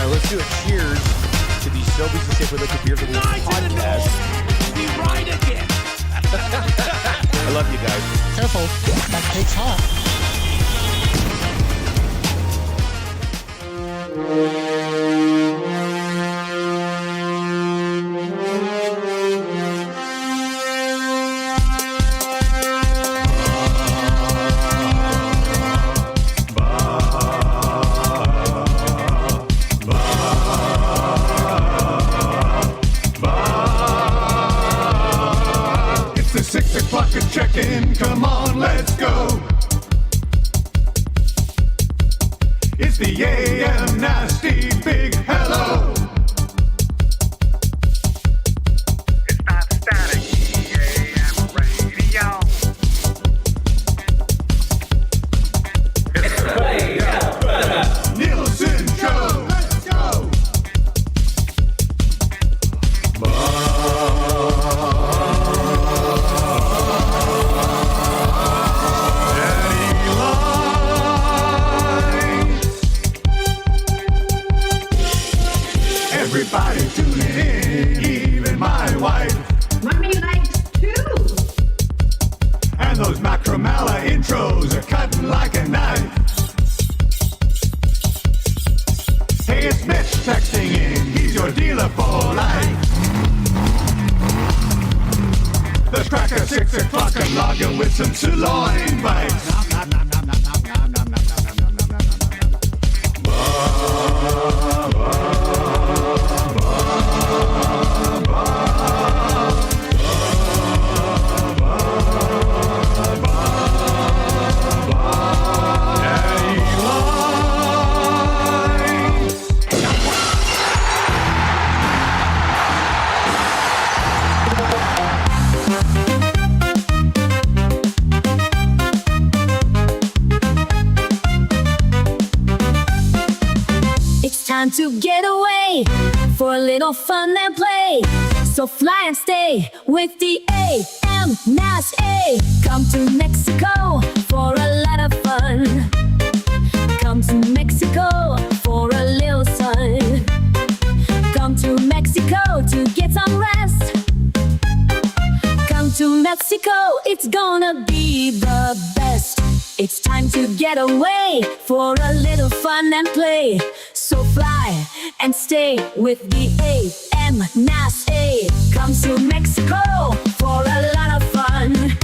Let's do a cheers to the Sobeys and Safeway Liquid Beer for the podcast. Be right again. I love you guys. Careful, that cake's hot. It's the 6 o'clock check-in. Come on, let's go. It's the AM nasty big hello. It's not static, AM radio. It's the Nielson Show. Let's go. Everybody tuning in, even my wife. Mommy likes too. And those Macromala intros are cutting like a knife. Hey, it's Mitch texting in. He's your dealer for life. The cracker 6 o'clock and logging with some sirloin bites. Time to get away for a little fun and play. So fly and stay with the AM NASA. Come to Mexico for a lot of fun. Come to Mexico for a little sun. Come to Mexico to get some rest. Come to Mexico, it's gonna be the best. It's time to get away for a little fun and play. So fly and stay with the AM NASA. Come to Mexico for a lot of fun.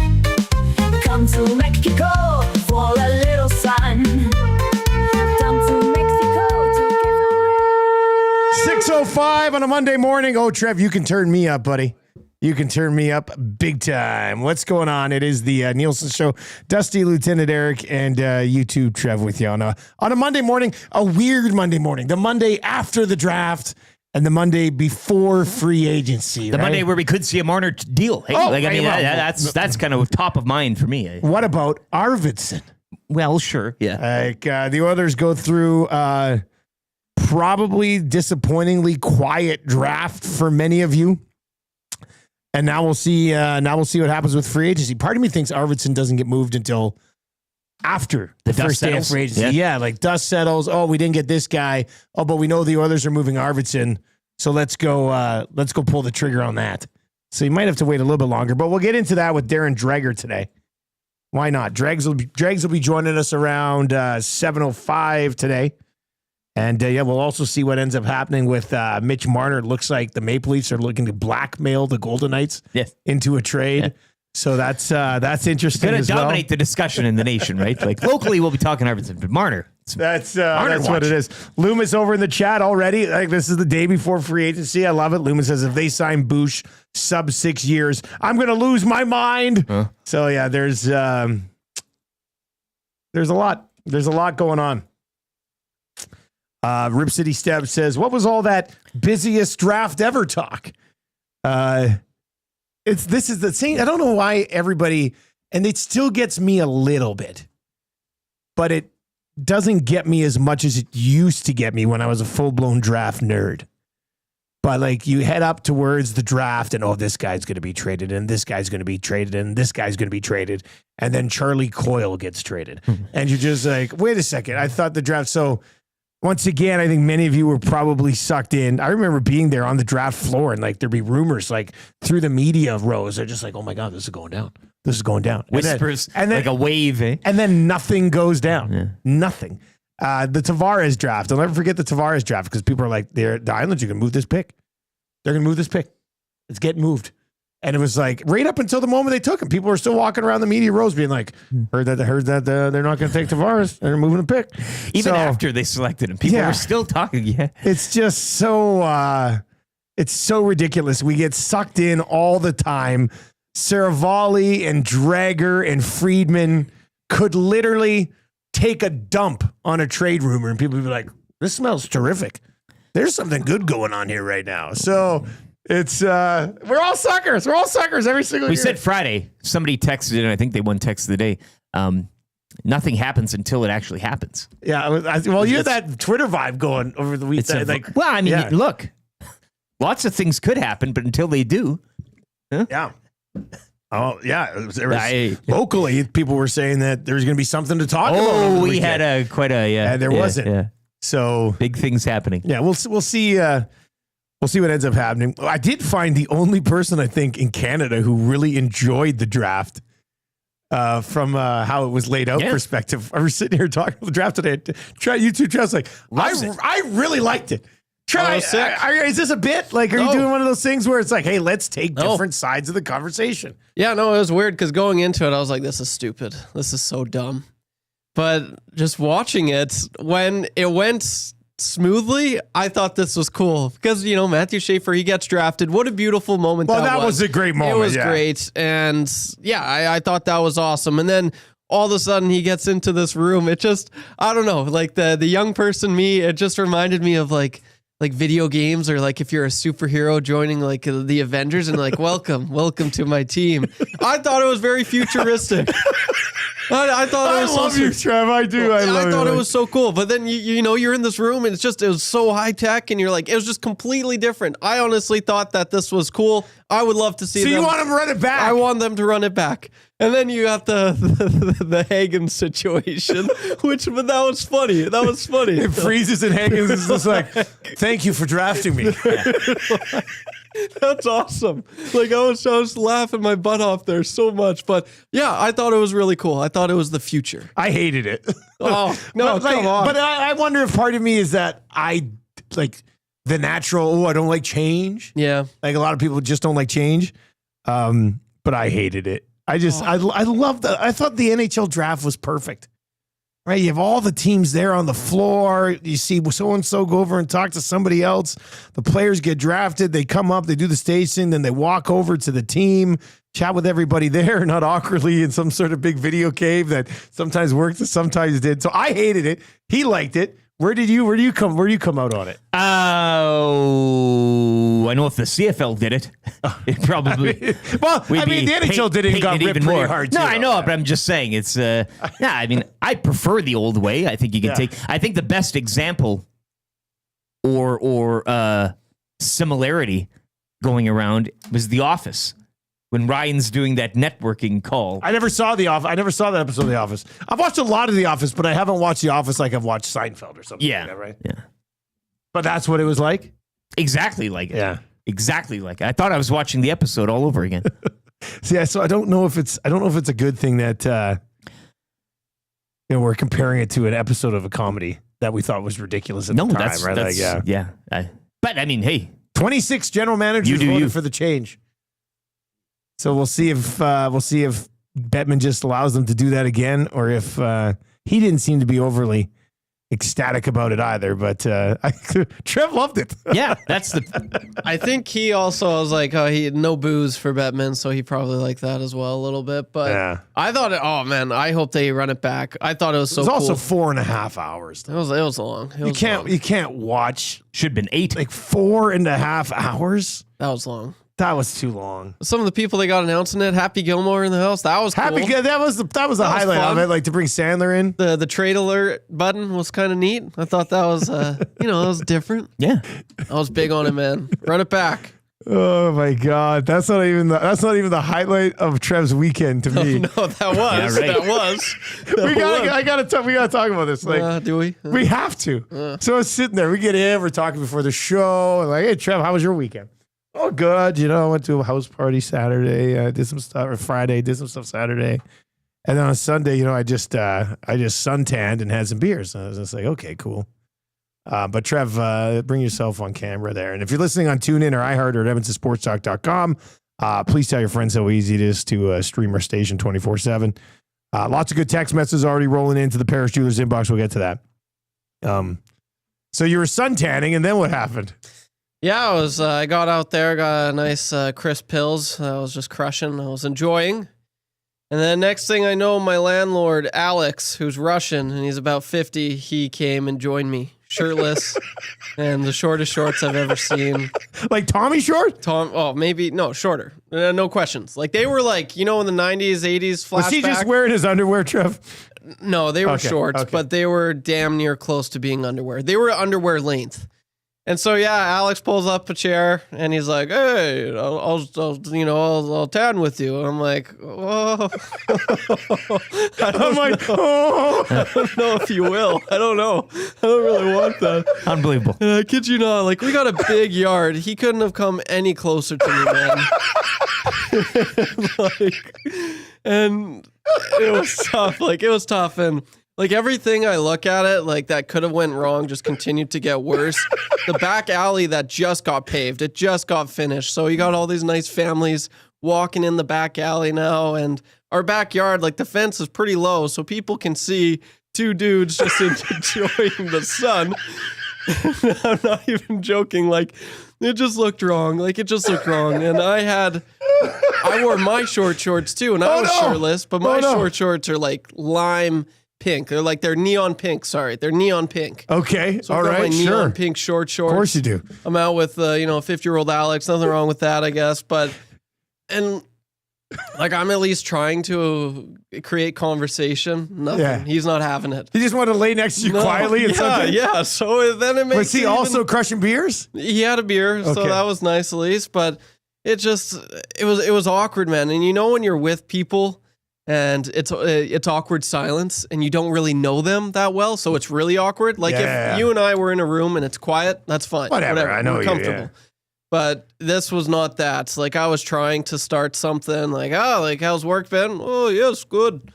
Come to Mexico for a little sun. Come to Mexico to get away. 6:05 on a Monday morning. Oh, Trev, you can turn me up, buddy. You can turn me up big time. What's going on? It is the Nielson Show. Dusty, Lieutenant Eric, and you too, Trev, with you on a Monday morning, a weird Monday morning. The Monday after the draft and the Monday before free agency. The right? Monday where we could see a Marner deal. Hey, Oh, like, I mean, well, that's kind of top of mind for me. What about Arvidsson? Well, sure. Yeah. Like the Oilers go through probably disappointingly quiet draft for many of you. And now we'll see. Now we'll see what happens with free agency. Part of me thinks Arvidsson doesn't get moved until after the dust first day of settles. free agency. Yeah, like dust settles. Oh, we didn't get this guy. Oh, but we know the Oilers are moving Arvidsson, so let's go pull the trigger on that. So you might have to wait a little bit longer, but we'll get into that with Darren Dreger today. Why not? Dregs will be joining us around 7:05 today. And we'll also see what ends up happening with Mitch Marner. It looks like the Maple Leafs are looking to blackmail the Golden Knights into a trade. Yeah. So that's interesting. Going to dominate the discussion in the nation, right? Like locally, we'll be talking Arvidsson, but Marner. That's what it is. Loomis over in the chat already. Like this is the day before free agency. I love it. Loomis says if they sign Bush sub 6 years, I'm going to lose my mind. Huh? So yeah, there's a lot. There's a lot going on. Rip City Steb says, what was all that busiest draft ever talk? This is the same. I don't know why everybody, and it still gets me a little bit, but it doesn't get me as much as it used to get me when I was a full-blown draft nerd. But like you head up towards the draft and, oh, this guy's going to be traded and this guy's going to be traded and this guy's going to be traded. And then Charlie Coyle gets traded. And you're just like, wait a second. I thought the draft. So once again, I think many of you were probably sucked in. I remember being there on the draft floor and like there'd be rumors like through the media rows. They're just like, oh my God, this is going down. This is going down. Whispers and then, like a wave. Eh? And then nothing goes down. Yeah. Nothing. The Tavares draft. I'll never forget the Tavares draft because people are like, the Islanders are going to move this pick. They're going to move this pick. It's getting moved. And it was like right up until the moment they took him, people were still walking around the media rows being like, heard that they're not going to take Tavares. They're moving a pick. Even after they selected him, people were still talking. Yeah. It's just so, it's so ridiculous. We get sucked in all the time. Saravalli and Dreger and Friedman could literally take a dump on a trade rumor and people would be like, this smells terrific. There's something good going on here right now. So it's, we're all suckers. We're all suckers every single year. We said Friday, somebody texted, and I think they won text of the day. Nothing happens until it actually happens. Yeah. Well, you had that Twitter vibe going over the weekend. Look, lots of things could happen, but until they do. Huh? Yeah. Oh, yeah. Locally, people were saying that there's going to be something to talk about. Oh, we had there wasn't. Yeah. So big things happening. Yeah, we'll see. We'll see what ends up happening. I did find the only person I think in Canada who really enjoyed the draft from how it was laid out perspective. I was sitting here talking about the draft today. Try YouTube. Trey was like, I really liked it. Try. Is this a bit? Like, are you doing one of those things where it's like, hey, let's take different sides of the conversation? Yeah, no, it was weird because going into it, I was like, this is stupid. This is so dumb. But just watching it, when it went smoothly, I thought this was cool because, you know, Matthew Schaefer, he gets drafted. What a beautiful moment that was a great moment. It was great. And I thought that was awesome. And then all of a sudden he gets into this room. It just, I don't know, like the young person me, it just reminded me of like video games or like if you're a superhero joining like the Avengers and like, welcome to my team. I thought it was very futuristic. I thought it was love you, Trev. I do. I thought it was so cool. But then you know you're in this room and it was so high tech and you're like it was just completely different. I honestly thought that this was cool. I would love to see. So you want them to run it back? I want them to run it back. And then you got the Hagen situation, but that was funny. That was funny. It freezes and Hagen is just like, thank you for drafting me. That's awesome. Like I was laughing my butt off there so much. But yeah, I thought it was really cool. I thought it was the future. I hated it. Oh, no, come on. But I wonder if part of me is that I like the natural, I don't like change. Yeah. Like a lot of people just don't like change. But I hated it. I loved that. I thought the NHL draft was perfect. Right? You have all the teams there on the floor. You see so-and-so go over and talk to somebody else. The players get drafted. They come up, they do the stage thing, then they walk over to the team, chat with everybody there, not awkwardly in some sort of big video cave that sometimes worked and sometimes did. So I hated it. He liked it. Where do you come out on it? I know if the CFL did it, it probably. The NHL did it and got ripped pretty hard. No, I know, but I'm just saying it's. I prefer the old way. I think you can take. I think the best example, or similarity, going around was The Office. When Ryan's doing that networking call. I never saw The Office. I never saw that episode of The Office. I've watched a lot of The Office, but I haven't watched The Office like I've watched Seinfeld or something like that, right? Yeah. But that's what it was like? Exactly like it. Yeah. Exactly like it. I thought I was watching the episode all over again. So I don't know if it's a good thing that we're comparing it to an episode of a comedy that we thought was ridiculous at the time, right? But I mean, hey. 26 general managers voted for the change. So we'll see if Bettman just allows them to do that again, or if he didn't seem to be overly ecstatic about it either. But Trev loved it. Yeah, I think he also was like, he had no booze for Bettman, so he probably liked that as well a little bit. But I thought, I hope they run it back. I thought it was so. It was also 4.5 hours. It was long. You can't watch. Should have been 8. Like 4.5 hours. That was long. That was too long. Some of the people they got announcing it, Happy Gilmore in the house. That was cool. That was the highlight of it. Like to bring Sandler in. The trade alert button was kind of neat. I thought that was that was different. Yeah, I was big on it, man. Run it back. Oh my God, that's not even the highlight of Trev's weekend to me. No, that was. Yeah, right. That was. We gotta talk about this. Like, Do we? we have to. So I was sitting there. We get in. We're talking before the show. And like, hey, Trev, how was your weekend? Oh, good. I went to a house party Saturday. I did some stuff. Or Friday, did some stuff Saturday. And then on Sunday, I just suntanned and had some beers. And I was just like, okay, cool. But Trev, bring yourself on camera there. And if you're listening on TuneIn or iHeart or at EdmontonSportsTalk.com, please tell your friends how easy it is to stream our station 24/7. Lots of good text messages already rolling into the Paris Jewelers inbox. We'll get to that. So you were suntanning, and then what happened? Yeah, I got out there, got a nice crisp pills. I was just crushing. I was enjoying. And then next thing I know, my landlord, Alex, who's Russian, and he's about 50, he came and joined me, shirtless, and the shortest shorts I've ever seen. Like Tommy Short? Shorter. No questions. Like they were like, in the 90s, 80s flashback. Was he just wearing his underwear, Trev? No, they were Okay, shorts, okay. but they were damn near close to being underwear. They were underwear length. And so, yeah, Alex pulls up a chair and he's like, hey, I'll tan with you. And I'm like, oh, I don't know if you will. I don't know. I don't really want that. Unbelievable. And I kid you not, like we got a big yard. He couldn't have come any closer to me, man. And it was tough. It was tough. And everything I look at it, that could have went wrong, just continued to get worse. The back alley that just got paved, it just got finished. So you got all these nice families walking in the back alley now. And our backyard, the fence is pretty low. So people can see two dudes just enjoying the sun. I'm not even joking. It just looked wrong. It just looked wrong. And I wore my short shorts too. And I was shirtless, but my short shorts are lime pink. They're neon pink. Sorry, they're neon pink. Okay, So all I've got right, my sure. neon pink short shorts. Of course you do. I'm out with 50-year-old Alex. Nothing wrong with that, I guess. I'm at least trying to create conversation. Nothing. Yeah. He's not having it. He just wanted to lay next to you quietly. And Yeah. So then it makes. Was he also crushing beers? He had a beer, so Okay. that was nice at least. But it was awkward, man. And when you're with people. And it's awkward silence, and you don't really know them that well, so it's really awkward. Yeah. If you and I were in a room and it's quiet, that's fine. Whatever, I know we're you, comfortable. yeah. But this was not that. I was trying to start something how's work been? Oh, yes, good.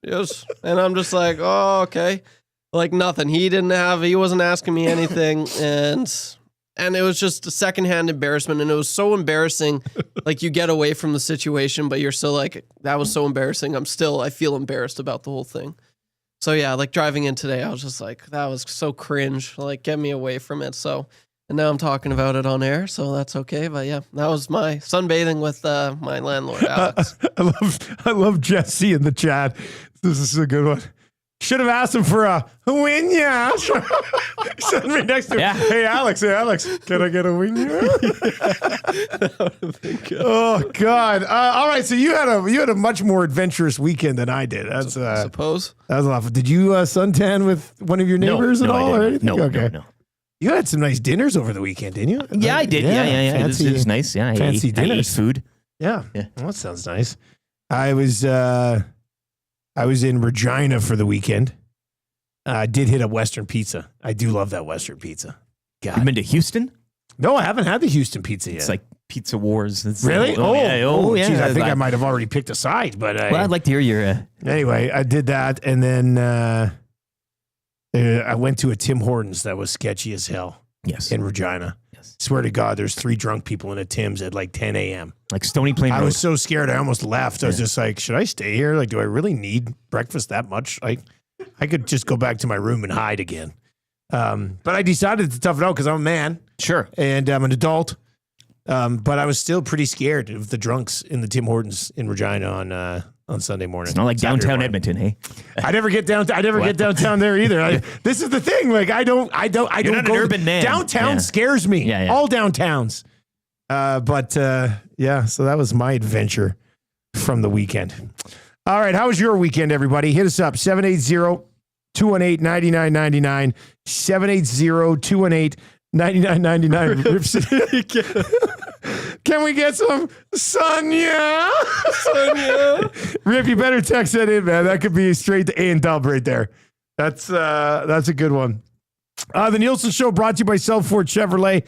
Yes. And I'm just like, oh, okay. Nothing. He wasn't asking me anything, and it was just a secondhand embarrassment. And it was so embarrassing. You get away from the situation, but you're still that was so embarrassing. I feel embarrassed about the whole thing. So yeah, driving in today, I was just that was so cringe. Get me away from it. So, and now I'm talking about it on air, so that's okay. But yeah, that was my sunbathing with my landlord, Alex. I love Jesse in the chat. This is a good one. Should have asked him for a winya. Sitting right next to him. Yeah. Hey, Alex, can I get a winya? Oh, God. All right, so you had a much more adventurous weekend than I did. That's I suppose. that was a lot of fun. Did you suntan with one of your neighbors at all? I Or didn't. anything? Okay. No. You had some nice dinners over the weekend, didn't you? Yeah, I did. Yeah. It was nice. Yeah, fancy I ate dinners. food. Yeah. Yeah. Well, that sounds nice. I was in Regina for the weekend. I did hit a Western Pizza. I do love that Western Pizza. You God. been to Houston? No, I haven't had the Houston Pizza yet. It's like Pizza Wars. It's Really? yeah. Geez, I think I might have already picked a side, but Well, I'd like to hear your. anyway, I did that, and then I went to a Tim Hortons that was sketchy as hell Yes. in Regina. Yes. Swear to God, there's 3 drunk people in a Tim's at 10 a.m. Like Stony Plain I Road. was so scared, I almost left. I was just like, should I stay here? Do I really need breakfast that much? I could just go back to my room and hide again. But I decided to tough it out because I'm a man. Sure. And I'm an adult. But I was still pretty scared of the drunks in the Tim Hortons in Regina on Sunday morning. It's not like Saturday downtown morning. Edmonton, hey? I never get down. I never get downtown there either. This is the thing. I don't not go. an urban man. Downtown Yeah. scares me. Yeah. All downtowns. Yeah. So that was my adventure from the weekend. All right. How was your weekend, everybody? Hit us up 780-218-9999. 780-218-9999. Can we get some Sonia? Rip, you better text that in, man. That could be straight to A and Dub right there. That's a good one. The Nielsen Show brought to you by Southfort Chevrolet.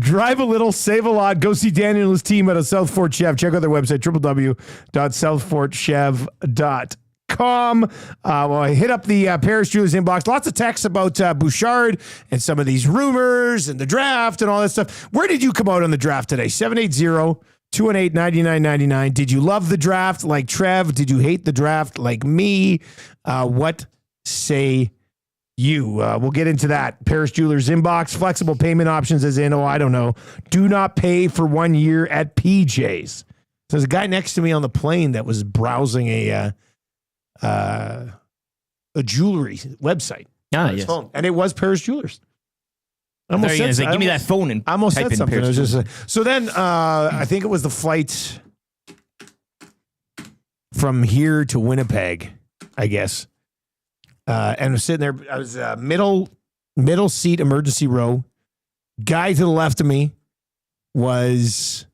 Drive a little, save a lot. Go see Daniel and his team at a Southfort Chev. Check out their website, www.southfortchev.com. I hit up the Paris Jewelers inbox. Lots of texts about Bouchard and some of these rumors and the draft and all that stuff. Where did you come out on the draft today? 780-218-9999. Did you love the draft like Trev? Did you hate the draft like me? What say you? We'll get into that. Paris Jewelers inbox, flexible payment options as in, I don't know. Do not pay for 1 year at PJ's. So there's a guy next to me on the plane that was browsing a jewelry website. Ah, yes. Phone. And it was Paris Jewelers. I Give me that phone and I almost type said in something. Paris It was Jewelers. so then I think it was the flight from here to Winnipeg, I guess. And I was sitting there. I was middle seat emergency row. Guy to the left of me was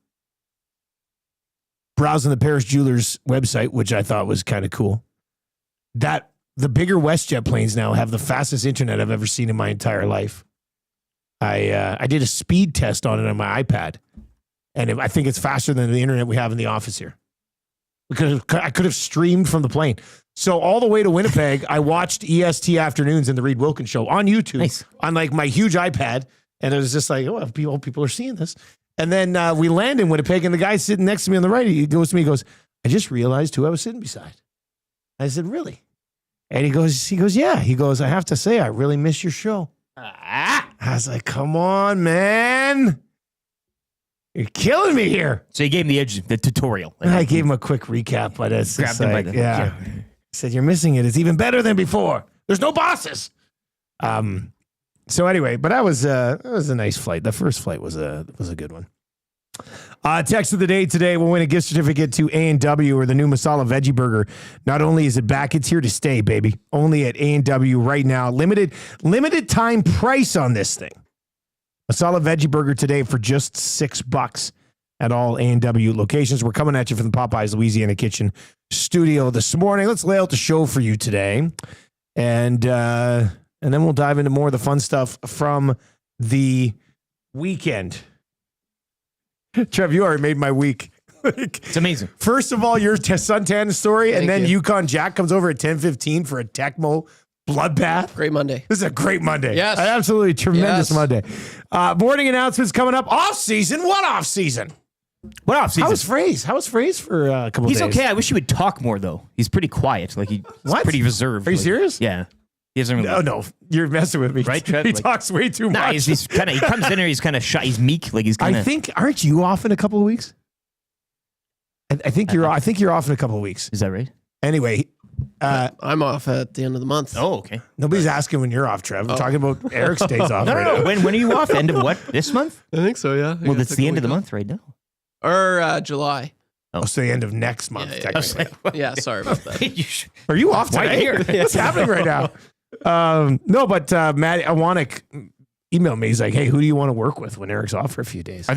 browsing the Paris Jewelers website, which I thought was kind of cool. That the bigger WestJet planes now have the fastest internet I've ever seen in my entire life. I did a speed test on it on my iPad, and I think it's faster than the internet we have in the office here. Because I could have streamed from the plane. So all the way to Winnipeg, I watched EST Afternoons and the Reed Wilkins Show on YouTube on like my huge iPad. And it was just like, people are seeing this. And then we land in Winnipeg, and the guy sitting next to me on the right, he goes to me, he goes, I just realized who I was sitting beside. I said, really? And he goes, yeah. He goes, I have to say, I really miss your show. I was like, come on, man. You're killing me here. So you gave him the tutorial. I gave him a quick recap, but it's Grabbed just him by like, the- yeah. I said, you're missing it. It's even better than before. There's no bosses. So anyway, but that was a nice flight. The first flight was a good one. Text of the day today. We'll win a gift certificate to A&W or the new Masala Veggie Burger. Not only is it back, it's here to stay, baby. Only at A&W right now. Limited time price on this thing. Masala Veggie Burger today for just $6 at all A&W locations. We're coming at you from the Popeyes Louisiana Kitchen studio this morning. Let's lay out the show for you today. And then we'll dive into more of the fun stuff from the weekend. Trev, you already made my week. It's amazing. First of all, your suntan story, and Thank then you. Yukon Jack comes over at 10:15 for a Tecmo bloodbath. Great Monday. This is a great Monday. Yes. An absolutely tremendous Yes. Monday. Morning announcements coming up. Off season. What off season? What off season? How was Phrase for a couple He's days? okay. I wish he would talk more though. He's pretty quiet. Like he's What? pretty reserved. Are you Like, serious? Yeah. He doesn't really. No, you're messing with me. Right, Trev? He Like- talks way too Nah, much. he's kind of. He comes in here. He's kind of shy. He's meek. Like he's kind I of. think, aren't you off in a couple of weeks? I think you're off in a couple of weeks. Is that right? Anyway, I'm off at the end of the month. Oh, okay. nobody's asking when you're off, Trev. We're talking about Eric's days off No, right no, no. now. When are you off? End of what? This month? I think so, yeah. Well, it's the end of the month right now. Or July. Oh, so the end of next month, Yeah, yeah. technically. Yeah, sorry about that. You should- Are you off Right today? here. What's happening right now? No, but Matt Awanek emailed me. He's like, hey, who do you want to work with when Eric's off for a few days?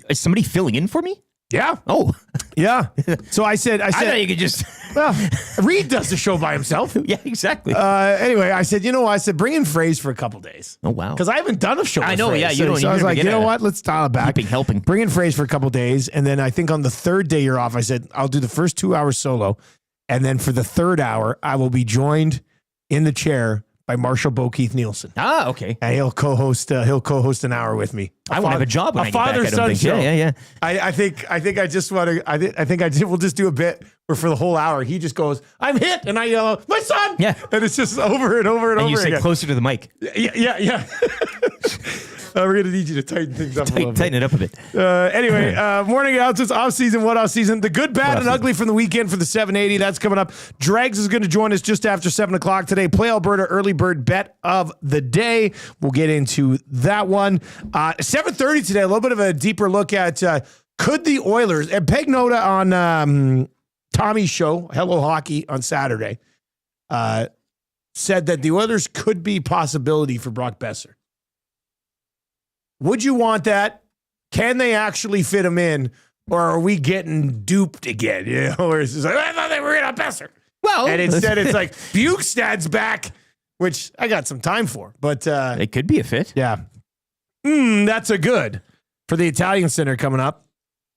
Is somebody filling in for me? Yeah. Oh, Yeah. So I said, I thought you could just. well, Reed does the show by himself. Yeah, exactly. Anyway, I said, bring in Phrase for a couple days. Oh wow. Because I haven't done a show I with know, Phrase. yeah, you So, don't- so you I was never like, get you know a what? Let's dial it back. helping. Bring in Phrase for a couple days. And then I think on the third day you're off, I said, I'll do the first 2 hours solo. And then for the third hour, I will be joined in the chair by Marshall Keith Nielsen. Ah, okay. And he'll co-host an hour with me. I won't have a job when I get back. I don't father-son think. show. Yeah. I think I just want to. We'll just do a bit where for the whole hour he just goes, "I'm hit," and I yell, "My son!" Yeah. and it's just over and over and And over you say again. closer to the mic. Yeah. We're gonna need you to tighten things up a little bit. Tighten it up a bit. Anyway, morning announcements, off season, what off season? The good, bad, and ugly from the weekend for the 780. That's coming up. Dregs is going to join us just after 7 o'clock today. Play Alberta early bird bet of the day. We'll get into that one. 7:30 today. A little bit of a deeper look at could the Oilers and Peg Noda on Tommy's show, Hello Hockey on Saturday, said that the Oilers could be a possibility for Brock Boeser. Would you want that? can they actually fit him in, or are we getting duped again? You know, or it's just like, I thought they were in a Boeser. Well, And instead it's like, Bukestad's back, which I got some time for. But It could be a fit. yeah. That's a good. For the Italian Center coming up.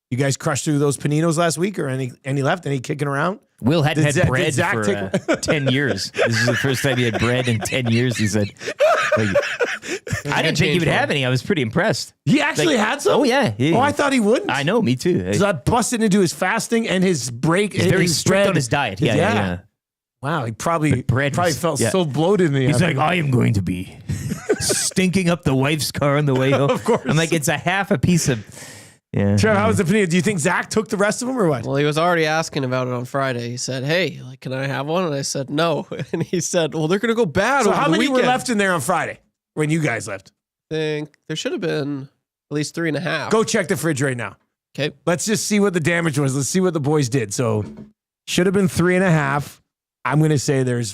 You guys crushed through those paninos last week, or any left? Any kicking around? Will hadn't Did had Zach- bread did Zach for take- 10 years. This is the first time he had bread in 10 years, he said. Like, I didn't think he would have any. I was pretty impressed. He actually had some? Oh, yeah. Oh, I thought he wouldn't. I know, me too. So I busted into his fasting and his break. He's very his strict bread. on his diet. Yeah. Wow, he probably But bread probably was- felt yeah. so bloated in the He's afternoon. like, I am going to be stinking up the wife's car on the way home. Of course. I'm like, it's a half a piece of. Yeah. Trev, how was the panino? Do you think Zach took the rest of them or what? Well, he was already asking about it on Friday. He said, "Hey, like, can I have one?" And I said, "No." And he said, "Well, they're gonna go bad So over how the many weekend." were left in there on Friday when you guys left? I think there should have been at least 3.5. Go check the fridge right now. Okay. Let's just see what the damage was. Let's see what the boys did. So should have been 3.5. I'm going to say there's,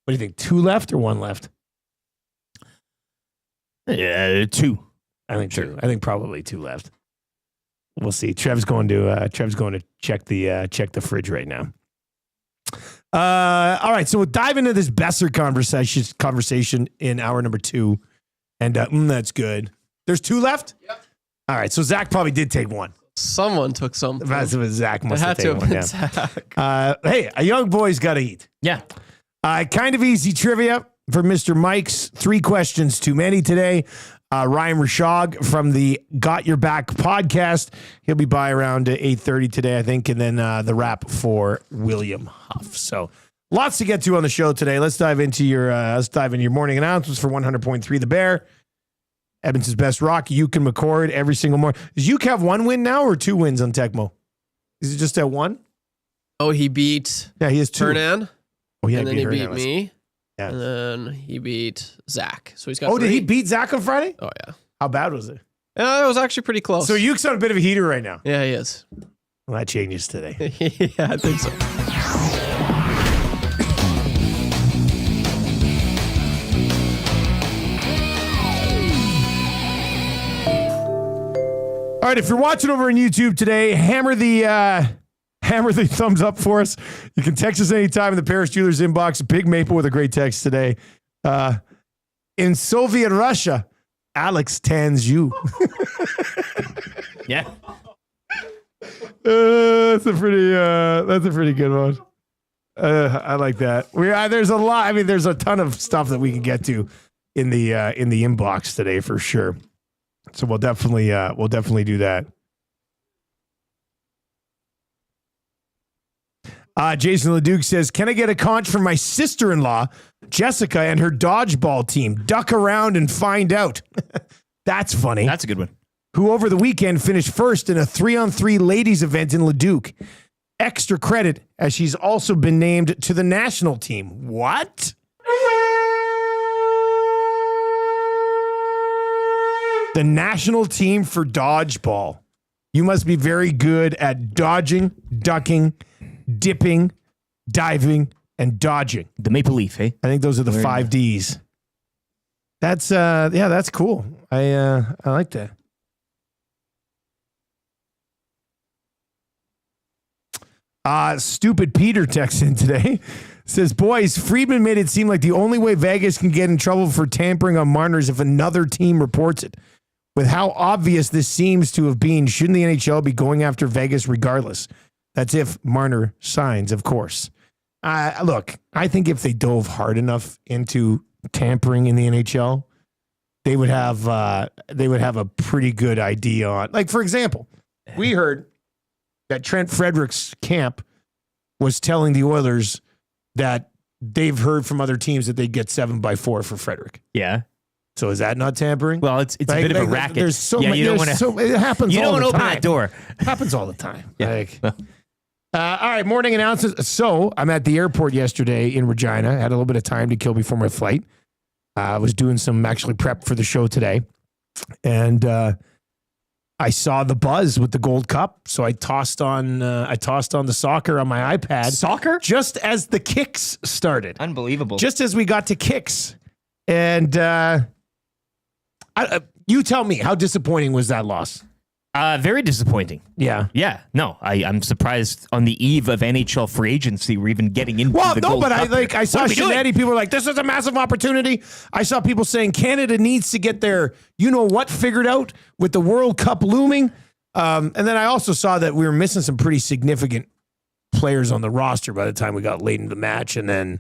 what do you think, 2 left or 1 left? Yeah, 2. I think 2. I think probably 2 left. We'll see. Trev's going to check the fridge right now. All right, so we'll dive into this Boeser conversation in hour number 2, and that's good. There's 2 left. Yep. All right, so Zach probably did take 1. Someone took something. That's what Zach It must have had to taken have one. been Yeah. Zach. Hey, a young boy's got to eat. Yeah. Kind of easy trivia for Mr. Mike's 3 questions too many today. Ryan Rishaug from the Got Your Back podcast. He'll be by around 8:30 today, I think, and then the wrap for William Huff. So lots to get to on the show today. Let's dive into your morning announcements for 100.3 The Bear. Edmonton's best rock, Uke and McCord every single morning. Does Uke have 1 win now or 2 wins on Tecmo? Is it just at 1? Oh, he beat Yeah, he has 2. Hernan, Oh, yeah, and then he beat Hernan. me, Yeah. and then he beat Zach. So he's got. Oh, did 3. he beat Zach on Friday? Oh yeah. How bad was it? It was actually pretty close. So Uke's on a bit of a heater right now. Yeah, he is. Well, that changes today. Yeah, I think so. All right, if you're watching over on YouTube today, hammer the thumbs up for us. You can text us anytime in the Paris Jewelers inbox. Big Maple with a great text today. In Soviet Russia, Alex tans you. Yeah. That's a pretty good one. I like that. There's a lot. I mean, there's a ton of stuff that we can get to in the inbox today for sure. So we'll definitely do that. Jason LeDuc says, "Can I get a conch from my sister-in-law, Jessica, and her dodgeball team? Duck around and find out." That's funny. That's a good one. Who over the weekend finished first in a 3-on-3 ladies event in Leduc. Extra credit as she's also been named to the national team. What? The national team for dodgeball. You must be very good at dodging, ducking, dipping, diving, and dodging. The Maple Leaf, eh? I think those are the 5 Ds. That's that's cool. I like that. Stupid Peter texts in today. Says, boys, Friedman made it seem like the only way Vegas can get in trouble for tampering on Marner is if another team reports it. With how obvious this seems to have been, shouldn't the NHL be going after Vegas regardless? That's if Marner signs, of course. Look, I think if they dove hard enough into tampering in the NHL, they would have a pretty good idea on. Like, for example, we heard that Trent Frederick's camp was telling the Oilers that they've heard from other teams that they get 7x4 for Frederick. Yeah. So is that not tampering? Well, it's a bit of a racket. There's so many. you don't want to. It happens. You all don't the want to open time. that door. It happens all the time. Yeah. Like, all right, morning announcements. So I'm at the airport yesterday in Regina. I had a little bit of time to kill before my flight. I was doing some actually prep for the show today, and I saw the buzz with the Gold Cup. So I tossed on the soccer on my iPad. Soccer? Just as the kicks started. Unbelievable. Just as we got to kicks, and You tell me, how disappointing was that loss? Very disappointing. Yeah. Yeah, no, I'm surprised on the eve of NHL free agency we're even getting into the Gold Cup. I saw What are we doing? Shinetti, people were like, this is a massive opportunity. I saw people saying Canada needs to get their you-know-what figured out with the World Cup looming. And then I also saw that we were missing some pretty significant players on the roster by the time we got late in the match, and then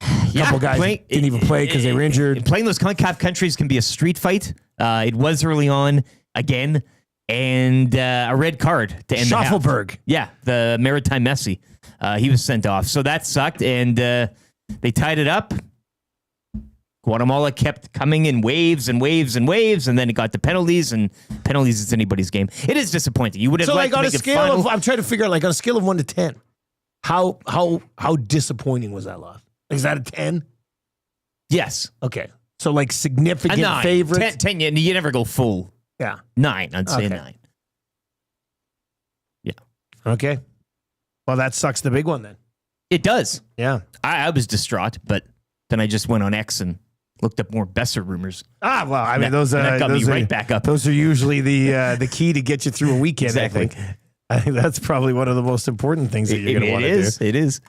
a couple guys didn't even play because they were injured. Playing those CONCACAF countries can be a street fight. It was early on again. And a red card to end the half. Schaffelberg. Yeah, the Maritime Messi. He was sent off. So that sucked, and they tied it up. Guatemala kept coming in waves and waves and waves, and then it got to penalties, and penalties is anybody's game. It is disappointing. You would have liked to on a make it scale final. of, I'm trying to figure out, like on a scale of 1 to 10, how disappointing was that loss? Is that a 10? Yes. Okay. So like significant A 9. favorites. 10, you never go full. Yeah. 9, I'd say Okay. 9. Yeah. Okay. Well, that sucks the big one then. It does. Yeah. I was distraught, but then I just went on X and looked up more Boeser rumors. Well, I mean, And that got me right back up. Those are usually the key to get you through a weekend. Exactly. I think that's probably one of the most important things that you're going to want to do. It is.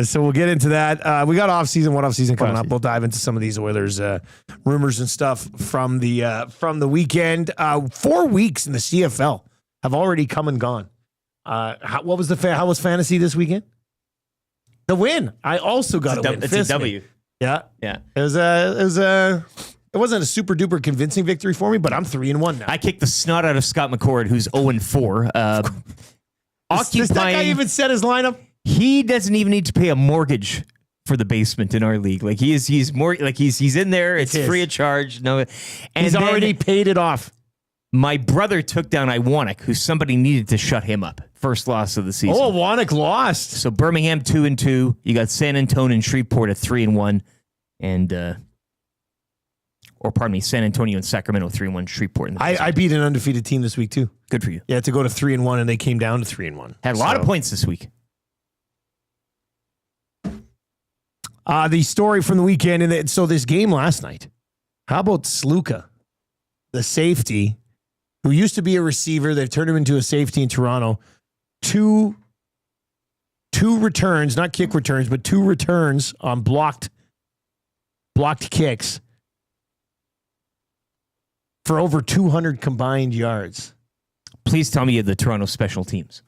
So we'll get into that. We got off season coming up. We'll dive into some of these Oilers rumors and stuff from the weekend. 4 weeks in the CFL have already come and gone. How was fantasy this weekend? The win. I also got a win. It's a W. Yeah. Yeah. It wasn't a super duper convincing victory for me, but I'm 3-1 now. I kicked the snot out of Scott McCord, who's 0-4. Does that guy even set his lineup? He doesn't even need to pay a mortgage for the basement in our league. Like he's in there. It's free of charge. No, and He's already paid it off. My brother took down Iwanek, who somebody needed to shut him up. First loss of the season. Oh, Wannick lost. So Birmingham 2-2. You got San Antonio and Shreveport at 3-1, and San Antonio and Sacramento 3-1. Shreveport. I beat an undefeated team this week too. Good for you. Yeah, to go to 3-1, and they came down to 3-1. Had a lot of points this week. The story from the weekend, and so this game last night. How about Sluka, the safety, who used to be a receiver? They've turned him into a safety in Toronto. Two returns, not kick returns, but 2 returns on blocked kicks for over 200 combined yards. Please tell me you had the Toronto special teams.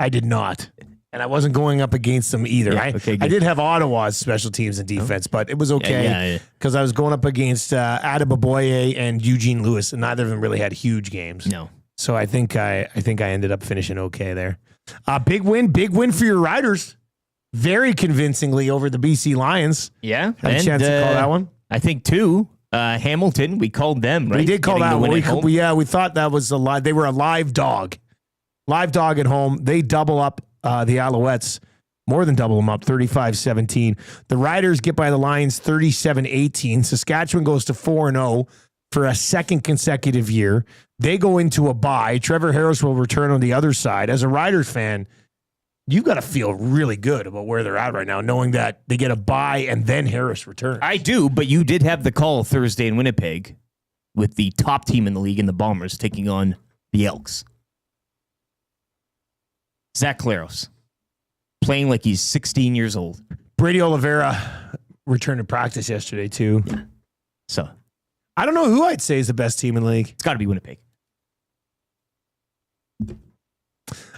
I did not. And I wasn't going up against them either. Yeah, okay, I did have Ottawa's special teams and defense, but it was okay because I was going up against Adebaboye and Eugene Lewis, and neither of them really had huge games. No. So I think I ended up finishing okay there. Big win for your Riders. Very convincingly over the BC Lions. Yeah. Had a chance to call that one. I think 2. Hamilton, we called them, right? We did call Getting that the win one. at home. We thought that was a live. They were a live dog. Live dog at home. They double up the Alouettes. More than double them up, 35-17. The Riders get by the Lions 37-18. Saskatchewan goes to 4-0 for a second consecutive year. They go into a bye. Trevor Harris will return on the other side. As a Riders fan, you got to feel really good about where they're at right now, knowing that they get a bye and then Harris returns. I do, but you did have the call Thursday in Winnipeg with the top team in the league in the Bombers taking on the Elks. Zach Claros playing like he's 16 years old. Brady Oliveira returned to practice yesterday, too. Yeah. So I don't know who I'd say is the best team in the league. it's got to be Winnipeg.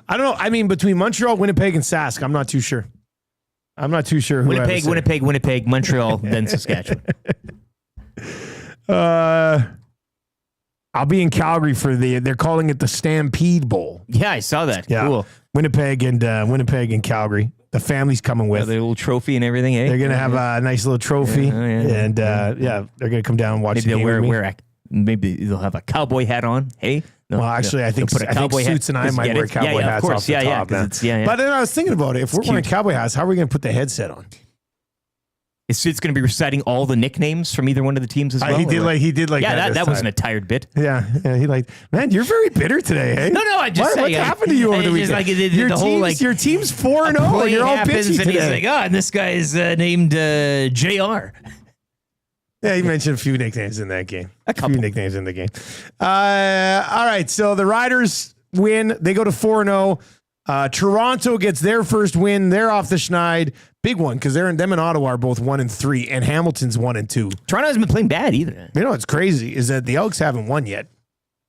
I don't know. I mean, between Montreal, Winnipeg, and Sask, I'm not too sure. Who Winnipeg, Montreal, then Saskatchewan. I'll be in Calgary for they're calling it the Stampede Bowl. Yeah, I saw that. Yeah. Cool. Winnipeg and Calgary. The family's coming with. The little trophy and everything, eh? They're going to have a nice little trophy. And they're going to come down and watch Maybe the they'll game with me. maybe they'll have a cowboy hat on. Hey? No, Well, actually, I think Suits and I might wear cowboy hats off the top. Man. But then I was thinking about it. If we're wearing cowboy hats, how are we going to put the headset on? Is Suits going to be reciting all the nicknames from either one of the teams as well? He did like yeah, that. that wasn't a tired bit. Yeah, he man, you're very bitter today, hey? No, I just what happened to you over the weekend? Your team's 4-0, and you're all bitchy and today. he's like, and this guy is named JR. Yeah, he mentioned a few nicknames in that game. A couple. Few nicknames in the game. All right, so the Riders win. They go to 4-0. Toronto gets their first win. They're off the schneid. Big one because them and Ottawa are both 1-3, and Hamilton's 1-2. Toronto hasn't been playing bad either. You know what's crazy is that the Elks haven't won yet,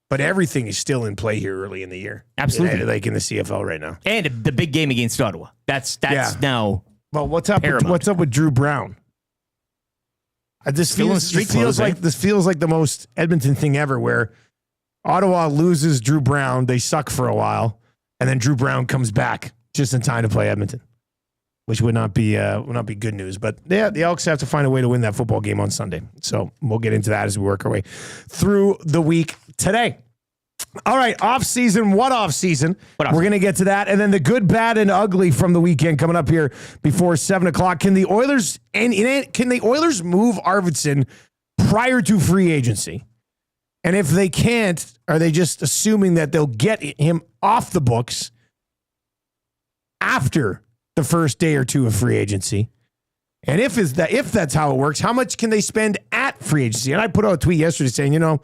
but everything is still in play here early in the year. Absolutely. Like in the CFL right now. And the big game against Ottawa. That's now. Well, what's up with Drew Brown? This feels like the most Edmonton thing ever, where Ottawa loses Drew Brown, they suck for a while, and then Drew Brown comes back just in time to play Edmonton, which would not be good news. But yeah, the Elks have to find a way to win that football game on Sunday. So we'll get into that as we work our way through the week today. All right, off-season. What off-season? We're going to get to that. And then the good, bad, and ugly from the weekend coming up here before 7 o'clock. Can the Oilers move Arvidsson prior to free agency? And if they can't, are they just assuming that they'll get him off the books after the first day or two of free agency? And if that's how it works, how much can they spend at free agency? And I put out a tweet yesterday saying,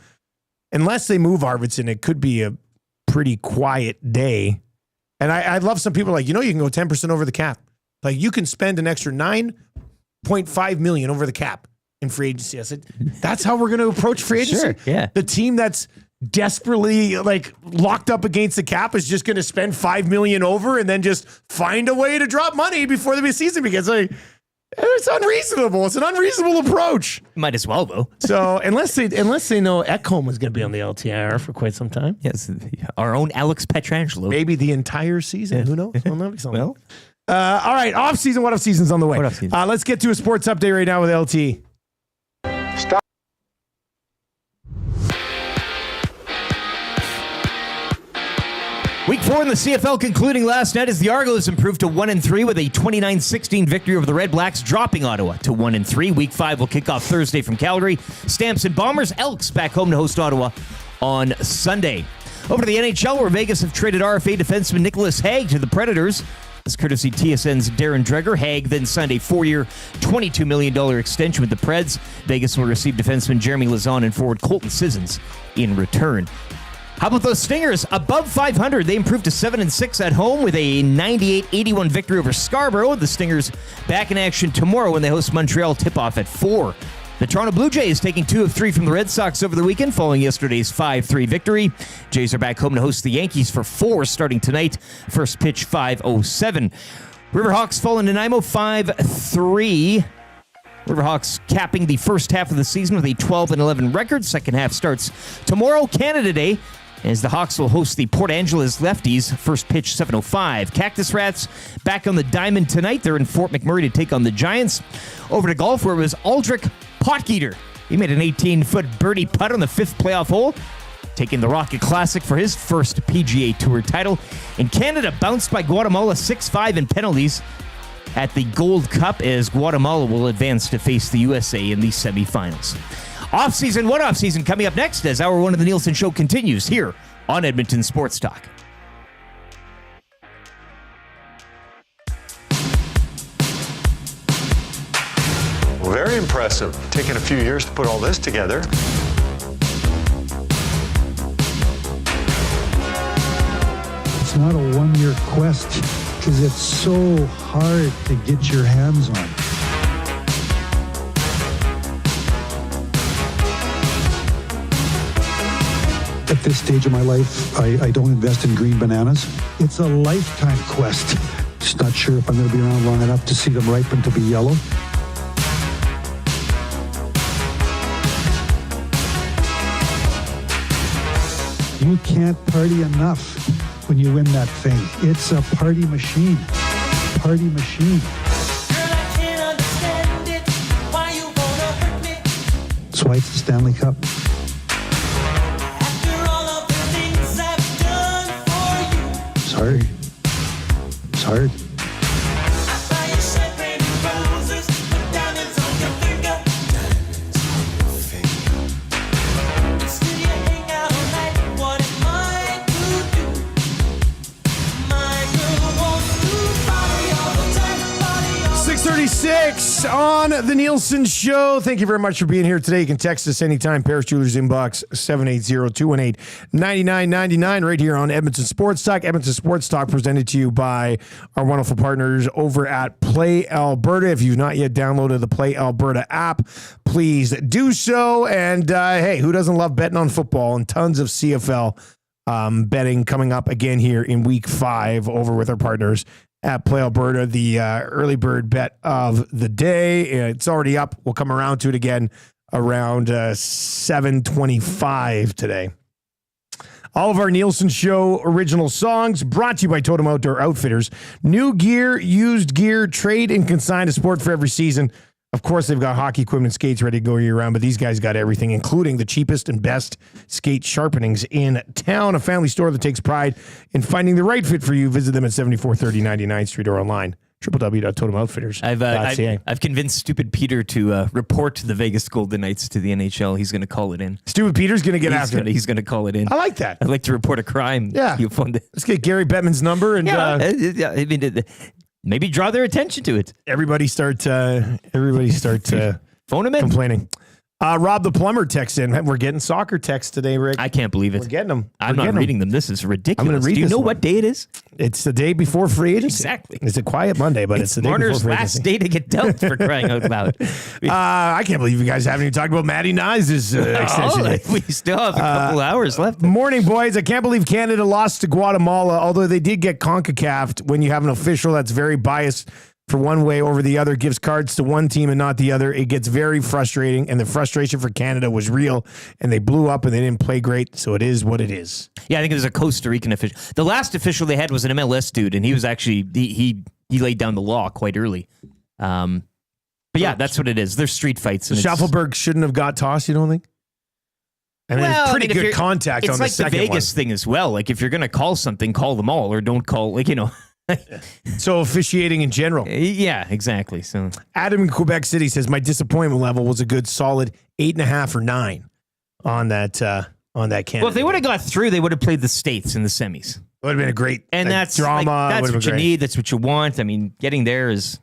unless they move Arvidsson, it could be a pretty quiet day. And I love some people like, you can go 10% over the cap. Like you can spend an extra $9.5 million over the cap in free agency. I said, that's how we're going to approach free agency. Sure, yeah. The team that's desperately locked up against the cap is just going to spend $5 million over and then just find a way to drop money before the season begins. It's unreasonable. It's an unreasonable approach. Might as well, though. So unless they know Ekholm is going to be on the LTIR for quite some time. Yes, our own Alex Pietrangelo. Maybe the entire season. Yeah. Who knows? Well, that'd be something. Well, all right, off-season. What off-season's on the way? What off-season? Let's get to a sports update right now with LT. Stop. Week 4 in the CFL concluding last night as the Argos improved to 1-3 with a 29-16 victory over the Red Blacks, dropping Ottawa to 1-3. Week 5 will kick off Thursday from Calgary. Stamps and Bombers, Elks back home to host Ottawa on Sunday. Over to the NHL, where Vegas have traded RFA defenseman Nicholas Hague to the Predators. As courtesy TSN's Darren Dreger. Hague then signed a 4-year, $22 million extension with the Preds. Vegas will receive defenseman Jeremy Lauzon and forward Colton Sissons in return. How about those Stingers? Above 500, they improved to 7-6 at home with a 98-81 victory over Scarborough. The Stingers back in action tomorrow when they host Montreal, tip-off at 4. The Toronto Blue Jays taking 2 of 3 from the Red Sox over the weekend following yesterday's 5-3 victory. Jays are back home to host the Yankees for 4 starting tonight. First pitch 5:07. Riverhawks fall in Nanaimo 5-3. Riverhawks capping the first half of the season with a 12-11 record. Second half starts tomorrow, Canada Day, as the Hawks will host the Port Angeles Lefties. First pitch 7:05. Cactus Rats back on the diamond tonight. They're in Fort McMurray to take on the Giants. Over to golf, where it was Aldrich Potgieter. He made an 18-foot birdie putt on the 5th playoff hole, taking the Rocket Classic for his first PGA Tour title. And Canada bounced by Guatemala 6-5 in penalties at the Gold Cup, as Guatemala will advance to face the USA in the semifinals. Off-season, what off-season? Coming up next as Hour 1 of the Nielson Show continues here on Edmonton Sports Talk. Very impressive. Taking a few years to put all this together. It's not a one-year quest because it's so hard to get your hands on. At this stage of my life, I don't invest in green bananas. It's a lifetime quest. Just not sure if I'm going to be around long enough to see them ripen to be yellow. You can't party enough when you win that thing. It's a party machine. Party machine. That's why it's the Stanley Cup. It's hard. It's hard. 7:36 on the Nielson Show. Thank you very much for being here today. You can text us anytime. Paris Jewelers inbox 780-218-9999 right here on Edmonton Sports Talk. Edmonton Sports Talk presented to you by our wonderful partners over at Play Alberta. If you've not yet downloaded the Play Alberta app, please do so. And hey, who doesn't love betting on football? And tons of CFL betting coming up again here in week 5 over with our partners at Play Alberta, the early bird bet of the day. It's already up. We'll come around to it again around 7:25 today. All of our Nielsen Show original songs brought to you by Totem Outdoor Outfitters. New gear, used gear, trade and consign a sport for every season. Of course, they've got hockey equipment, skates ready to go year-round, but these guys got everything, including the cheapest and best skate sharpenings in town. A family store that takes pride in finding the right fit for you. Visit them at 7430 99th Street or online, www.totemoutfitters.ca. I've convinced Stupid Peter to report the Vegas Golden Knights to the NHL. He's going to call it in. Stupid Peter's going to get after it. He's going to call it in. I like that. I'd like to report a crime. Yeah. Let's get Gary Bettman's number and I mean, maybe draw their attention to it. Everybody start phone him in. Complaining. Rob the plumber texts in. We're getting soccer texts today, Rick. I can't believe it. We're getting them. I'm not reading them. This is ridiculous. I'm going to read Do you this know one. what day it is? It's the day before free agency. Exactly. It's a quiet Monday, but it's the day Marner's before free last agency. day to get dealt, for crying out loud. I can't believe you guys haven't even talked about Matty Nyes' extension. We still have a couple hours left. Morning, boys. I can't believe Canada lost to Guatemala, although they did get CONCACAF'd. When you have an official that's very biased for one way over the other, gives cards to one team and not the other, it gets very frustrating, and the frustration for Canada was real, and they blew up and they didn't play great, so it is what it is. Yeah, I think it was a Costa Rican official. The last official they had was an MLS dude, and he was actually, he laid down the law quite early. But yeah, that's what it is. They're street fights. And Schaffelberg shouldn't have got tossed, you don't think? I mean, it's pretty good contact on the second one. It's like the Vegas thing as well. Like, if you're going to call something, call them all, or don't call, like, you know. So officiating in general. Yeah, exactly. So Adam in Quebec City says my disappointment level was a good solid 8.5 or 9 on that Canada. Well, if they would have got through, they would have played the States in the semis. It would have been a great and that's drama. Like, that's what you need. That's what you want. I mean, getting there is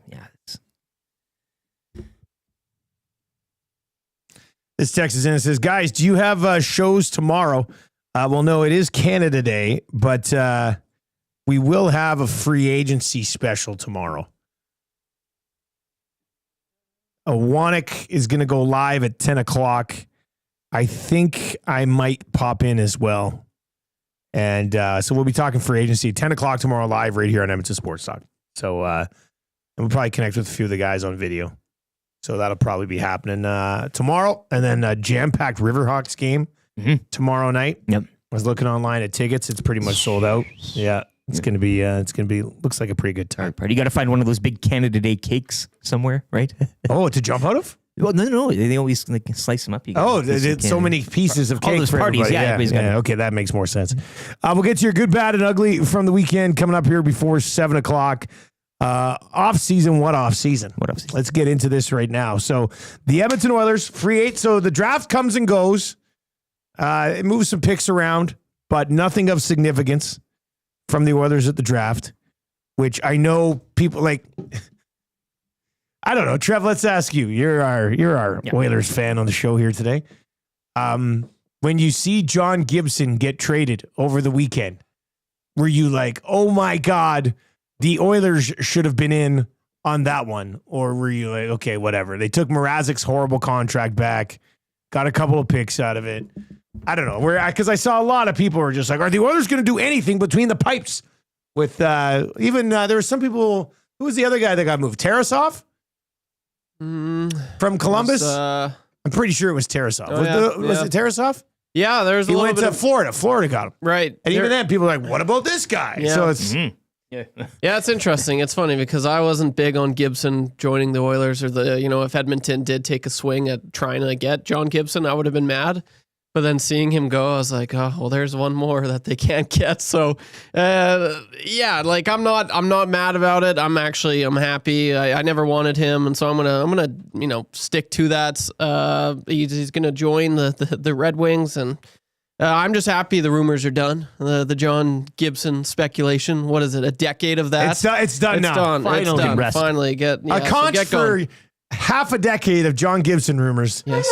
This text is in. It says, guys, do you have shows tomorrow? Well, no, it is Canada Day, but we will have a free agency special tomorrow. Wannick is going to go live at 10 o'clock. I think I might pop in as well. And so we'll be talking free agency 10 o'clock tomorrow live right here on Edmonton Sports Talk. So and we'll probably connect with a few of the guys on video. So that'll probably be happening tomorrow. And then a jam-packed Riverhawks game tomorrow night. Yep. I was looking online at tickets. It's pretty much sold out. Yeah. It's gonna be. Looks like a pretty good time. You got to find one of those big Canada Day cakes somewhere, right? Oh, to jump out of? Well, no. They always like slice them up. There's so many pieces of cake. All those for parties, everybody. yeah. Okay, that makes more sense. We'll get to your good, bad, and ugly from the weekend coming up here before 7 o'clock. Off season. What off season? Let's get into this right now. So the Edmonton Oilers free 8. So the draft comes and goes. It moves some picks around, but nothing of significance from the Oilers at the draft, which I know people like. I don't know, Trev. Let's ask you. You're our Oilers fan on the show here today. When you see John Gibson get traded over the weekend, were you like, "Oh my God, the Oilers should have been in on that one," or were you like, "Okay, whatever"? They took Mrazek's horrible contract back, got a couple of picks out of it. I don't know, because I saw a lot of people were just like, "Are the Oilers going to do anything between the pipes?" With even there were some people. Who was the other guy that got moved? Tarasov from Columbus. I'm pretty sure it was Tarasov. Was it Tarasov? Yeah, there's. He went to Florida. Florida got him right, and even then, people are like, "What about this guy?" Yeah. So it's yeah, it's interesting. It's funny because I wasn't big on Gibson joining the Oilers, or if Edmonton did take a swing at trying to get John Gibson, I would have been mad. But then seeing him go, I was like, oh, well, there's one more that they can't get. So, like I'm not mad about it. I'm happy. I never wanted him, and so I'm gonna stick to that. He's gonna join the Red Wings, and I'm just happy the rumors are done. The John Gibson speculation. What is it? A decade of that? It's done now. Done. It's Finally. done. Rest. Finally, get A conch get for going. half a decade of John Gibson rumors. Yes.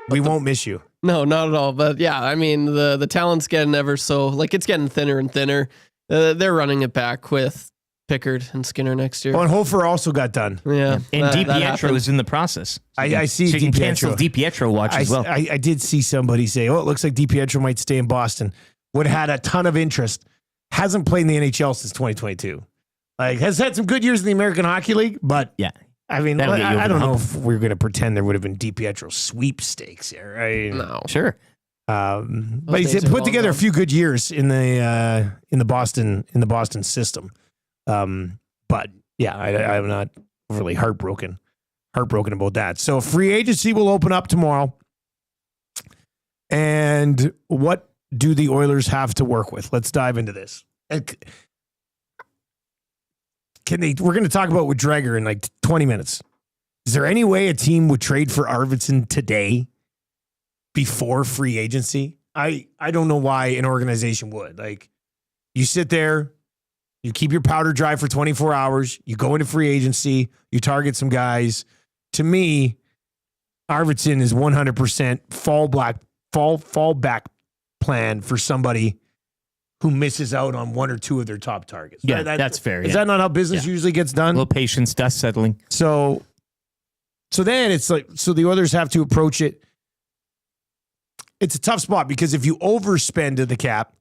We won't miss you. No, not at all. But yeah, I mean, the talent's getting ever so, like, it's getting thinner and thinner. They're running it back with Pickard and Skinner next year. Oh, and Hofer also got done. Yeah. And that DiPietro happened. is in the process. I see So you can cancel DiPietro. DiPietro watch as well. I did see somebody say, oh, it looks like DiPietro might stay in Boston. Would have had a ton of interest. Hasn't played in the NHL since 2022. Like, has had some good years in the American Hockey League, but Yeah. I mean, That'll get you over I don't the know hump. if we're going to pretend there would have been DiPietro sweepstakes here. Right? No. Sure. But he's days are put long together a gone. few good years in the Boston system. But yeah, I'm not really heartbroken about that. So free agency will open up tomorrow. And what do the Oilers have to work with? Let's dive into this. We're going to talk about with Dreger in like 20 minutes. Is there any way a team would trade for Arvidsson today before free agency? I don't know why an organization would. Like, you sit there, you keep your powder dry for 24 hours, you go into free agency, you target some guys. To me, Arvidsson is 100% fallback plan for somebody who misses out on one or two of their top targets. Yeah, Right? that's fair. Is yeah. that not how business usually gets A done? little patience, dust settling. So then it's like, so the Oilers have to approach it. It's a tough spot because if you overspend the cap,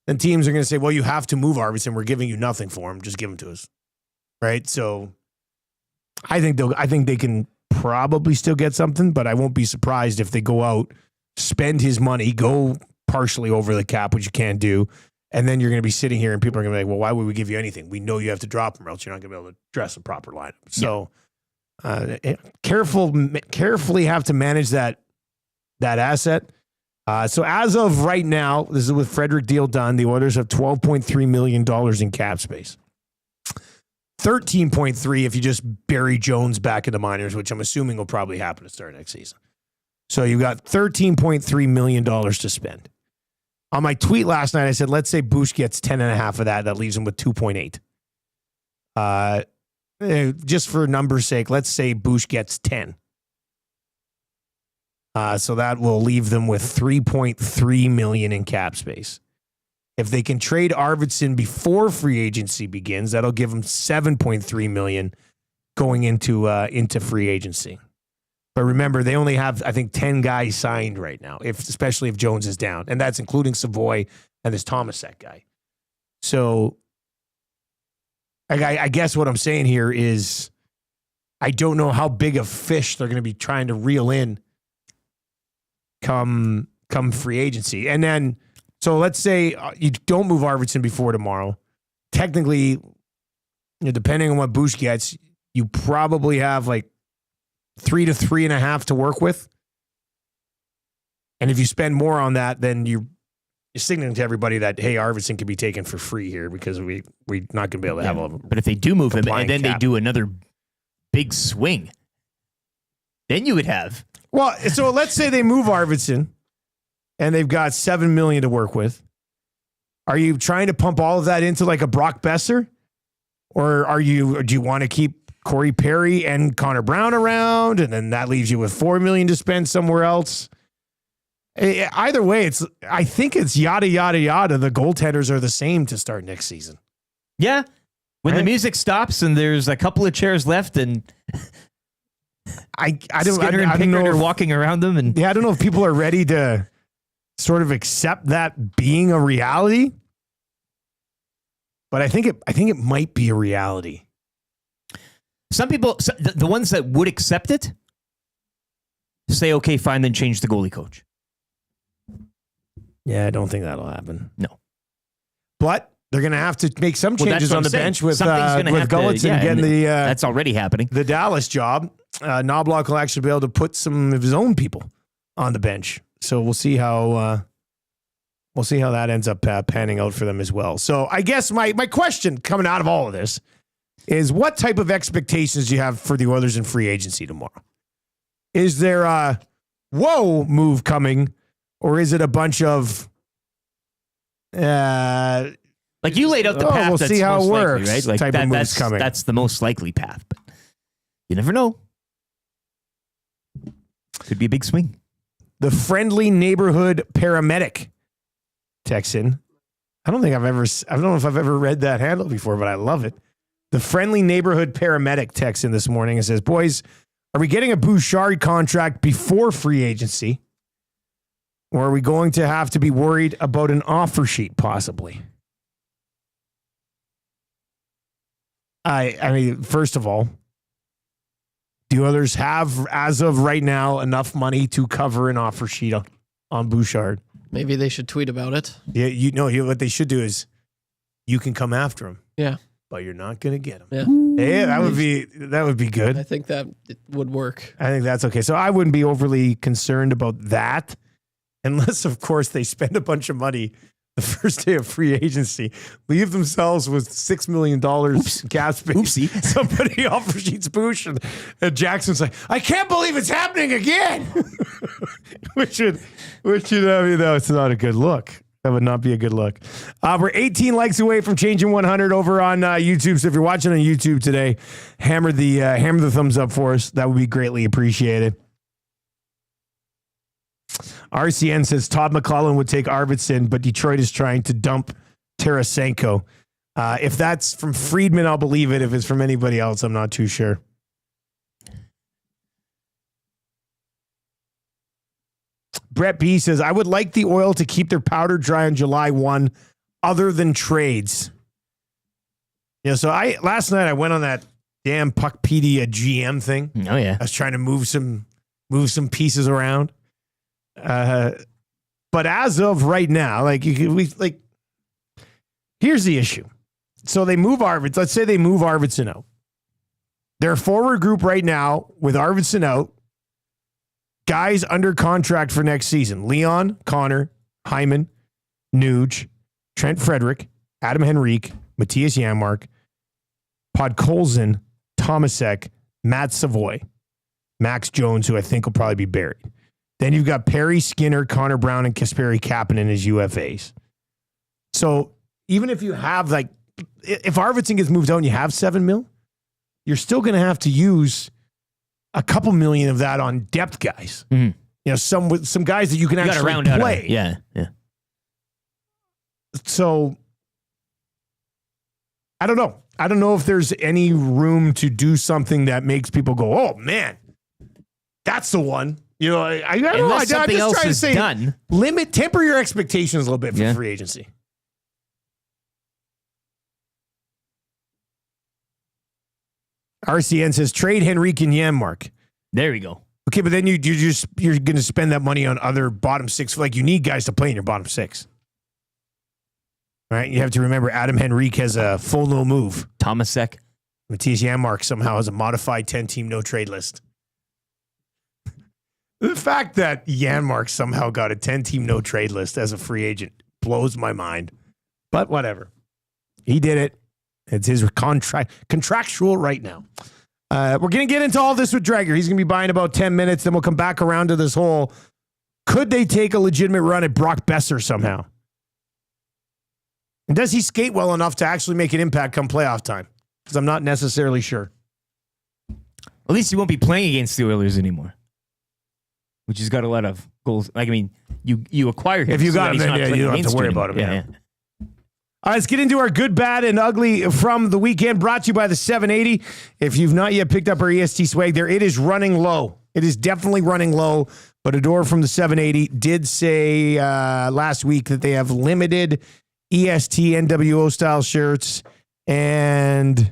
then teams are going to say, well, you have to move Arvidsson. We're giving you nothing for him. Just give him to us. Right. So I think they can probably still get something, but I won't be surprised if they go out, spend his money, go partially over the cap, which you can't do. And then you're going to be sitting here and people are going to be like, well, why would we give you anything? We know you have to drop him or else you're not going to be able to dress a proper lineup. So carefully have to manage that asset. So as of right now, this is with Frederick Deal done, the Oilers have $12.3 million in cap space. 13.3 if you just bury Jones back in the minors, which I'm assuming will probably happen to start next season. So you've got $13.3 million to spend. On my tweet last night, I said, let's say Bush gets 10.5 of that. That leaves him with 2.8. Just for numbers' sake, let's say Bush gets 10. So that will leave them with $3.3 million in cap space. If they can trade Arvidsson before free agency begins, that'll give them $7.3 million going into free agency. But remember, they only have, I think, 10 guys signed right now, especially if Jones is down. And that's including Savoy and this Tomasek guy. So I guess what I'm saying here is I don't know how big a fish they're going to be trying to reel in come free agency. And then, so let's say you don't move Arvidsson before tomorrow. Technically, depending on what Bush gets, you probably have like 3 to 3.5 to work with. And if you spend more on that, then you're signaling to everybody that, hey, Arvidsson can be taken for free here because we're not going to be able to have a. But if they do move him and compliant then cap. they do another big swing, then you would have. Well, so let's say they move Arvidsson and they've got $7 million to work with. Are you trying to pump all of that into like a Brock Boeser? Or do you want to keep Corey Perry and Connor Brown around, and then that leaves you with $4 million to spend somewhere else? Either way, I think it's yada, yada, yada. The goaltenders are the same to start next season. Yeah. When Right. the music stops and there's a couple of chairs left and I don't Skinner and I don't Pickard know are if, walking around them. And I don't know if people are ready to sort of accept that being a reality. But I think it might be a reality. some people, the ones that would accept it, say, okay, fine, then change the goalie coach. Yeah, I don't think that'll happen. No. But they're going to have to make some Well, that's changes what on I'm the saying. bench with Something's gonna have to- Gulletson yeah, getting and the that's already happening. the Dallas job. Knobloch will actually be able to put some of his own people on the bench. So we'll see how that ends up panning out for them as well. So I guess my question coming out of all of this is, what type of expectations do you have for the Oilers in free agency tomorrow? Is there a whoa move coming, or is it a bunch of like you laid out the path? We'll that's see how most it likely, works. right? Like type of moves coming. That's the most likely path, but you never know. Could be a big swing. The friendly neighborhood paramedic texts in. I don't know if I've ever read that handle before, but I love it. The friendly neighborhood paramedic texts in this morning and says, boys, are we getting a Bouchard contract before free agency? Or are we going to have to be worried about an offer sheet possibly? I mean, first of all, do others have, as of right now, enough money to cover an offer sheet on Bouchard? Maybe they should tweet about it. Yeah, what they should do is you can come after him. Yeah. But you're not going to get him. Yeah. Yeah, that would be good. I think that it would work. I think that's okay. So I wouldn't be overly concerned about that unless, of course, they spend a bunch of money the first day of free agency, leave themselves with $6 million cap space. Oopsie. Somebody offers sheets Boosh, and Jackson's like, I can't believe it's happening again. which would, I mean, that's not a good look. That would not be a good look. We're 18 likes away from changing 100 over on YouTube. So if you're watching on YouTube today, hammer the thumbs up for us. That would be greatly appreciated. RCN says Todd McClellan would take Arvidsson, but Detroit is trying to dump Tarasenko. If that's from Friedman, I'll believe it. If it's from anybody else, I'm not too sure. Brett B says, I would like the Oil to keep their powder dry on July 1 other than trades. Yeah, so last night I went on that damn Puckpedia GM thing. Oh, yeah. I was trying to move some pieces around. But as of right now, here's the issue. So they move Arvidsson. Let's say they move Arvidsson out. Their forward group right now with Arvidsson out, guys under contract for next season: Leon, Connor, Hyman, Nuge, Trent Frederick, Adam Henrique, Matthias Janmark, Podkolzin, Tomasek, Matt Savoy, Max Jones, who I think will probably be buried. Then you've got Perry, Skinner, Connor Brown, and Kasperi Kapanen as UFAs. So even if you have if Arvidsson gets moved out and you have $7 million, you're still going to have to use a couple million of that on depth guys. Mm-hmm. You know, some guys that you can actually round play. Out yeah. So I don't know. I don't know if there's any room to do something that makes people go, "Oh man, that's the one." You know, I don't know. I'm just trying to say, done. temper your expectations a little bit for free agency. RCN says trade Henrique and Janmark. There we go. Okay, but then you're going to spend that money on other bottom six. Like, you need guys to play in your bottom six. All right, you have to remember Adam Henrique has a full no move. Tomasek. Matthias Janmark somehow has a modified 10-team no trade list. The fact that Janmark somehow got a 10-team no trade list as a free agent blows my mind. But whatever. He did it. It's his contractual right now. We're going to get into all this with Dreger. He's going to be buying about 10 minutes. Then we'll come back around to this whole, could they take a legitimate run at Brock Boeser somehow? And does he skate well enough to actually make an impact come playoff time? Because I'm not necessarily sure. At least he won't be playing against the Oilers anymore, which has got a lot of goals. Like, I mean, you acquire him. If you got him, then you don't have to worry about him. Yeah. All right, let's get into our good, bad, and ugly from the weekend, brought to you by the 780. If you've not yet picked up our EST swag there, it is running low. It is definitely running low, but Adore from the 780 did say last week that they have limited EST NWO style shirts and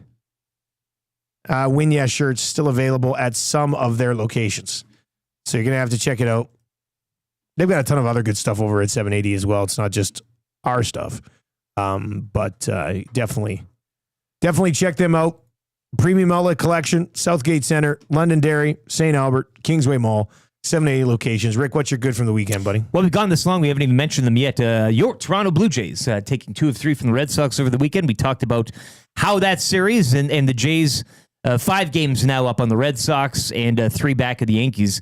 Win Yeah shirts still available at some of their locations. So you're going to have to check it out. They've got a ton of other good stuff over at 780 as well. It's not just our stuff. But definitely check them out. Premium Outlet Collection, Southgate Center, Londonderry, St. Albert, Kingsway Mall, 780 locations. Rick, what's your good from the weekend, buddy? Well, we've gone this long. We haven't even mentioned them yet. Your Toronto Blue Jays taking 2 of 3 from the Red Sox over the weekend. We talked about how that series and the Jays 5 games now up on the Red Sox and 3 back of the Yankees.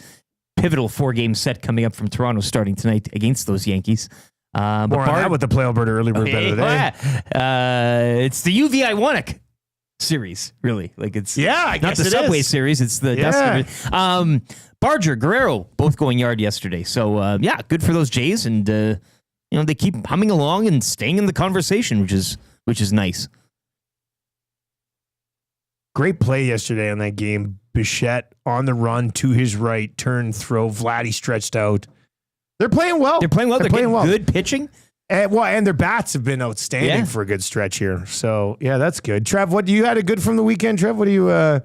Pivotal 4-game set coming up from Toronto starting tonight against those Yankees. But More on that with the play Alberta early bird bet of the day. It's the UVI Wannock series, really. Like it's I not guess the it Subway is. series. It's the Dust. Barger, Guerrero, both going yard yesterday. So good for those Jays, and they keep humming along and staying in the conversation, which is nice. Great play yesterday on that game. Bichette on the run to his right, turn, throw. Vladdy stretched out. They're playing well. They're playing well. They're playing getting good pitching. And their bats have been outstanding for a good stretch here. So, yeah, that's good. Trev, what do you had a good from the weekend, Trev? What do you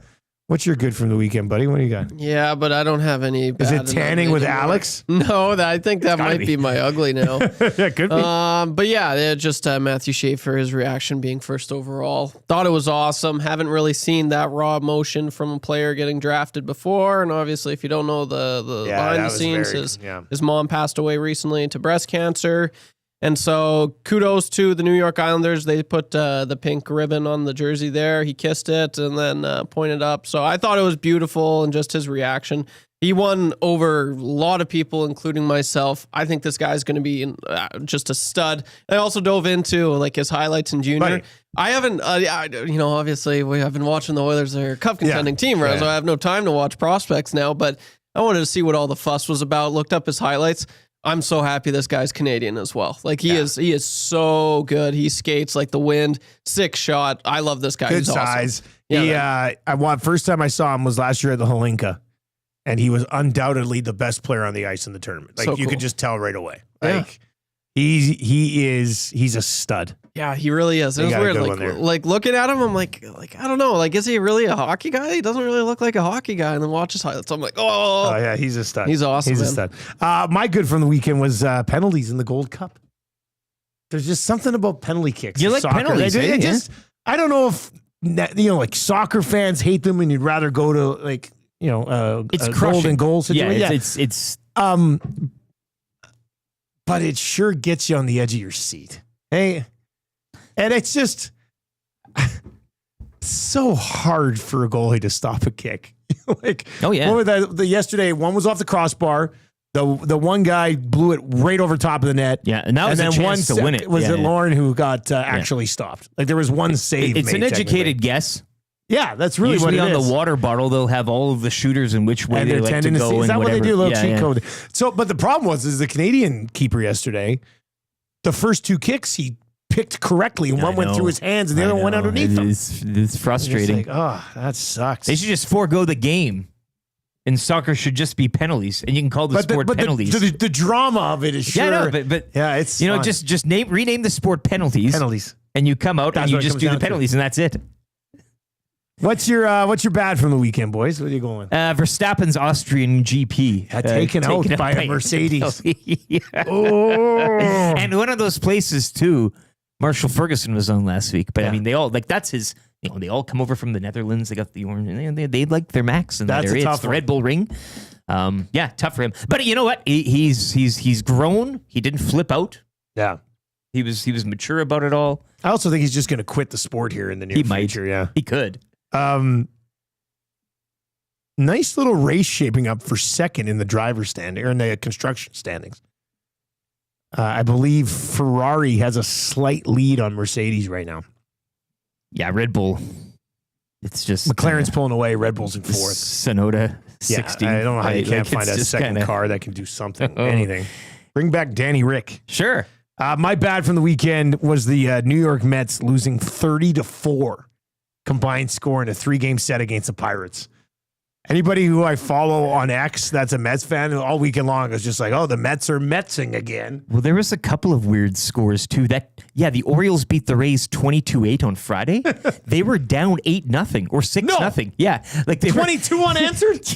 what's your good from the weekend, buddy? What do you got? Yeah, but I don't have any. Is it tanning with Alex? No, I think that might be my ugly now. Yeah, could be. But yeah, just Matthew Schaefer, his reaction being first overall. Thought it was awesome. Haven't really seen that raw emotion from a player getting drafted before. And obviously, if you don't know the behind the scenes, his mom passed away recently to breast cancer. And so kudos to the New York Islanders. They put the pink ribbon on the jersey there. He kissed it and then pointed up. So I thought it was beautiful, and just his reaction. He won over a lot of people, including myself. I think this guy's going to be just a stud. I also dove into like his highlights in junior. Right. I haven't, obviously we have been watching the Oilers, their cup contending team, right? So I have no time to watch prospects now, but I wanted to see what all the fuss was about. Looked up his highlights. I'm so happy this guy's Canadian as well. Like he is so good. He skates like the wind. Sick shot. I love this guy. Good He's size. Awesome. First time I saw him was last year at the Holinka, and he was undoubtedly the best player on the ice in the tournament. Like So you cool. could just tell right away. Yeah. Like he's a stud. Yeah, he really is. It was got a weird. good one there. Like looking at him, I'm like, I don't know. Like, is he really a hockey guy? He doesn't really look like a hockey guy. And then watch his highlights. I'm like, Oh yeah, he's a stud. He's awesome, He's man. a stud. My good from the weekend was penalties in the Gold Cup. There's just something about penalty kicks. You in like soccer. penalties, It eh? just, I don't know if like soccer fans hate them, and you'd rather go to like It's a crushing. golden goal situation. Yeah, it's But it sure gets you on the edge of your seat. Hey, and it's just so hard for a goalie to stop a kick. Like, Oh, yeah. What was the yesterday? One was off the crossbar. The one guy blew it right over top of the net. Yeah, and that was a chance to win it. Was Yeah, it yeah. Lauren who got actually stopped? Like there was one save. It's an made, educated technically. guess. Yeah, that's really Usually what it on is. the water bottle, they'll have all of the shooters and which way And they they're like to tending to go see. and Is that whatever. what they do? A little Yeah, cheat yeah. code. So, but the problem was the Canadian keeper yesterday, the first 2 kicks he picked correctly, and I one went know. through his hands, and the I other one went know. underneath him. It's frustrating. It's like, that sucks. They should just forego the game, and soccer should just be penalties, and you can call the sport penalties. The drama of it is sure. Yeah, no, but yeah, it's you know, fun. just rename the sport penalties, and you come out That's and you what it just comes do the down to. penalties, and that's it. What's your bad from the weekend, boys? What are you going with? Verstappen's Austrian GP Taken out by a Mercedes. Yeah. Oh. And one of those places too, Marshall Ferguson was on last week. But I Yeah. mean, they all that's his. They all come over from the Netherlands. They got the orange. They like their Max in that That's a area. tough It's the one. Red Bull Ring. Yeah, tough for him. But you know what? He's grown. He didn't flip out. Yeah. He was mature about it all. I also think he's just going to quit the sport here in the near He might. future. Yeah. He could. Nice little race shaping up for second in the driver's stand or in the construction standings. I believe Ferrari has a slight lead on Mercedes right now. Yeah, Red Bull. It's just McLaren's pulling away. Red Bull's in 4th. Sonoda 60. Yeah, I don't know how you Right? can't Like, find it's a just second kinda- car that can do something, anything. Bring back Danny Rick. Sure. My bad from the weekend was the New York Mets losing 30-4 combined score in a 3-game set against the Pirates. Anybody who I follow on X that's a Mets fan all weekend long is just like, the Mets are Metsing again. Well, there was a couple of weird scores too. The Orioles beat the Rays 22-8 on Friday. They were down 8-0 or 6-0. Yeah, like they 22 unanswered?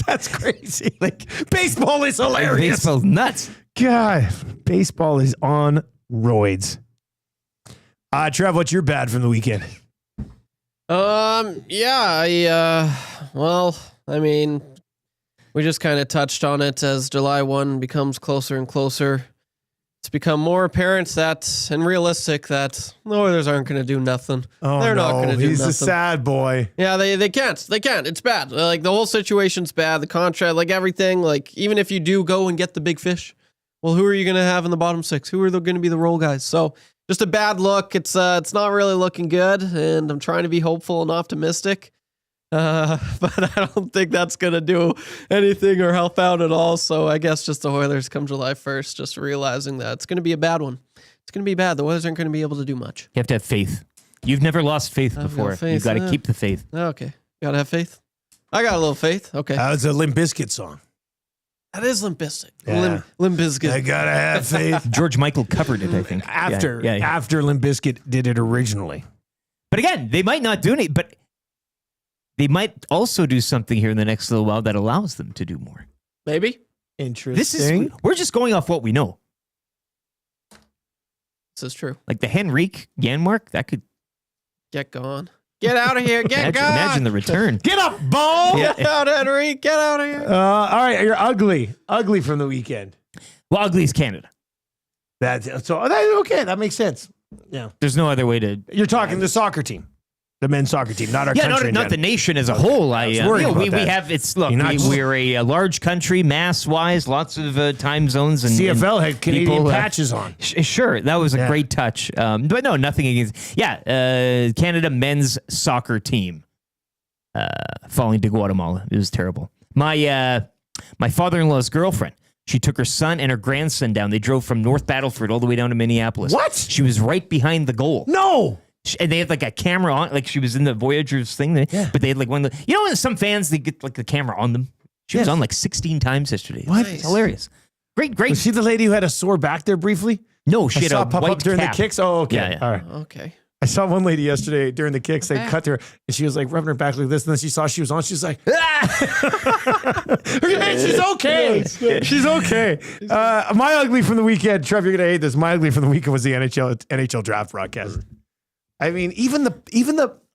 That's crazy. Like, baseball is hilarious. Baseball's nuts. God, baseball is on roids. Trev, what's your bad from the weekend? Well, I mean, we just kind of touched on it as July 1 becomes closer and closer. it's become more apparent that and realistic that the Oilers aren't going to do nothing. Oh, They're not going to do he's nothing. a sad boy. Yeah, they can't. They can't. It's bad. Like the whole situation's bad. The contract, like everything. Like even if you do go and get the big fish, well, who are you going to have in the bottom six? Who are going to be the role guys? So just a bad look. It's not really looking good, and I'm trying to be hopeful and optimistic. But I don't think that's going to do anything or help out at all. So I guess just the Oilers come July 1st, just realizing that it's going to be a bad one. It's going to be bad. The Oilers aren't going to be able to do much. You have to have faith. You've never lost faith before. You've got to keep the faith. Okay. Got to have faith. I got a little faith. Okay. That was a Limp Bizkit song. That is Limp Bizkit. Yeah. Limp Bizkit. I gotta have faith. George Michael covered it, I think. After Yeah. Limp Bizkit did it originally. But again, they might not do it, but they might also do something here in the next little while that allows them to do more. Maybe. Interesting. We're just going off what we know. This is true. Like the Henrik Janmark, that could Get gone. Get out of here. Get gone. imagine the return. Get up, ball. Get out, Henry. Get out of here. All right, you're ugly. Ugly from the weekend. Well, ugly is Canada. Okay, that makes sense. Yeah. There's no other way to. You're talking the soccer team. The men's soccer team, not our country. Not the nation as a whole. was worried about we that. have we're a large country, mass wise, lots of time zones, and CFL had Canadian people, patches on. Sure, that was a great touch. But no, nothing against. Canada men's soccer team falling to Guatemala. It was terrible. My father-in-law's girlfriend. She took her son and her grandson down. They drove from North Battleford all the way down to Minneapolis. What? She was right behind the goal. No. And they had like a camera on, like she was in the Voyagers thing. But they had like when some fans, they get like the camera on them. She was on like 16 times yesterday. What? It's hilarious. Great. Was she the lady who had a sore back there briefly? No, she I had saw a it pop white up during cap. the kicks. Oh, okay. Yeah. All right. Okay. I saw one lady yesterday during the kicks. They cut her, and she was like rubbing her back like this. And then she saw she was on. She's like, she's okay. She's okay. My ugly from the weekend, Trev, you're gonna hate this. My ugly from the weekend was the NHL Draft broadcast. I mean, even the.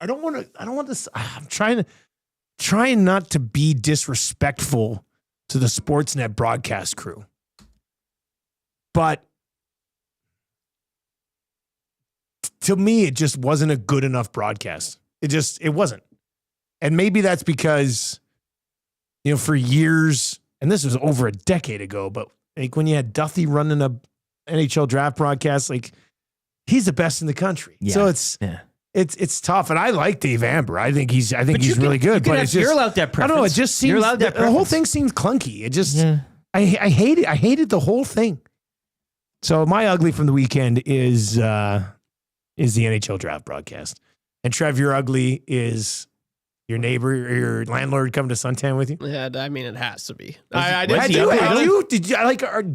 I don't want this. I'm trying not to be disrespectful to the Sportsnet broadcast crew, but to me, it just wasn't a good enough broadcast. It wasn't. And maybe that's because, for years, and this was over a decade ago, but like when you had Duthie running a NHL Draft broadcast, like he's the best in the country. Yeah. So it's tough. And I like Dave Amber. I think he's really good. But it's just, you're allowed that I preference. don't know. It just seems You're allowed that the whole preference. thing seems clunky. It just I hate it. I hated the whole thing. So my ugly from the weekend is the NHL Draft broadcast. And Trev, your ugly is your neighbor or your landlord come to suntan with you? Yeah, I mean, it has to be. Do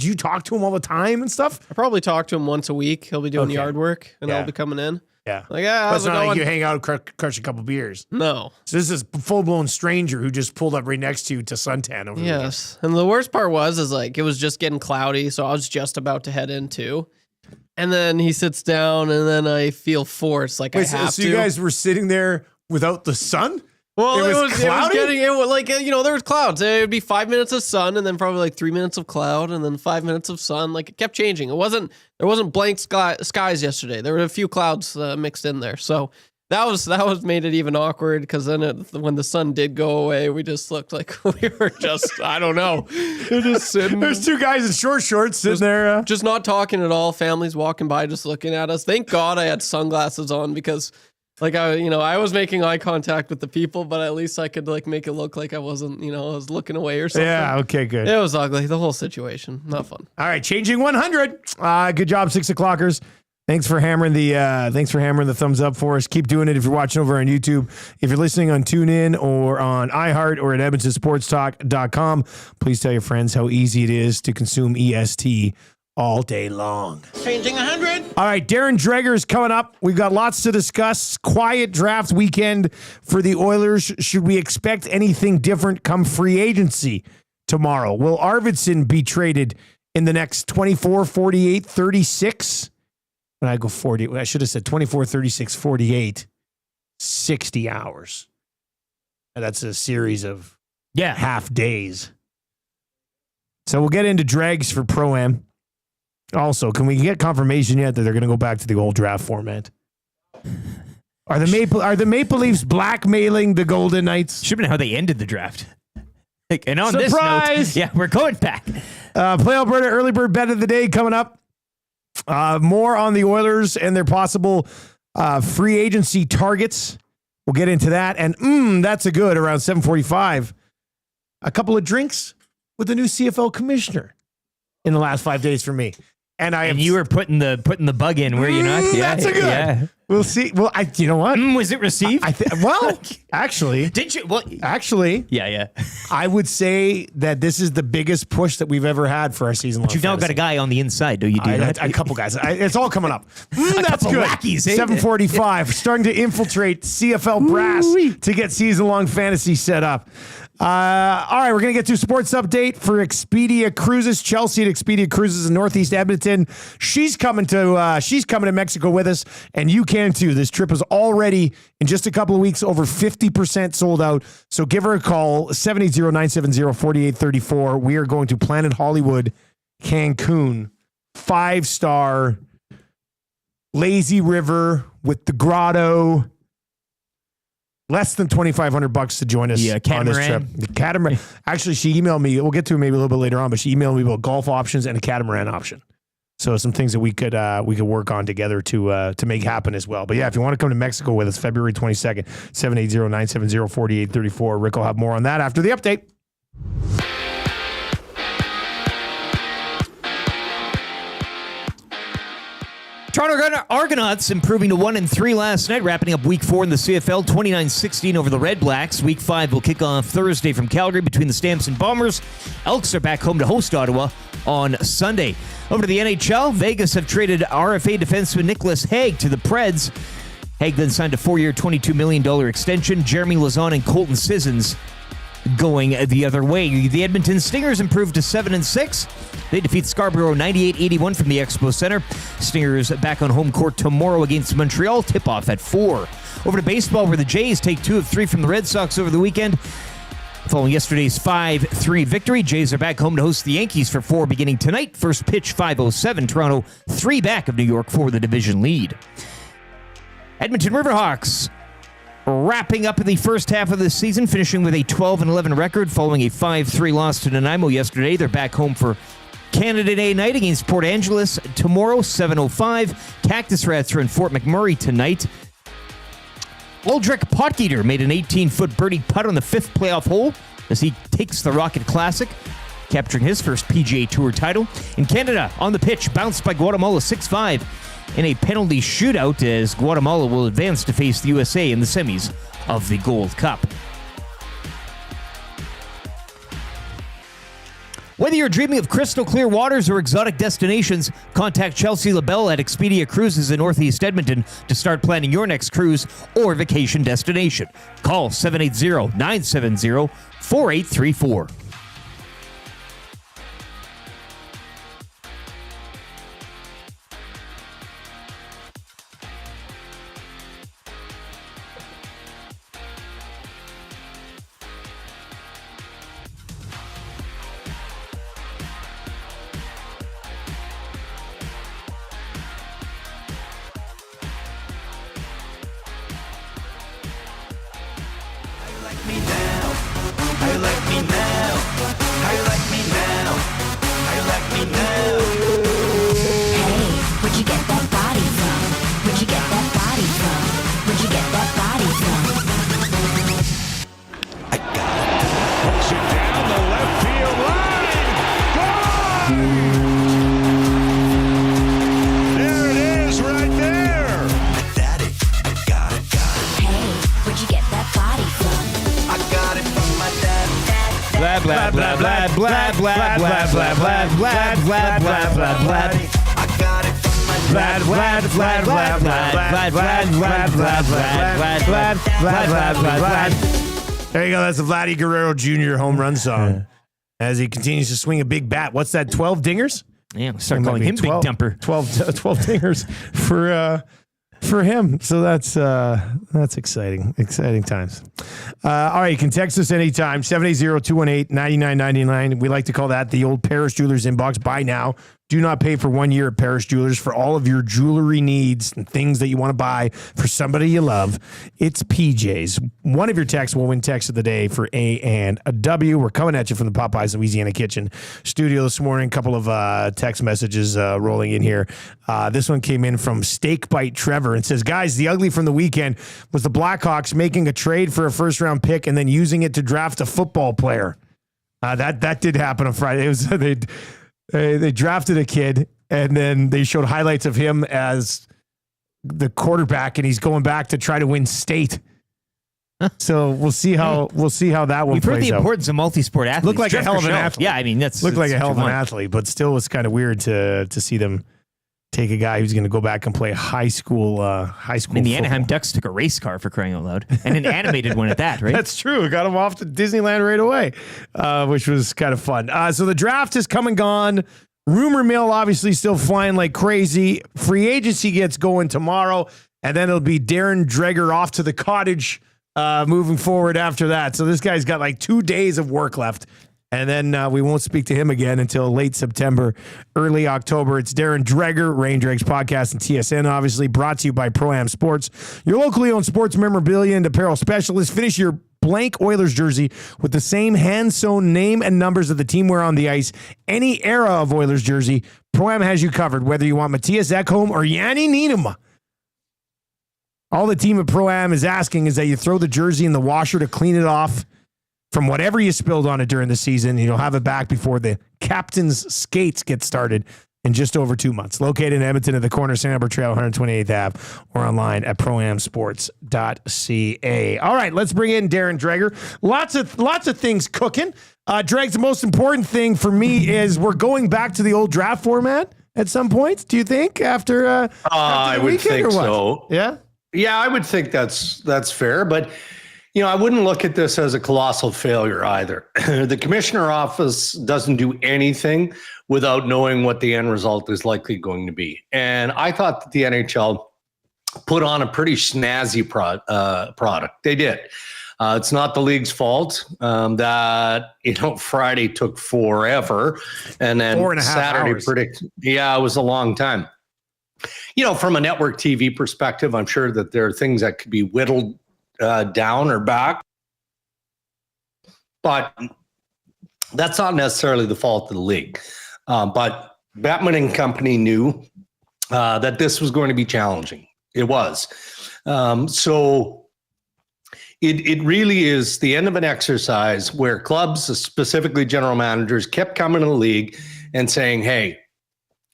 you talk to him all the time and stuff? I probably talk to him once a week. He'll be doing yard work, and I'll be coming in. Yeah. Like, yeah, But how's it's it not going? like you hang out and crush a couple beers. No. So this is a full-blown stranger who just pulled up right next to you to suntan over there. Yes. And the worst part is like, it was just getting cloudy, so I was just about to head in too. And then he sits down, and then I feel forced, like I have so to. you guys were sitting there without the sun? Well, it was cloudy? there was clouds. It would be 5 minutes of sun, and then probably like 3 minutes of cloud, and then 5 minutes of sun. Like it kept changing. There wasn't blank skies yesterday. There were a few clouds mixed in there. So that was made it even awkward because then when the sun did go away, we just looked like we were just I don't know, we're just sitting. There's two guys in short shorts sitting there, just not talking at all. Families walking by, just looking at us. Thank God I had sunglasses on because. Like I was making eye contact with the people, but at least I could like make it look like I wasn't, I was looking away or something. Yeah, okay, good. It was ugly. The whole situation, not fun. All right, changing 100. Good job, 6 o'clockers. Thanks for hammering the thumbs up for us. Keep doing it if you're watching over on YouTube. If you're listening on TuneIn or on iHeart or at EdmontonSportsTalk.com, please tell your friends how easy it is to consume EST all day long. Changing 100. All right, Darren Dreger is coming up. We've got lots to discuss. Quiet draft weekend for the Oilers. Should we expect anything different come free agency tomorrow? Will Arvidsson be traded in the next 24, 48, 36? When I go 40, I should have said 24, 36, 48, 60 hours. And that's a series of Yeah. half days. So we'll get into Dregs for Pro-Am. Also, can we get confirmation yet that they're going to go back to the old draft format? Are the Maple Leafs blackmailing the Golden Knights? Should have been how they ended the draft. And on Surprise! this note, we're going back. Play Alberta early bird bet of the day coming up. More on the Oilers and their possible free agency targets. We'll get into that. And that's a good around 7:45. A couple of drinks with the new CFL commissioner in the last 5 days for me. And you were putting the bug in, were you not? That's a good. Yeah. We'll see. Well, you know what? Was it received? Actually. Did you? Well, actually. Yeah. I would say that this is the biggest push that we've ever had for our season. But you've now got a guy on the inside, do you? A couple guys. It's all coming up. That's good. Lackeys, eh? 7:45. Starting to infiltrate CFL brass to get season-long fantasy set up. All right, we're going to get to a sports update for Expedia Cruises. Chelsea at Expedia Cruises in Northeast Edmonton. She's coming to Mexico with us, and you can too. This trip is already, in just a couple of weeks, over 50% sold out. So give her a call, 780-970-4834. We are going to Planet Hollywood, Cancun, 5-star, lazy river with the grotto. Less than $2,500 to join us on this trip. The catamaran. Actually, she emailed me. We'll get to it maybe a little bit later on, but she emailed me about golf options and a catamaran option. So some things that we could work on together to make happen as well. But yeah, if you want to come to Mexico with us, February 22nd, 780-970-4834. Rick will have more on that after the update. Toronto Argonauts improving to 1-3 last night, wrapping up Week 4 in the CFL, 29-16 over the Red Blacks. Week 5 will kick off Thursday from Calgary between the Stamps and Bombers. Elks are back home to host Ottawa on Sunday. Over to the NHL, Vegas have traded RFA defenseman Nicholas Hague to the Preds. Hague then signed a 4-year, $22 million extension. Jeremy Lauzon and Colton Sissons going the other way. The Edmonton Stingers improved to 7-6. They defeat Scarborough 98-81 from the Expo Center. Stingers back on home court tomorrow against Montreal. Tip-off at 4. Over to baseball, where the Jays take 2 of 3 from the Red Sox over the weekend. Following yesterday's 5-3 victory, Jays are back home to host the Yankees for 4 beginning tonight. First pitch 5:07. Toronto 3 back of New York for the division lead. Edmonton Riverhawks wrapping up the first half of the season, finishing with a 12-11 record following a 5-3 loss to Nanaimo yesterday. They're back home for Canada Day night against Port Angeles tomorrow, 7:05. Cactus Rats are in Fort McMurray tonight. Uldrich Potgieter made an 18-foot birdie putt on the 5th playoff hole as he takes the Rocket Classic, capturing his first PGA Tour title. In Canada, on the pitch, bounced by Guatemala 6-5 in a penalty shootout as Guatemala will advance to face the USA in the semis of the Gold Cup. Whether you're dreaming of crystal clear waters or exotic destinations, contact Chelsea LaBelle at Expedia Cruises in Northeast Edmonton to start planning your next cruise or vacation destination. Call 780-970-4834. There you go. That's the Vladdy Guerrero Jr. home run song. As he continues to swing a big bat. What's that, 12 dingers? Yeah, we'll start calling him 12, Big Dumper. 12 dingers for him. So that's exciting. Exciting times. All right, you can text us anytime, 780-218-9999. We like to call that the old Paris Jewelers inbox. Buy now, Do not pay for 1 year at Paris Jewelers for all of your jewelry needs and things that you want to buy for somebody you love. It's PJ's. One of your texts will win text of the day for A and a W. We're coming at you from the Popeyes Louisiana Kitchen studio this morning. A couple of text messages rolling in here. This one came in from Steak Bite Trevor and says, guys, the ugly from the weekend was the Blackhawks making a trade for a first-round pick and then using it to draft a football player. That did happen on Friday. It was they drafted a kid, and then they showed highlights of him as the quarterback, and he's going back to try to win state. So we'll see how that one plays out. We've heard the importance of multi-sport athletes. Looked like a hell of an athlete. Yeah, I mean looked like a hell of an athlete, but still was kind of weird to see them take a guy who's going to go back and play high school. I mean, the Anaheim Ducks took a race car, for crying out loud, and an animated one at that, right? That's true. Got him off to Disneyland right away, which was kind of fun. So the draft is come and gone. Rumor mill obviously still flying like crazy. Free agency gets going tomorrow, and then it'll be Darren Dreger off to the cottage moving forward after that. So this guy's got like 2 days of work left. And then we won't speak to him again until late September, early October. It's Darren Dreger, Rain Dregs Podcast and TSN, obviously, brought to you by Pro-Am Sports, your locally owned sports memorabilia and apparel specialist. Finish your blank Oilers jersey with the same hand-sewn name and numbers of the team wear on the ice. Any era of Oilers jersey, Pro-Am has you covered, whether you want Matthias Ekholm or Yanni Nienema. All the team at Pro-Am is asking is that you throw the jersey in the washer to clean it off from whatever you spilled on it during the season. You'll have it back before the captain's skates get started in just over 2 months. Located in Edmonton at the corner of St. Albert Trail, 128th Ave, or online at proamsports.ca. All right, let's bring in Darren Dreger. Lots of things cooking. Dregs, the most important thing for me is we're going back to the old draft format at some point. Do you think after I would think so. Yeah? Yeah, I would think that's fair, but I wouldn't look at this as a colossal failure either. The commissioner office doesn't do anything without knowing what the end result is likely going to be. And I thought that the NHL put on a pretty snazzy product. They did. It's not the league's fault that Friday took forever, and then 4.5 Saturday hours. It was a long time. From a network TV perspective, I'm sure that there are things that could be whittled down or back, but that's not necessarily the fault of the league. But Batman and company knew that this was going to be challenging. It was. So it really is the end of an exercise where clubs, specifically general managers, kept coming to the league and saying, hey,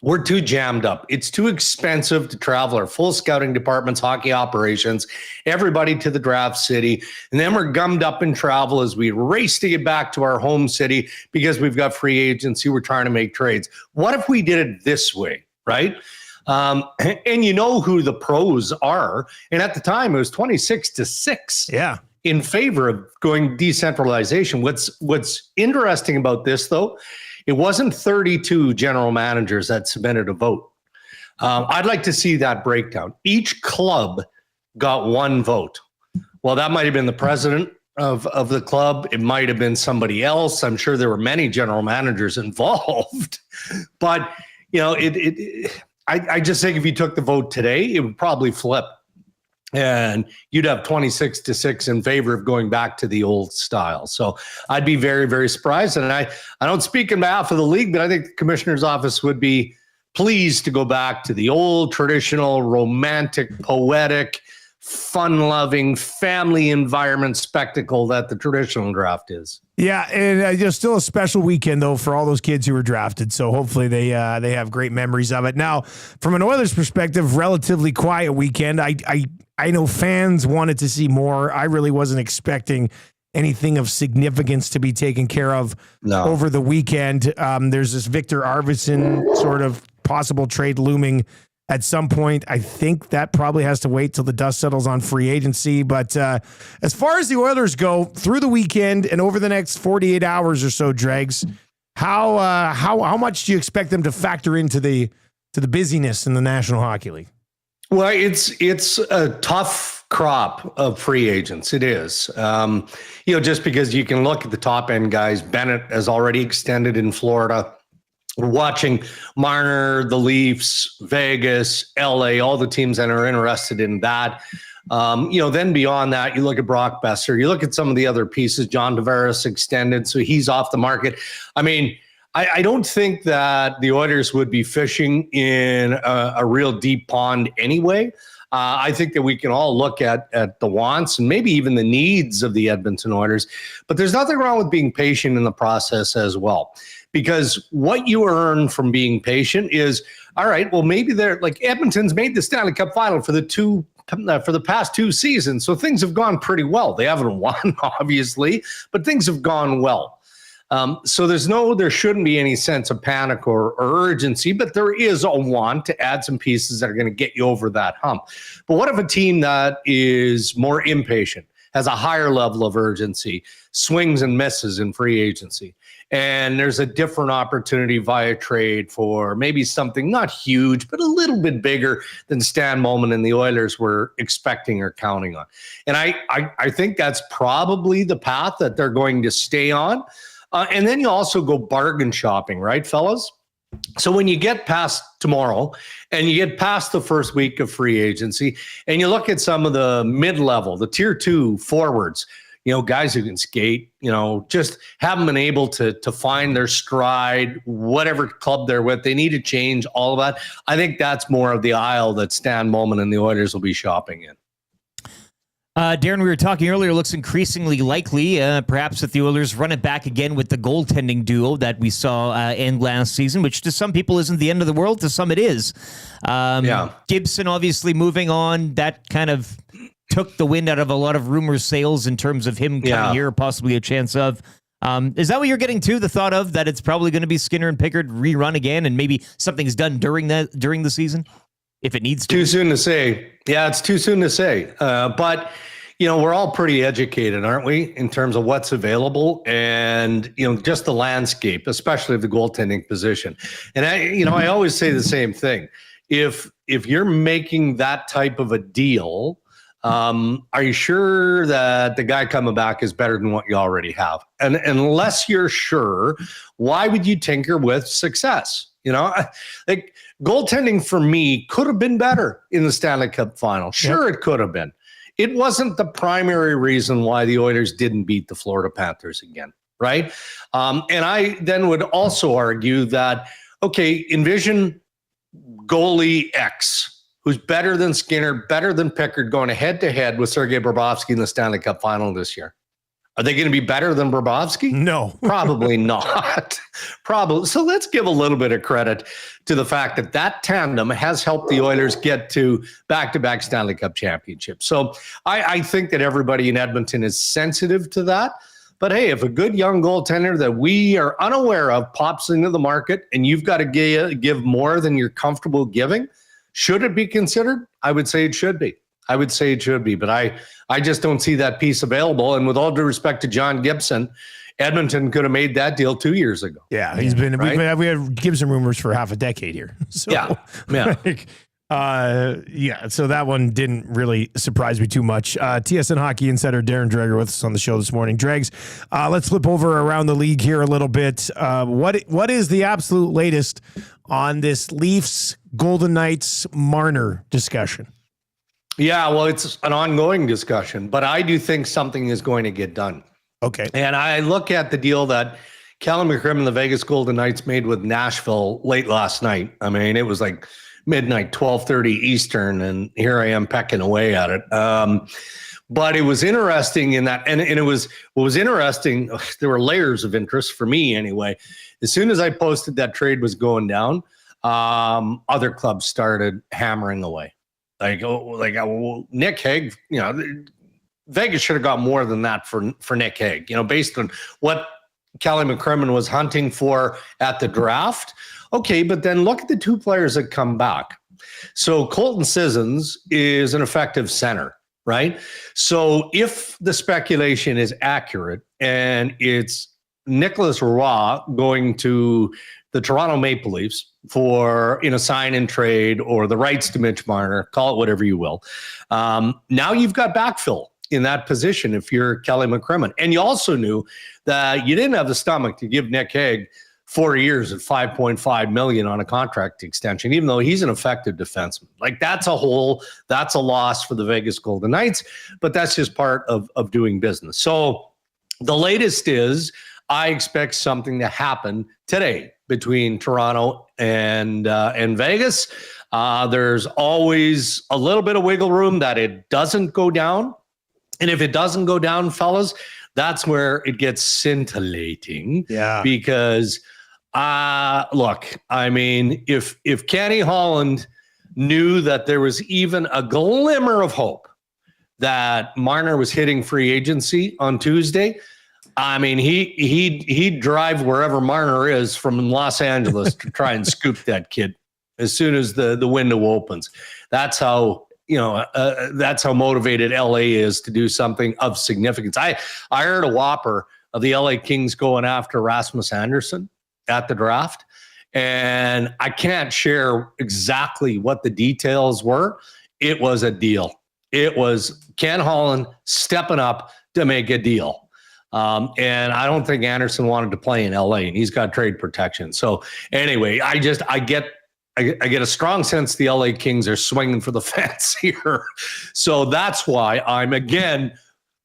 we're too jammed up. It's too expensive to travel our full scouting departments, hockey operations, everybody to the draft city. And then we're gummed up in travel as we race to get back to our home city because we've got free agents who we're trying to make trades. What if we did it this way, right? And you know who the pros are. And at the time, it was 26-6. Yeah. In favor of going decentralization. What's interesting about this, though, it wasn't 32 general managers that submitted a vote. I'd like to see that breakdown. Each club got one vote. Well, that might have been the president of the club. It might have been somebody else. I'm sure there were many general managers involved. But, I just think if you took the vote today, it would probably flip. And you'd have 26-6 in favor of going back to the old style. So I'd be very, very surprised. And I don't speak on behalf of the league, but I think the commissioner's office would be pleased to go back to the old traditional, romantic, poetic, fun-loving, family environment spectacle that the traditional draft is. Yeah, and there's still a special weekend, though, for all those kids who were drafted. So hopefully they have great memories of it. Now, from an Oilers perspective, relatively quiet weekend. I know fans wanted to see more. I really wasn't expecting anything of significance to be taken care of over the weekend. There's this Victor Arvidsson sort of possible trade looming at some point. I think that probably has to wait till the dust settles on free agency. But as far as the Oilers go through the weekend and over the next 48 hours or so, Dregs, how much do you expect them to factor into the busyness in the National Hockey League? Well, it's a tough crop of free agents. It is, just because you can look at the top end guys. Bennett has already extended in Florida. we're watching Marner, the Leafs, Vegas, LA, all the teams that are interested in that. Then beyond that, you look at Brock Boeser, you look at some of the other pieces. John Tavares extended, so he's off the market. I mean, I don't think that the Oilers would be fishing in a real deep pond anyway. I think that we can all look at the wants and maybe even the needs of the Edmonton Oilers, but there's nothing wrong with being patient in the process as well, because what you earn from being patient is, all right, well, maybe they're like Edmonton's made the Stanley Cup final for the past 2 seasons, so things have gone pretty well. They haven't won, obviously, but things have gone well. So there shouldn't be any sense of panic or urgency, but there is a want to add some pieces that are going to get you over that hump. But what if a team that is more impatient, has a higher level of urgency, swings and misses in free agency, and there's a different opportunity via trade for maybe something not huge, but a little bit bigger than Stan Moman and the Oilers were expecting or counting on. And I think that's probably the path that they're going to stay on. And then you also go bargain shopping, right, fellas? So when you get past tomorrow and you get past the first week of free agency and you look at some of the mid-level, the tier 2 forwards, guys who can skate, just haven't been able to find their stride, whatever club they're with, they need to change all of that. I think that's more of the aisle that Stan Moman and the Oilers will be shopping in. Darren, we were talking earlier, it looks increasingly likely, perhaps that the Oilers run it back again with the goaltending duo that we saw end last season, which to some people isn't the end of the world. To some it is. Gibson obviously moving on. That kind of took the wind out of a lot of rumor sales in terms of him coming here, possibly a chance of. Is that what you're getting to? The thought of that it's probably going to be Skinner and Pickard rerun again, and maybe something's done during the season? If it needs to. Too soon to say. Yeah, it's too soon to say. But, we're all pretty educated, aren't we, in terms of what's available and, just the landscape, especially of the goaltending position. And I always say the same thing. If you're making that type of a deal, are you sure that the guy coming back is better than what you already have? And unless you're sure, why would you tinker with success? Like goaltending for me could have been better in the Stanley Cup final. Sure, it could have been. It wasn't the primary reason why the Oilers didn't beat the Florida Panthers again, right? And I then would also argue that, okay, envision goalie X, who's better than Skinner, better than Pickard, going head-to-head with Sergei Bobrovsky in the Stanley Cup final this year. Are they going to be better than Bobrovsky? No. Probably not. Probably. So let's give a little bit of credit to the fact that tandem has helped the Oilers get to back-to-back Stanley Cup championships. So I think that everybody in Edmonton is sensitive to that. But hey, if a good young goaltender that we are unaware of pops into the market and you've got to give more than you're comfortable giving, should it be considered? I would say it should be. But I just don't see that piece available. And with all due respect to John Gibson, Edmonton could have made that deal 2 years ago. Yeah, he's been. Right? We have Gibson rumors for half a decade here. So, yeah. So that one didn't really surprise me too much. TSN Hockey Insider Darren Dreger with us on the show this morning. Dregs, let's flip over around the league here a little bit. What is the absolute latest on this Leafs Golden Knights Marner discussion? Yeah, well, it's an ongoing discussion, but I do think something is going to get done. Okay. And I look at the deal that Callum McCrimmon and the Vegas Golden Knights made with Nashville late last night. I mean, it was like midnight, 12:30 Eastern, and here I am pecking away at it. But it was interesting in that, and it was, what was interesting, there were layers of interest for me anyway. As soon as I posted that trade was going down, other clubs started hammering away. Nick Hague, Vegas should have got more than that for Nick Hague, based on what Kelly McCrimmon was hunting for at the draft. Okay, but then look at the two players that come back. So Colton Sissons is an effective center, right? So if the speculation is accurate and it's Nicholas Roy going to the Toronto Maple Leafs for a sign and trade or the rights to Mitch Marner, call it whatever you will. Now you've got backfill in that position if you're Kelly McCrimmon. And you also knew that you didn't have the stomach to give Nick Hague 4 years at $5.5 million on a contract extension, even though he's an effective defenseman. Like that's a loss for the Vegas Golden Knights, but that's just part of doing business. So the latest is I expect something to happen today between Toronto and Vegas. There's always a little bit of wiggle room that it doesn't go down. And if it doesn't go down, fellas, that's where it gets scintillating. Yeah. Because look, I mean, if Kenny Holland knew that there was even a glimmer of hope that Marner was hitting free agency on Tuesday, I mean, he'd drive wherever Marner is from Los Angeles to try and scoop that kid as soon as the window opens. That's how that's how motivated LA is to do something of significance. I heard a whopper of the LA Kings going after Rasmus Anderson at the draft, and I can't share exactly what the details were. It was a deal. It was Ken Holland stepping up to make a deal. And I don't think Anderson wanted to play in LA, and he's got trade protection. So anyway, I get a strong sense the LA Kings are swinging for the fence here. So that's why I'm, again,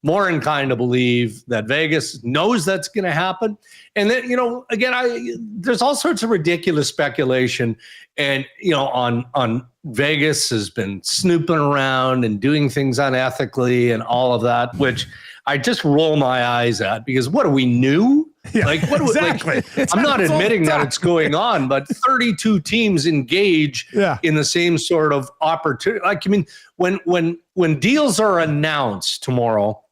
more inclined to believe that Vegas knows that's going to happen. And then, again, there's all sorts of ridiculous speculation. And, on Vegas has been snooping around and doing things unethically and all of that, which I just roll my eyes at, because what are we new? Yeah, like what exactly. I'm not admitting that it's going on, but 32 teams engage in the same sort of opportunity. Like, I mean, when deals are announced tomorrow,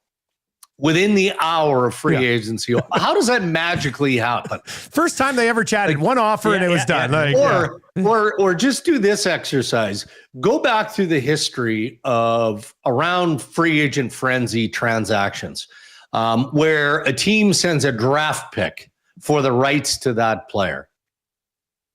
within the hour of free agency, how does that magically happen? First time they ever chatted, one offer and it was done. Or just do this exercise. Go back through the history of around free agent frenzy transactions, where a team sends a draft pick for the rights to that player.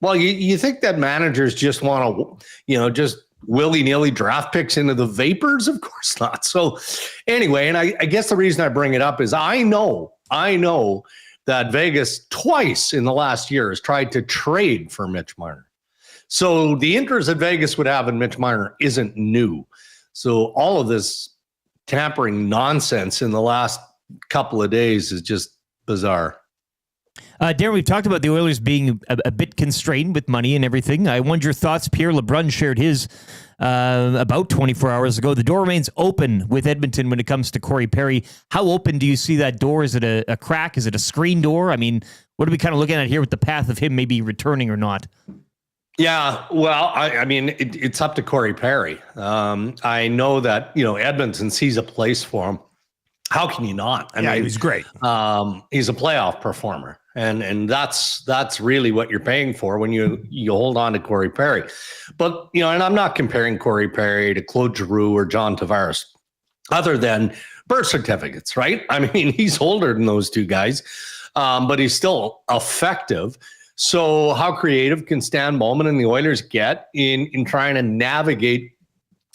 Well, you think that managers just want to, just willy-nilly draft picks into the vapors? Of course not. So anyway, and I guess the reason I bring it up is I know that Vegas twice in the last year has tried to trade for Mitch Marner. So the interest that Vegas would have in Mitch Marner isn't new. So all of this tampering nonsense in the last couple of days is just bizarre. Darren, we've talked about the Oilers being a bit constrained with money and everything. I wonder your thoughts. Pierre LeBrun shared his about 24 hours ago. The door remains open with Edmonton when it comes to Corey Perry. How open do you see that door? Is it a crack? Is it a screen door? I mean, what are we kind of looking at here with the path of him maybe returning or not? Yeah, well, I mean, it's up to Corey Perry. I know that, Edmonton sees a place for him. How can you not? I mean, he was great. He's a playoff performer. And that's really what you're paying for when you hold on to Corey Perry. But, and I'm not comparing Corey Perry to Claude Giroux or John Tavares, other than birth certificates, right? I mean, he's older than those two guys, but he's still effective. So how creative can Stan Bowman and the Oilers get in trying to navigate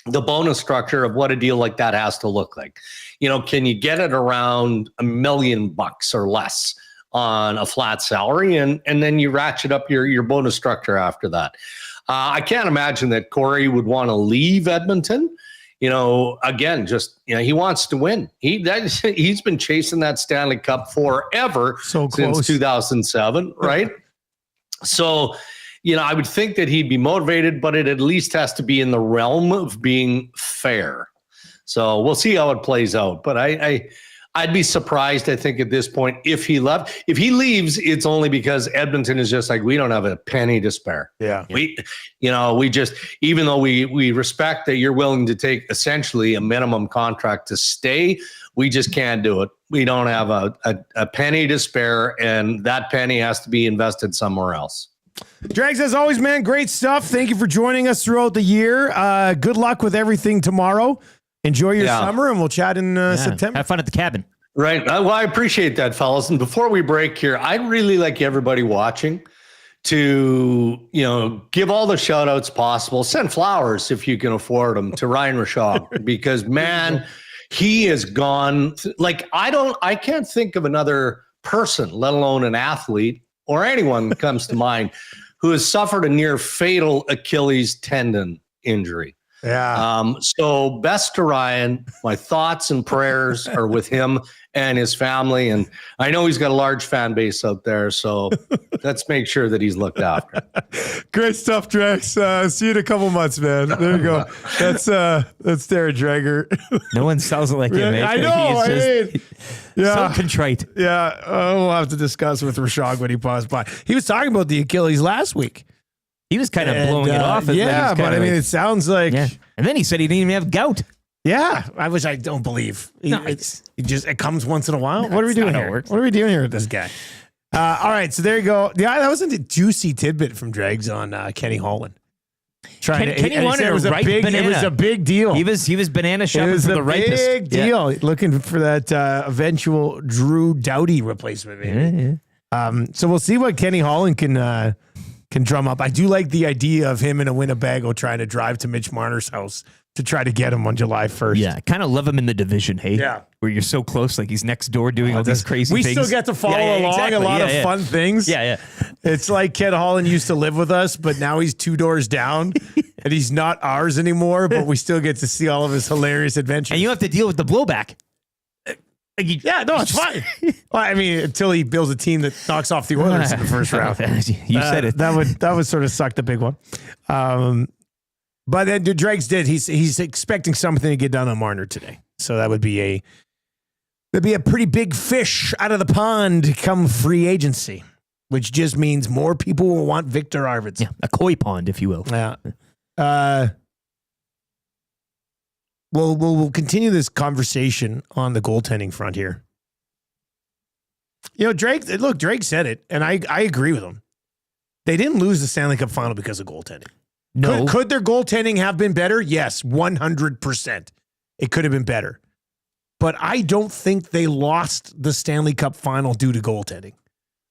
the bonus structure of what a deal like that has to look like? Can you get it around $1 million or less on a flat salary, and then you ratchet up your bonus structure after that? I can't imagine that Corey would want to leave Edmonton. Again, just he wants to win. He's been chasing that Stanley Cup forever, since 2007, right? So, I would think that he'd be motivated, but it at least has to be in the realm of being fair. So we'll see how it plays out. But I'd be surprised, I think, at this point, if he left. If he leaves, it's only because Edmonton is just like, we don't have a penny to spare. Yeah. We just, even though we respect that you're willing to take essentially a minimum contract to stay, we just can't do it. We don't have a penny to spare, and that penny has to be invested somewhere else. Drags, as always, man, great stuff. Thank you for joining us throughout the year. Good luck with everything tomorrow. Enjoy your summer, and we'll chat in September. Have fun at the cabin. Right. Well, I appreciate that, fellas. And before we break here, I'd really like everybody watching to, give all the shout outs possible. Send flowers if you can afford them to Ryan Rishaug, because, man, he has gone I can't think of another person, let alone an athlete, or anyone comes to mind who has suffered a near fatal Achilles tendon injury. Yeah. So best to Ryan. My thoughts and prayers are with him and his family. And I know he's got a large fan base out there. So let's make sure that he's looked after. Great stuff, Drex. See you in a couple months, man. There you go. That's Darren Dreger. No one sounds like him. Yeah, eh? I know. He's just Yeah. so contrite. Yeah. We'll have to discuss with Rishaug when he paused by. He was talking about the Achilles last week. He was kind of blowing it off. Yeah, but I mean, it sounds like. Yeah. And then he said he didn't even have gout. Yeah, I don't believe. No, It comes once in a while. What are we That's doing not how here? it works. What are we doing here with this guy? All right, so there you go. Yeah, that was a juicy tidbit from Dregs on Kenny Holland. Kenny wanted it was a ripe banana. It was a big deal. He was banana shopping It was for a the ripest. big deal. Looking for that eventual Drew Doughty replacement, maybe. So we'll see what Kenny Holland can drum up. I do like the idea of him in a Winnebago trying to drive to Mitch Marner's house to try to get him on July 1st. Yeah, kind of love him in the division, hey? Yeah. Where you're so close, like he's next door doing all these crazy we things. still get to follow along exactly. a lot of fun things. Yeah. It's like Ken Holland used to live with us, but now he's 2 doors down and he's not ours anymore, but we still get to see all of his hilarious adventures. And you have to deal with the blowback. It's fine. Well, I mean, until he builds a team that knocks off the Oilers in the first round. You said it. That would sort of suck the big one. But then Dregs did. He's expecting something to get done on Marner today. So that would be a pretty big fish out of the pond come free agency, which just means more people will want Victor Arvidsson. Yeah, a koi pond, if you will. Yeah. We'll continue this conversation on the goaltending front here. You know, Drake said it, and I agree with him. They didn't lose the Stanley Cup final because of goaltending. No. Could their goaltending have been better? Yes, 100%. It could have been better. But I don't think they lost the Stanley Cup final due to goaltending.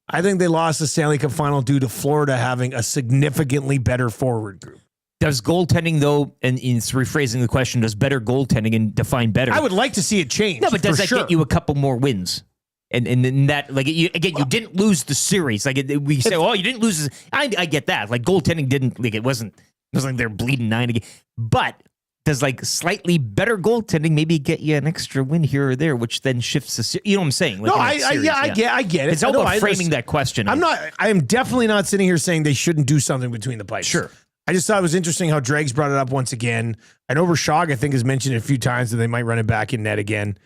I think they lost the Stanley Cup final due to Florida having a significantly better forward group. Does goaltending, though, and it's rephrasing the question, does better goaltending and define better? I would like to see it change. No, but does that sure. get you a couple more wins? And in that, like, you didn't lose the series. Like, we say, you didn't lose. I get that. Like, goaltending didn't, like, it wasn't like they're bleeding 9 again. But does, like, slightly better goaltending maybe get you an extra win here or there, which then shifts the series? You know what I'm saying? Like, No, I get it. It's all about framing that question. I am definitely not sitting here saying they shouldn't do something between the pipes. Sure. I just thought it was interesting how Dregs brought it up once again. I know Rishaug, I think, has mentioned it a few times that they might run it back in net again.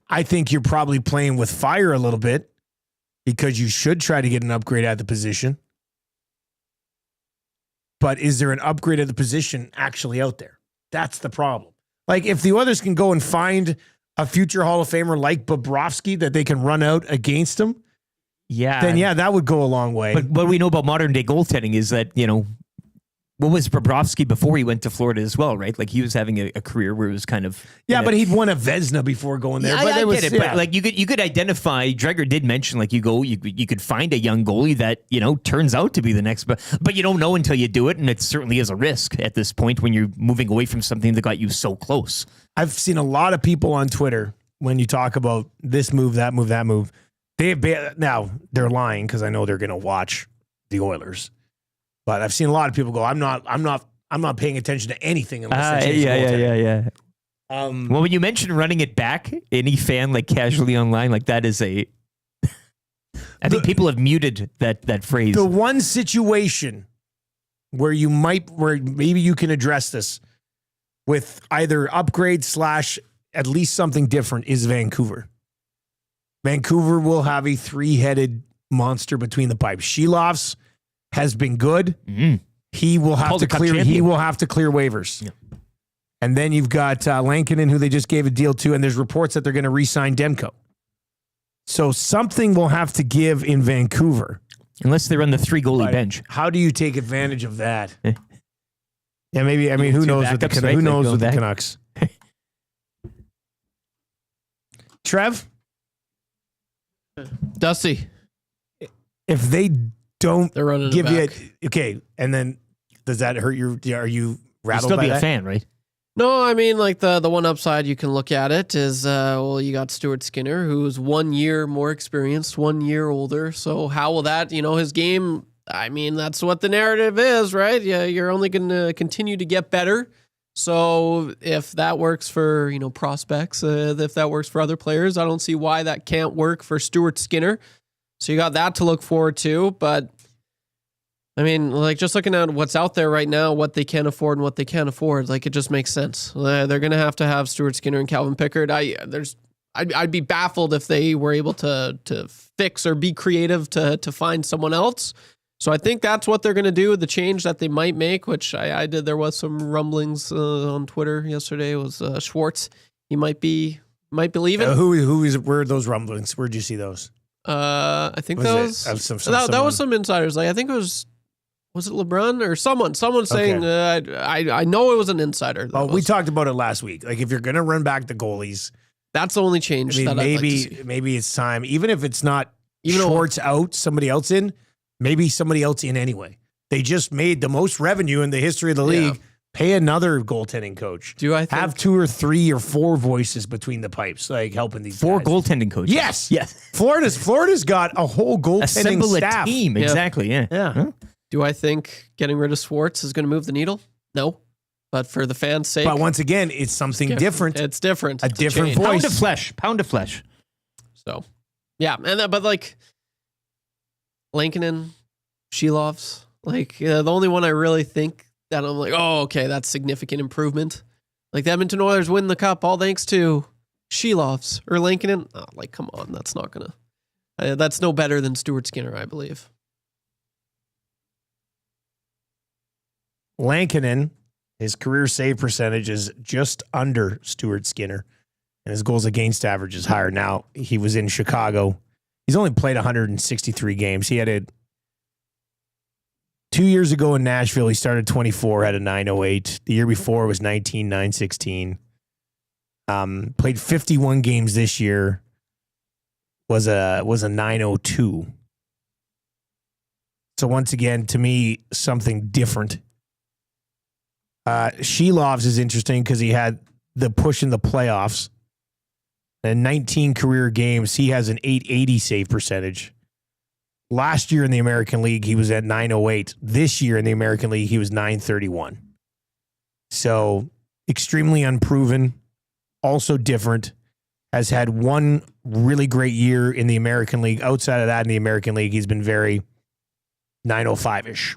I think you're probably playing with fire a little bit because you should try to get an upgrade at the position. But is there an upgrade at the position actually out there? That's the problem. Like, if the others can go and find a future Hall of Famer like Bobrovsky that they can run out against him, then that would go a long way. But what we know about modern day goaltending is that, what was Bobrovsky before he went to Florida as well, right? Like, he was having a career where it was kind of... but he'd won a Vezina before going there. Yeah, but I was, get it. But, like, you could identify... Dreger did mention, like, you could find a young goalie that, turns out to be the next... But you don't know until you do it, and it certainly is a risk at this point when you're moving away from something that got you so close. I've seen a lot of people on Twitter, when you talk about this move, that move, that move, now, they're lying because I know they're going to watch the Oilers. But I've seen a lot of people go, I'm not paying attention to anything unless they change the goaltending. Well, when you mentioned running it back, any fan, like, casually online, like, that is I think people have muted that phrase. The one situation where maybe you can address this with either upgrade / at least something different is Vancouver. Vancouver will have a 3-headed monster between the pipes. Shelov's has been good. Mm-hmm. He will have to clear. He will have to clear waivers. Yeah. And then you've got Lankinen, who they just gave a deal to, and there's reports that they're going to re-sign Demko. So something will have to give in Vancouver, unless they run the 3 goalie bench. How do you take advantage of that? Yeah, maybe. I mean, who knows with the Canucks? Trev, Dusty, if they don't give you okay, and then does that hurt your? Are you rattled? You'll still by be that? a fan, right? No, I mean, like the one upside you can look at it is, well, you got Stuart Skinner, who's 1 year more experienced, 1 year older. So how will that, his game, I mean, that's what the narrative is, right? Yeah, you're only going to continue to get better. So if that works for, prospects, if that works for other players, I don't see why that can't work for Stuart Skinner. So you got that to look forward to, but I mean, like just looking at what's out there right now, what they can afford and what they can't afford, like it just makes sense. They're going to have Stuart Skinner and Calvin Pickard. I'd be baffled if they were able to fix or be creative to find someone else. So I think that's what they're going to do. The change that they might make, which I did. There was some rumblings on Twitter yesterday. Was Schwartz? He might be leaving. Where are those rumblings? Where'd you see those? I think that was some insiders. Like I think it was it LeBron or someone saying, I know it was an insider. We talked about it last week. Like if you're going to run back the goalies, that's the only change. I mean, that I'd like to see. Maybe it's time, even if it's not Schwartz out, somebody else in, maybe somebody else in anyway. They just made the most revenue in the history of the league. Yeah. Pay another goaltending coach. Do I have 2 or 3 or 4 voices between the pipes, like helping these 4 guys? goaltending coaches. Yes. Florida's got a whole goaltending Assemble staff. a team. Exactly. Yeah. Yeah. Do I think getting rid of Schwartz is going to move the needle? No. But for the fans' sake. But once again, it's something different. It's different. A different voice. Pound of flesh. So, yeah. But like Lankinen, Shilovs, like the only one I really think that I'm like, oh, okay, that's significant improvement. Like the Edmonton Oilers win the cup all thanks to Shilovs or Lankinen. Oh, like, come on. That's not going to. That's no better than Stuart Skinner, I believe. Lankinen, his career save percentage is just under Stuart Skinner, and his goals against average is higher. Now, he was in Chicago. He's only played 163 games. He had 2 years ago in Nashville, he started 24, had a 908. The year before was 19, 916. Played 51 games this year, was a 902. So once again, to me, something different. Shilovs is interesting because he had the push in the playoffs. In 19 career games, he has an 880 save percentage. Last year in the American League, he was at 908. This year in the American League, he was 931. So extremely unproven, also different. Has had one really great year in the American League. Outside of that, in the American League, he's been very 905-ish.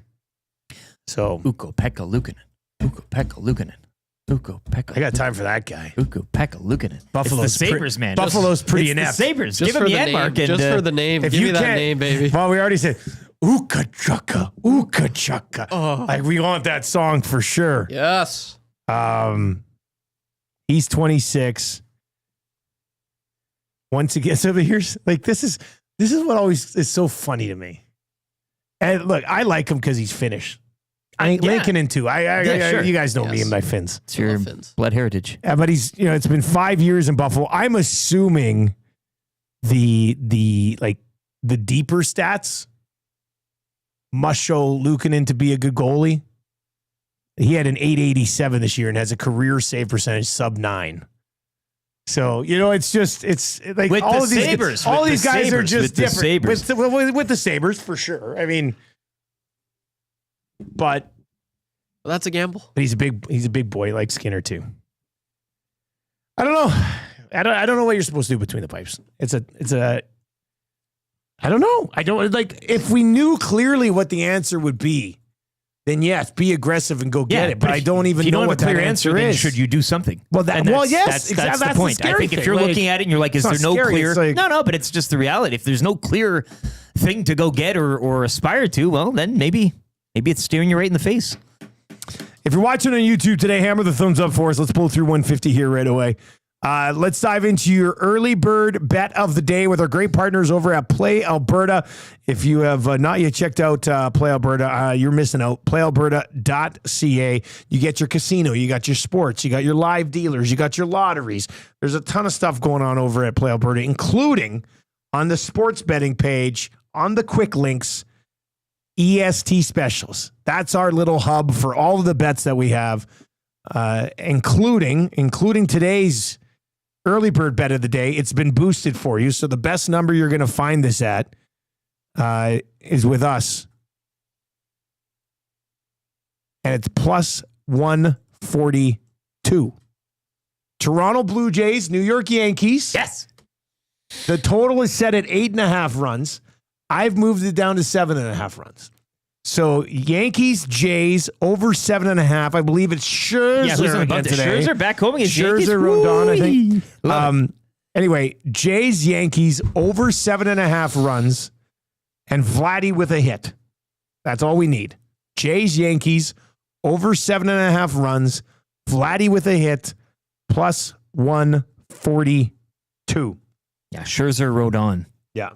So Ukko-Pekka Luukkonen. I got time for that guy. Ukko-Pekka Luukkonen. Buffalo's it's the Sabres, man. Buffalo's pretty inept. The Sabres. Just Give him the end mark. Just for the name. Give me that name, baby. Well, we already said Ukachukka. Oh. Like we want that song for sure. Yes. He's 26. Once again, so here's like this is what always is so funny to me. And look, I like him because he's Finnish. Lankinen too. Sure. You guys know me and my Finns. It's your blood heritage. But he's, it's been 5 years in Buffalo. I'm assuming the deeper stats must show Luukkonen to be a good goalie. He had an 887 this year and has a career save percentage sub 9. So, it's like with all the of these Sabres. All these guys Sabres, are just with different. The Sabres. With the Sabres, for sure. I mean, but that's a gamble. He's a big boy like Skinner too. I don't know. I don't know what you're supposed to do between the pipes. I don't know. I don't like if we knew clearly what the answer would be, then yes, be aggressive and go get it. But I don't even know what that answer is. Should you do something? Well, yes, that's the point. I think if you're looking at it and you're like, is there no clear? No, but it's just the reality. If there's no clear thing to go get or aspire to, well, then maybe it's staring you right in the face. If you're watching on YouTube today, hammer the thumbs up for us. Let's pull through 150 here right away. Let's dive into your early bird bet of the day with our great partners over at Play Alberta. If you have not yet checked out Play Alberta, you're missing out. PlayAlberta.ca. You get your casino, you got your sports, you got your live dealers, you got your lotteries. There's a ton of stuff going on over at Play Alberta, including on the sports betting page, on the quick links, EST specials. That's our little hub for all of the bets that we have. including today's early bird bet of the day. It's been boosted for you. So the best number you're going to find this at is with us. And it's plus 142. Toronto Blue Jays, New York Yankees. Yes. The total is set at 8.5 runs. I've moved it down to 7.5 runs. So Yankees, Jays, over 7.5. I believe it's Scherzer again today. Scherzer back home against Yankees. Scherzer, Rodon, I think. Love Anyway, Jays, Yankees, over 7.5 runs, and Vladdy with a hit. That's all we need. Jays, Yankees, over 7.5 runs, Vladdy with a hit, plus 142. Yeah, Scherzer, Rodon. Yeah.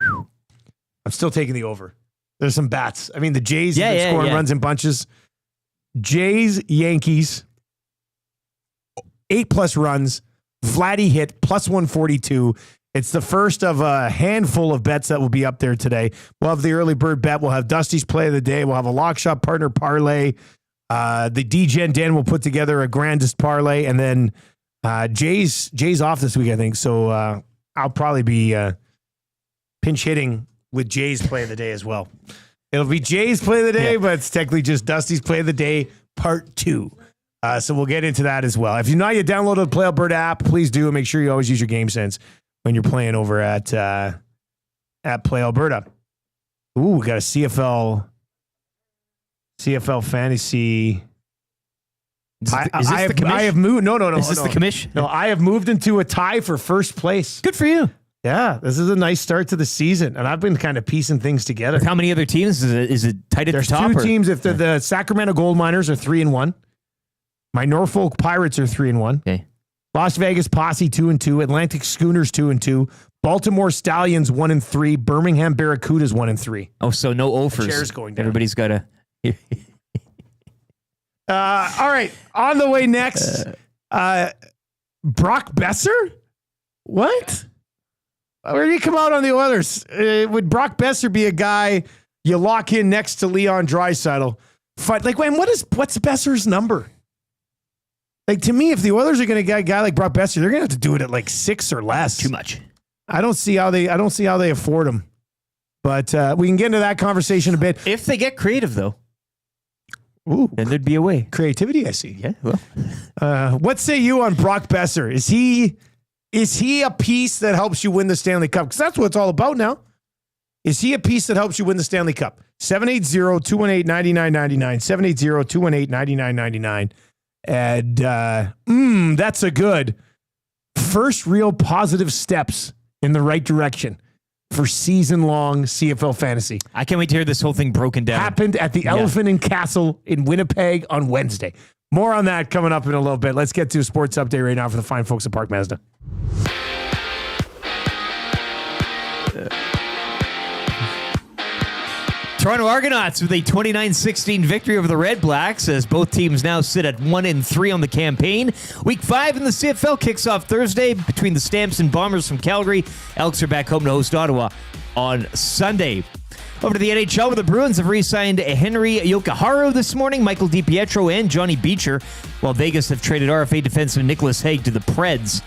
I'm still taking the over. There's some bats. I mean, the Jays have been scoring runs in bunches. Jays, Yankees, 8+ runs, Vladdy hit, plus 142. It's the first of a handful of bets that will be up there today. We'll have the early bird bet. We'll have Dusty's play of the day. We'll have a lock shot partner parlay. The DJ Dan will put together a grandest parlay. And then Jay's off this week, I think. So I'll probably be pinch hitting with Jay's play of the day as well. It'll be Jay's play of the day, but it's technically just Dusty's play of the day part 2. So we'll get into that as well. If you know you downloaded the Play Alberta app, please do. Make sure you always use your game sense when you're playing over at Play Alberta. Ooh, we got a CFL fantasy. Is this the commission? I have moved. No. Is this the commission? No, I have moved into a tie for first place. Good for you. Yeah, this is a nice start to the season, and I've been kind of piecing things together. With how many other teams? Is it tight at There's the top? There's 2 teams. If the Sacramento Gold Miners are 3-1, my Norfolk Pirates are 3-1. Okay. Las Vegas Posse 2-2, Atlantic Schooners 2-2, Baltimore Stallions 1-3, Birmingham Barracudas 1-3. Oh, so no offers. Chairs going down. Everybody's got a. All right, on the way next, Brock Boeser? What? Where do you come out on the Oilers? Would Brock Boeser be a guy you lock in next to Leon Draisaitl? Like, wait, what's Boeser's number? Like, to me, if the Oilers are going to get a guy like Brock Boeser, they're going to have to do it at like 6 or less. Too much. I don't see how they afford him. But we can get into that conversation a bit. If they get creative, though, then there'd be a way. Creativity, I see. Yeah. Well, what say you on Brock Boeser? Is he a piece that helps you win the Stanley Cup? Because that's what it's all about now. Is he a piece that helps you win the Stanley Cup? 780-218-9999. 780-218-9999. And that's a good first real positive steps in the right direction for season-long CFL fantasy. I can't wait to hear this whole thing broken down. Happened at the Elephant and Castle in Winnipeg on Wednesday. More on that coming up in a little bit. Let's get to a sports update right now for the fine folks at Park Mazda. Toronto Argonauts with a 29-16 victory over the Red Blacks as both teams now sit at 1-3 on the campaign. Week 5 in the CFL kicks off Thursday between the Stamps and Bombers from Calgary. Elks are back home to host Ottawa on Sunday. Over to the NHL, where the Bruins have re-signed Henry Yokoharu this morning, Michael DiPietro, and Johnny Beecher, while Vegas have traded RFA defenseman Nicholas Hague to the Preds.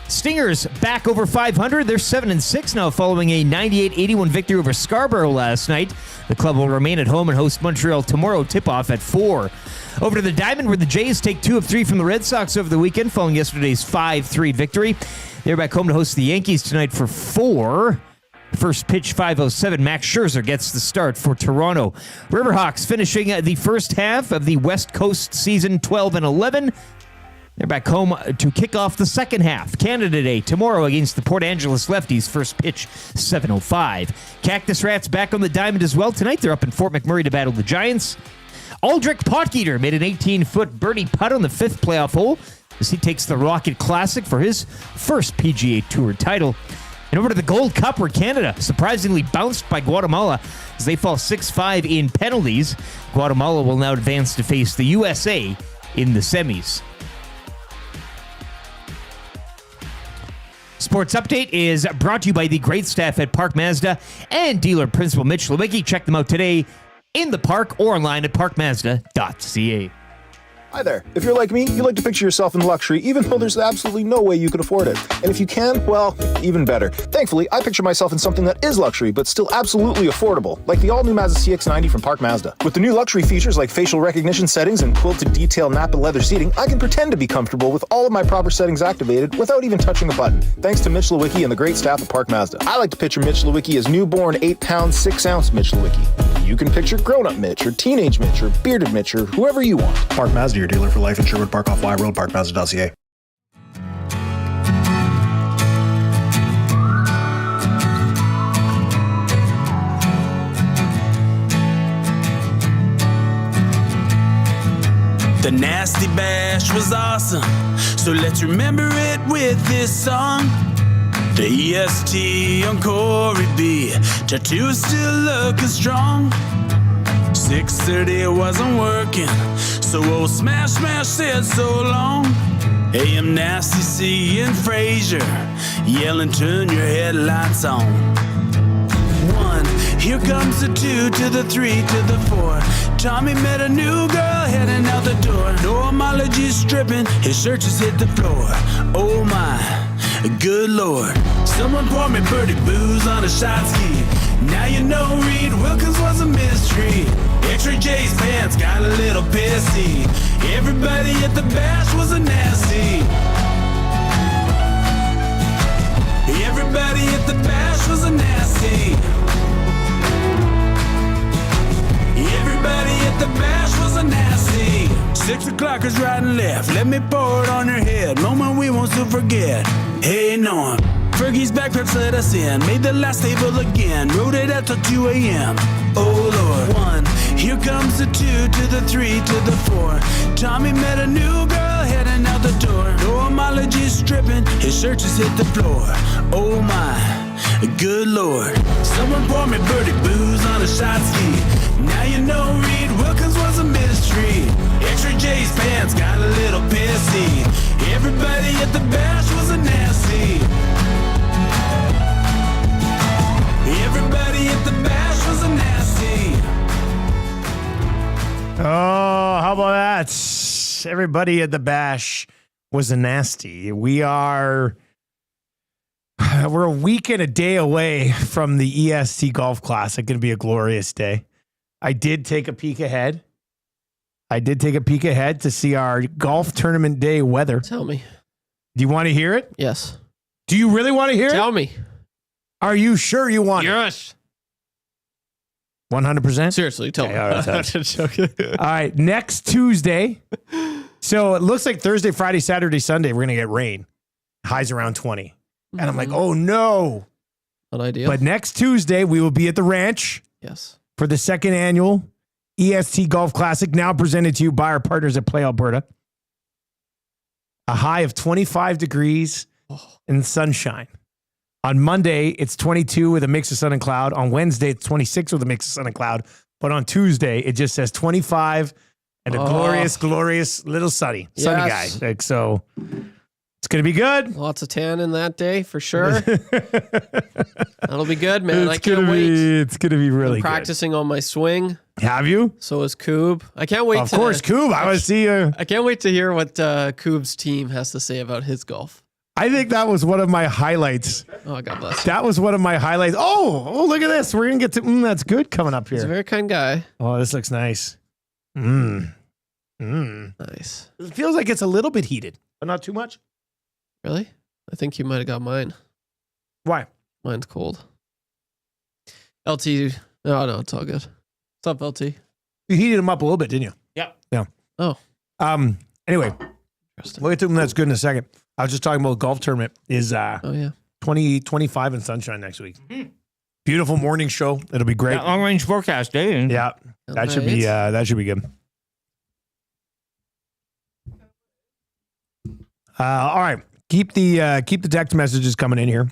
Stingers back over 500. They're 7-6 now following a 98-81 victory over Scarborough last night. The club will remain at home and host Montreal tomorrow, tip-off at 4. Over to the Diamond, where the Jays take 2 of 3 from the Red Sox over the weekend following yesterday's 5-3 victory. They're back home to host the Yankees tonight for 4. First pitch, 5:07. Max Scherzer gets the start for Toronto. Riverhawks finishing the first half of the West Coast season 12-11. They're back home to kick off the second half. Canada Day tomorrow against the Port Angeles Lefties. First pitch, 7:05. Cactus Rats back on the Diamond as well tonight. They're up in Fort McMurray to battle the Giants. Aldrich Potgieter made an 18-foot birdie putt on the 5th playoff hole as he takes the Rocket Classic for his first PGA Tour title. And over to the Gold Cup, where Canada surprisingly bounced by Guatemala as they fall 6-5 in penalties. Guatemala will now advance to face the USA in the semis. Sports Update is brought to you by the great staff at Park Mazda and dealer principal Mitch Lewicki. Check them out today in the park or online at parkmazda.ca. Hi there. If you're like me, you like to picture yourself in luxury, even though there's absolutely no way you could afford it. And if you can, well, even better. Thankfully, I picture myself in something that is luxury, but still absolutely affordable, like the all-new Mazda CX-90 from Park Mazda. With the new luxury features like facial recognition settings and quilted detail Napa leather seating, I can pretend to be comfortable with all of my proper settings activated without even touching a button, thanks to Mitch Lewicki and the great staff at Park Mazda. I like to picture Mitch Lewicki as newborn 8-pound, 6-ounce Mitch Lewicki. You can picture grown-up Mitch, or teenage Mitch, or bearded Mitch, or whoever you want. Park Mazda, your dealer for life in Sherwood Park off Y Road, parkmazda.ca. The Nasty Bash was awesome, so let's remember it with this song. The EST on Corey B, tattoos still looking strong. 6:30 wasn't working, so old Smash Smash said so long. AM Nasty C and Frazier yelling, turn your headlights on. 1, here comes the 2 to the 3 to the 4. Tommy met a new girl heading out the door. Normology's stripping, his shirt just hit the floor. Oh my, good lord. Someone poured me birdie booze on a shot ski. Now you know Reed Wilkins was a mystery. X-Ray J's pants got a little pissy. Everybody at the bash was a nasty. Everybody at the bash was a nasty. Everybody at the bash was a nasty. 6 o'clockers right and left, let me pour it on your head. Moment we won't still forget. Hey Norm, Fergie's backflips let us in. Made the last table again, rode it out till 2 a.m. Oh Lord. 1, here comes the 2 to the 3 to the 4. Tommy met a new girl heading out the door. Normology's stripping, his shirt just hit the floor. Oh my, good lord. Someone poured me birdie booze on a shot ski. Now you know Reed Wilkins was a mystery. X-Ray J's pants got a little pissy. Everybody at the bash was a nasty. Everybody at the bash was a nasty. Oh, how about that? Everybody at the bash was a nasty. We're a week and a day away from the EST Golf Classic. Going to be a glorious day. I did take a peek ahead. To see our golf tournament day weather. Tell me. Do you want to hear it? Yes. Do you really want to hear it? Tell me. Are you sure you want yes. it? 100%? Seriously, tell me. All right, next Tuesday. So it looks like Thursday, Friday, Saturday, Sunday, we're going to get rain. Highs around 20. And I'm like, oh no. Not ideal. But next Tuesday, we will be at the ranch. Yes. For the second annual EST Golf Classic, now presented to you by our partners at Play Alberta. A high of 25 degrees and sunshine. On Monday, it's 22 with a mix of sun and cloud. On Wednesday, it's 26 with a mix of sun and cloud. But on Tuesday, it just says 25 and a glorious little sunny guy. Like, so it's going to be good. Lots of tan in that day for sure. That'll be good, man. I can't wait. It's going to be really I'm practicing on my swing. Have you? So is Coob. I can't wait. Of course, Coob. I want to see you. I can't wait to hear what Coob's team has to say about his golf. I think that was one of my highlights. Oh, God bless. That was one of my highlights. Oh, look at this. We're going to get to, that's good coming up here. He's a very kind guy. Oh, this looks nice. Nice. It feels like it's a little bit heated, but not too much. Really? I think you might have got mine. Why? Mine's cold. LT. No, it's all good. What's up, LT? You heated them up a little bit, didn't you? Yeah. Oh. Anyway, we'll get to them. That's good in a second. I was just talking about golf tournament is 20, 25 and sunshine next week. Mm-hmm. Beautiful morning show. It'll be great. Long range forecast day. Yeah. That should be good. All right. Keep the text messages coming in here.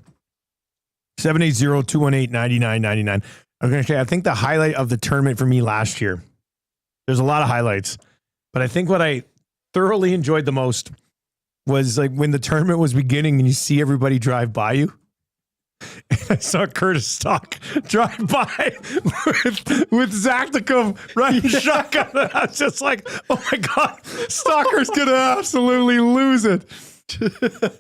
780-218-9999. I'm going to say, I think the highlight of the tournament for me last year, there's a lot of highlights, but I think what I thoroughly enjoyed the most was like when the tournament was beginning and you see everybody drive by you. And I saw Curtis Stock drive by with Zaktikov riding shotgun. And I was just like, oh my God, Stocker's going to absolutely lose it.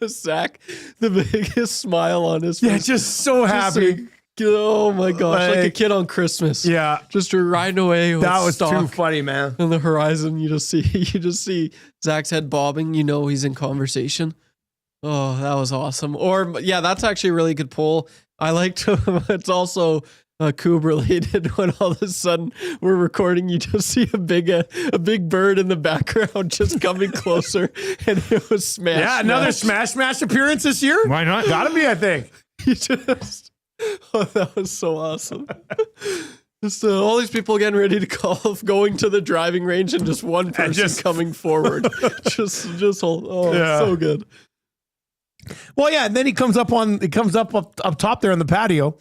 Zach, the biggest smile on his face. Yeah, just so happy. Oh my gosh, like a kid on Christmas. Yeah. Just riding away with That was Stock. too funny, man. On the horizon, you just see Zach's head bobbing. You know he's in conversation. Oh, that was awesome. Or yeah, that's actually a really good poll. I liked it's also Coob related when all of a sudden we're recording, you just see a big bird in the background just coming closer, and it was Smash. Yeah, another Smash appearance this year? Why not? Gotta be, I think. You just, that was so awesome. Just all these people getting ready to call, going to the driving range, and just one person coming forward. just hold. Oh, yeah. So good. Well, yeah, and then he comes up top there on the patio,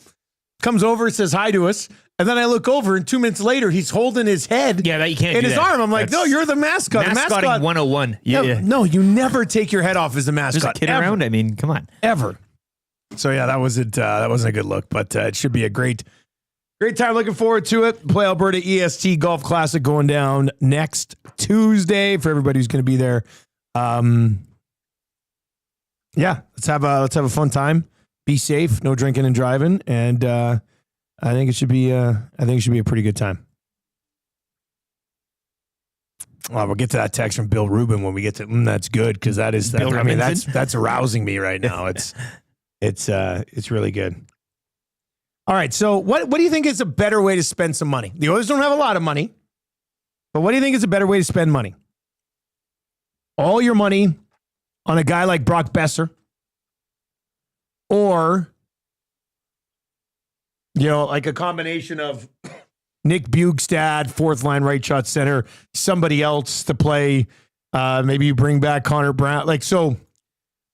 comes over, says hi to us, and then I look over, and 2 minutes later, he's holding his head that you can't in do his that. arm. I'm like, no, you're the mascot. Mascotting 101. Yeah. No, you never take your head off as the mascot. There's a kid around. I mean, come on. Ever. So, yeah, that wasn't a good look, but it should be a great time. Looking forward to it. Play Alberta EST Golf Classic going down next Tuesday for everybody who's going to be there. Yeah, let's have a fun time. Be safe, no drinking and driving, and I think it should be a pretty good time. We'll get to that text from Bill Rubin when we get to that's good because that's arousing me right now. It's really good. All right, so what do you think is a better way to spend some money? The Oilers don't have a lot of money, but what do you think is a better way to spend money? All your money on a guy like Brock Boeser, or, like a combination of Nick Bjugstad, fourth line right shot center, somebody else to play. Maybe you bring back Connor Brown. So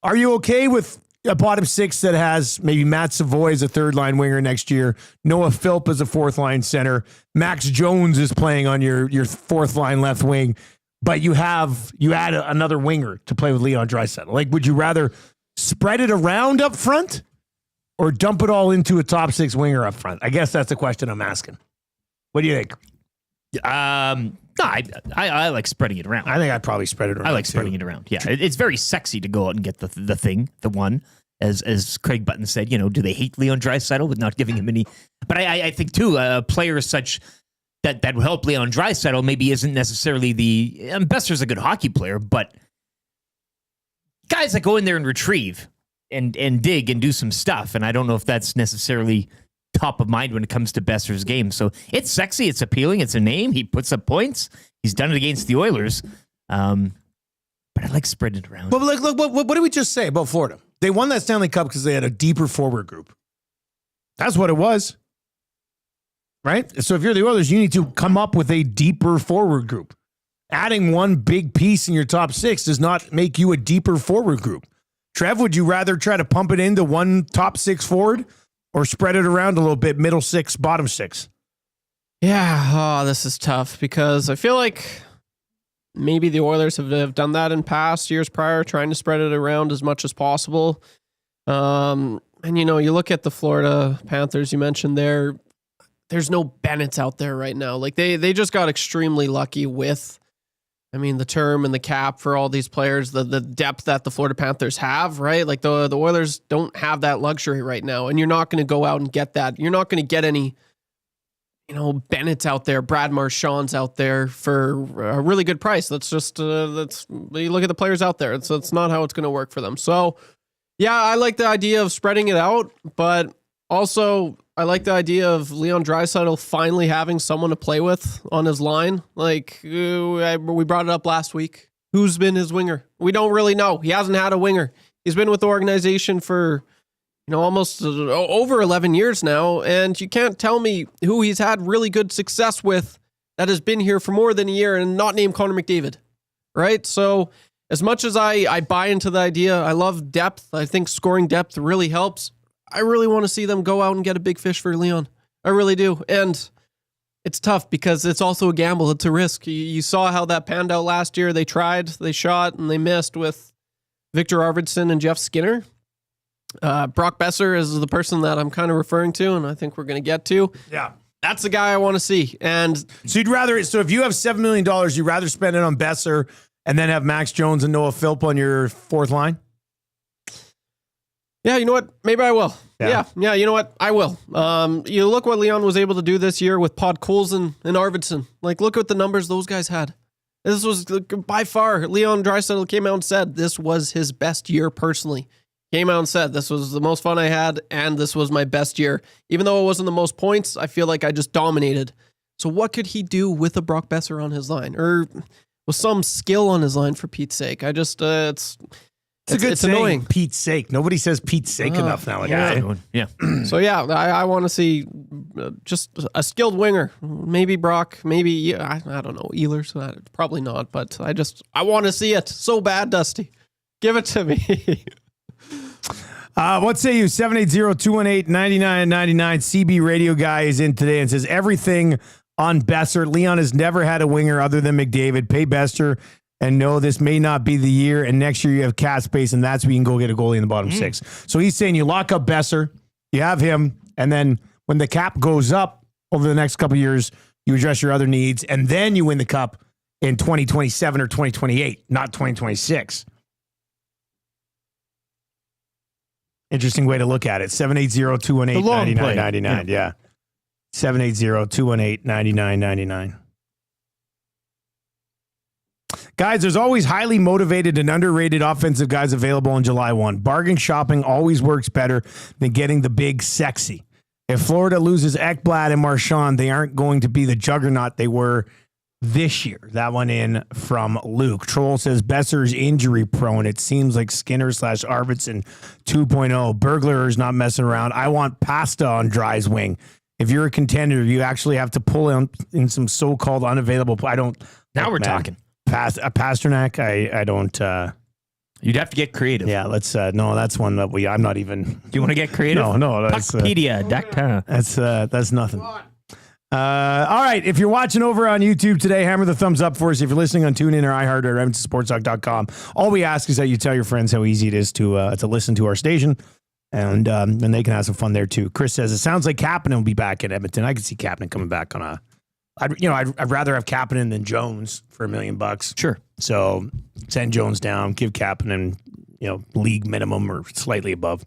are you okay with a bottom six that has maybe Matt Savoy as a third line winger next year, Noah Philp as a fourth line center, Max Jones is playing on your fourth line left wing, but you add another winger to play with Leon Draisaitl? Would you rather spread it around up front or dump it all into a top six winger up front? I guess that's the question I'm asking. What do you think? No, I like spreading it around. I think I'd probably spread it around. I like spreading it around. Yeah, it's very sexy to go out and get the one. As Craig Button said, do they hate Leon Draisaitl with not giving him any? But I think too, a player such that will help Leon Draisaitl maybe isn't necessarily Boeser's a good hockey player, but guys that go in there and retrieve and dig and do some stuff, and I don't know if that's necessarily top of mind when it comes to Boeser's game. So it's sexy, it's appealing, it's a name. He puts up points. He's done it against the Oilers. But I like spreading it around. But look, what did we just say about Florida? They won that Stanley Cup because they had a deeper forward group. That's what it was. Right? So if you're the Oilers, you need to come up with a deeper forward group. Adding one big piece in your top six does not make you a deeper forward group. Trev, would you rather try to pump it into one top six forward or spread it around a little bit, middle six, bottom six? Yeah, this is tough because I feel like maybe the Oilers have done that in past years prior, trying to spread it around as much as possible. And, you look at the Florida Panthers, you mentioned there's no Bennett's out there right now. They just got extremely lucky with, the term and the cap for all these players, the depth that the Florida Panthers have, right? The Oilers don't have that luxury right now, and you're not going to go out and get that. You're not going to get any, Bennett's out there, Brad Marchand's out there for a really good price. That's just, you look at the players out there. It's not how it's going to work for them. So, yeah, I like the idea of spreading it out, but also I like the idea of Leon Draisaitl finally having someone to play with on his line. We brought it up last week. Who's been his winger? We don't really know. He hasn't had a winger. He's been with the organization for, almost over 11 years now, and you can't tell me who he's had really good success with that has been here for more than a year and not named Connor McDavid, right? So as much as I buy into the idea, I love depth. I think scoring depth really helps. I really want to see them go out and get a big fish for Leon. I really do. And it's tough because it's also a gamble. It's a risk. You saw how that panned out last year. They tried, they shot, and they missed with Victor Arvidsson and Jeff Skinner. Brock Boeser is the person that I'm kind of referring to, and I think we're going to get to. Yeah. That's the guy I want to see. And so if you have $7 million, you'd rather spend it on Boeser and then have Max Jones and Noah Philp on your fourth line? Yeah, you know what? Maybe I will. Yeah, you know what? I will. You look what Leon was able to do this year with Podkolzin and Arvidsson. Like, look at the numbers those guys had. This was by far, Leon Draisaitl came out and said this was his best year personally. Came out and said, this was the most fun I had, and this was my best year. Even though it wasn't the most points, I feel like I just dominated. So what could he do with a Brock Boeser on his line? Or with some skill on his line, for Pete's sake? I just, it's annoying. Pete's sake. Nobody says Pete's sake enough nowadays. Yeah. So yeah, I want to see just a skilled winger. Maybe Brock, maybe, I don't know, Ehlers. Probably not, but I want to see it so bad, Dusty. Give it to me. What say you? 780-218-9999. CB Radio Guy is in today and says everything on Boeser. Leon has never had a winger other than McDavid. Pay Boeser and no, this may not be the year. And next year you have cap space, and that's where you can go get a goalie in the bottom six. So he's saying you lock up Boeser, you have him, and then when the cap goes up over the next couple of years, you address your other needs, and then you win the cup in 2027 or 2028, not 2026. Interesting way to look at it. 780-218-9999. Yeah. 780-218-9999. Guys, there's always highly motivated and underrated offensive guys available on July 1. Bargain shopping always works better than getting the big sexy. If Florida loses Ekblad and Marchand, they aren't going to be the juggernaut they were this year. That one in from Luke. Troll says Boeser's injury prone. It seems like Skinner/Arvidsson 2.0. Burglar is not messing around. I want pasta on Dry's wing. If you're a contender, you actually have to pull in some so-called unavailable. Now we're talking. Pasternak. I don't. You'd have to get creative. Yeah, let's. No, that's one that I'm not even. Do you want to get creative? No. That's Puckpedia.com. That's nothing. All right, if you're watching over on YouTube today, hammer the thumbs up for us. If you're listening on TuneIn or iHeart or EdmontonSportsTalk.com, all we ask is that you tell your friends how easy it is to listen to our station, and they can have some fun there too. Chris says it sounds like Kapanen will be back in Edmonton. I could see Kapanen coming back on a. I'd rather have Kapanen than Jones for $1 million. Sure. So send Jones down, give Kapanen, league minimum or slightly above.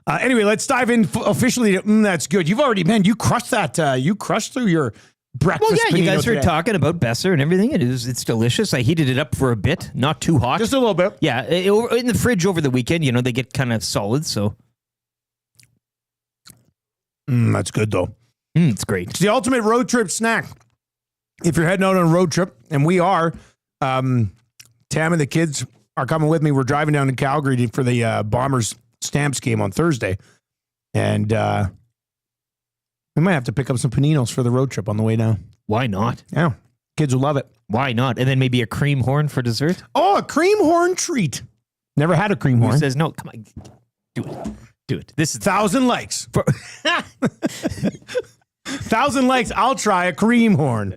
Anyway, let's dive in officially. That's good. You've already, you crushed that. You crushed through your breakfast. Well, yeah, you guys were today. talking about Boeser and everything. It's delicious. I heated it up for a bit, not too hot. Just a little bit. Yeah, in the fridge over the weekend, they get kind of solid, so. That's good, though. It's great. It's the ultimate road trip snack. If you're heading out on a road trip, and we are, Tam and the kids are coming with me. We're driving down to Calgary for the Bombers Stamps game on Thursday. And we might have to pick up some paninos for the road trip on the way down. Why not? Yeah. Kids will love it. Why not? And then maybe a cream horn for dessert? Oh, a cream horn treat. Never had a cream horn. Who says no? Come on. Do it. This is 1,000 likes. 1,000 likes. I'll try a cream horn.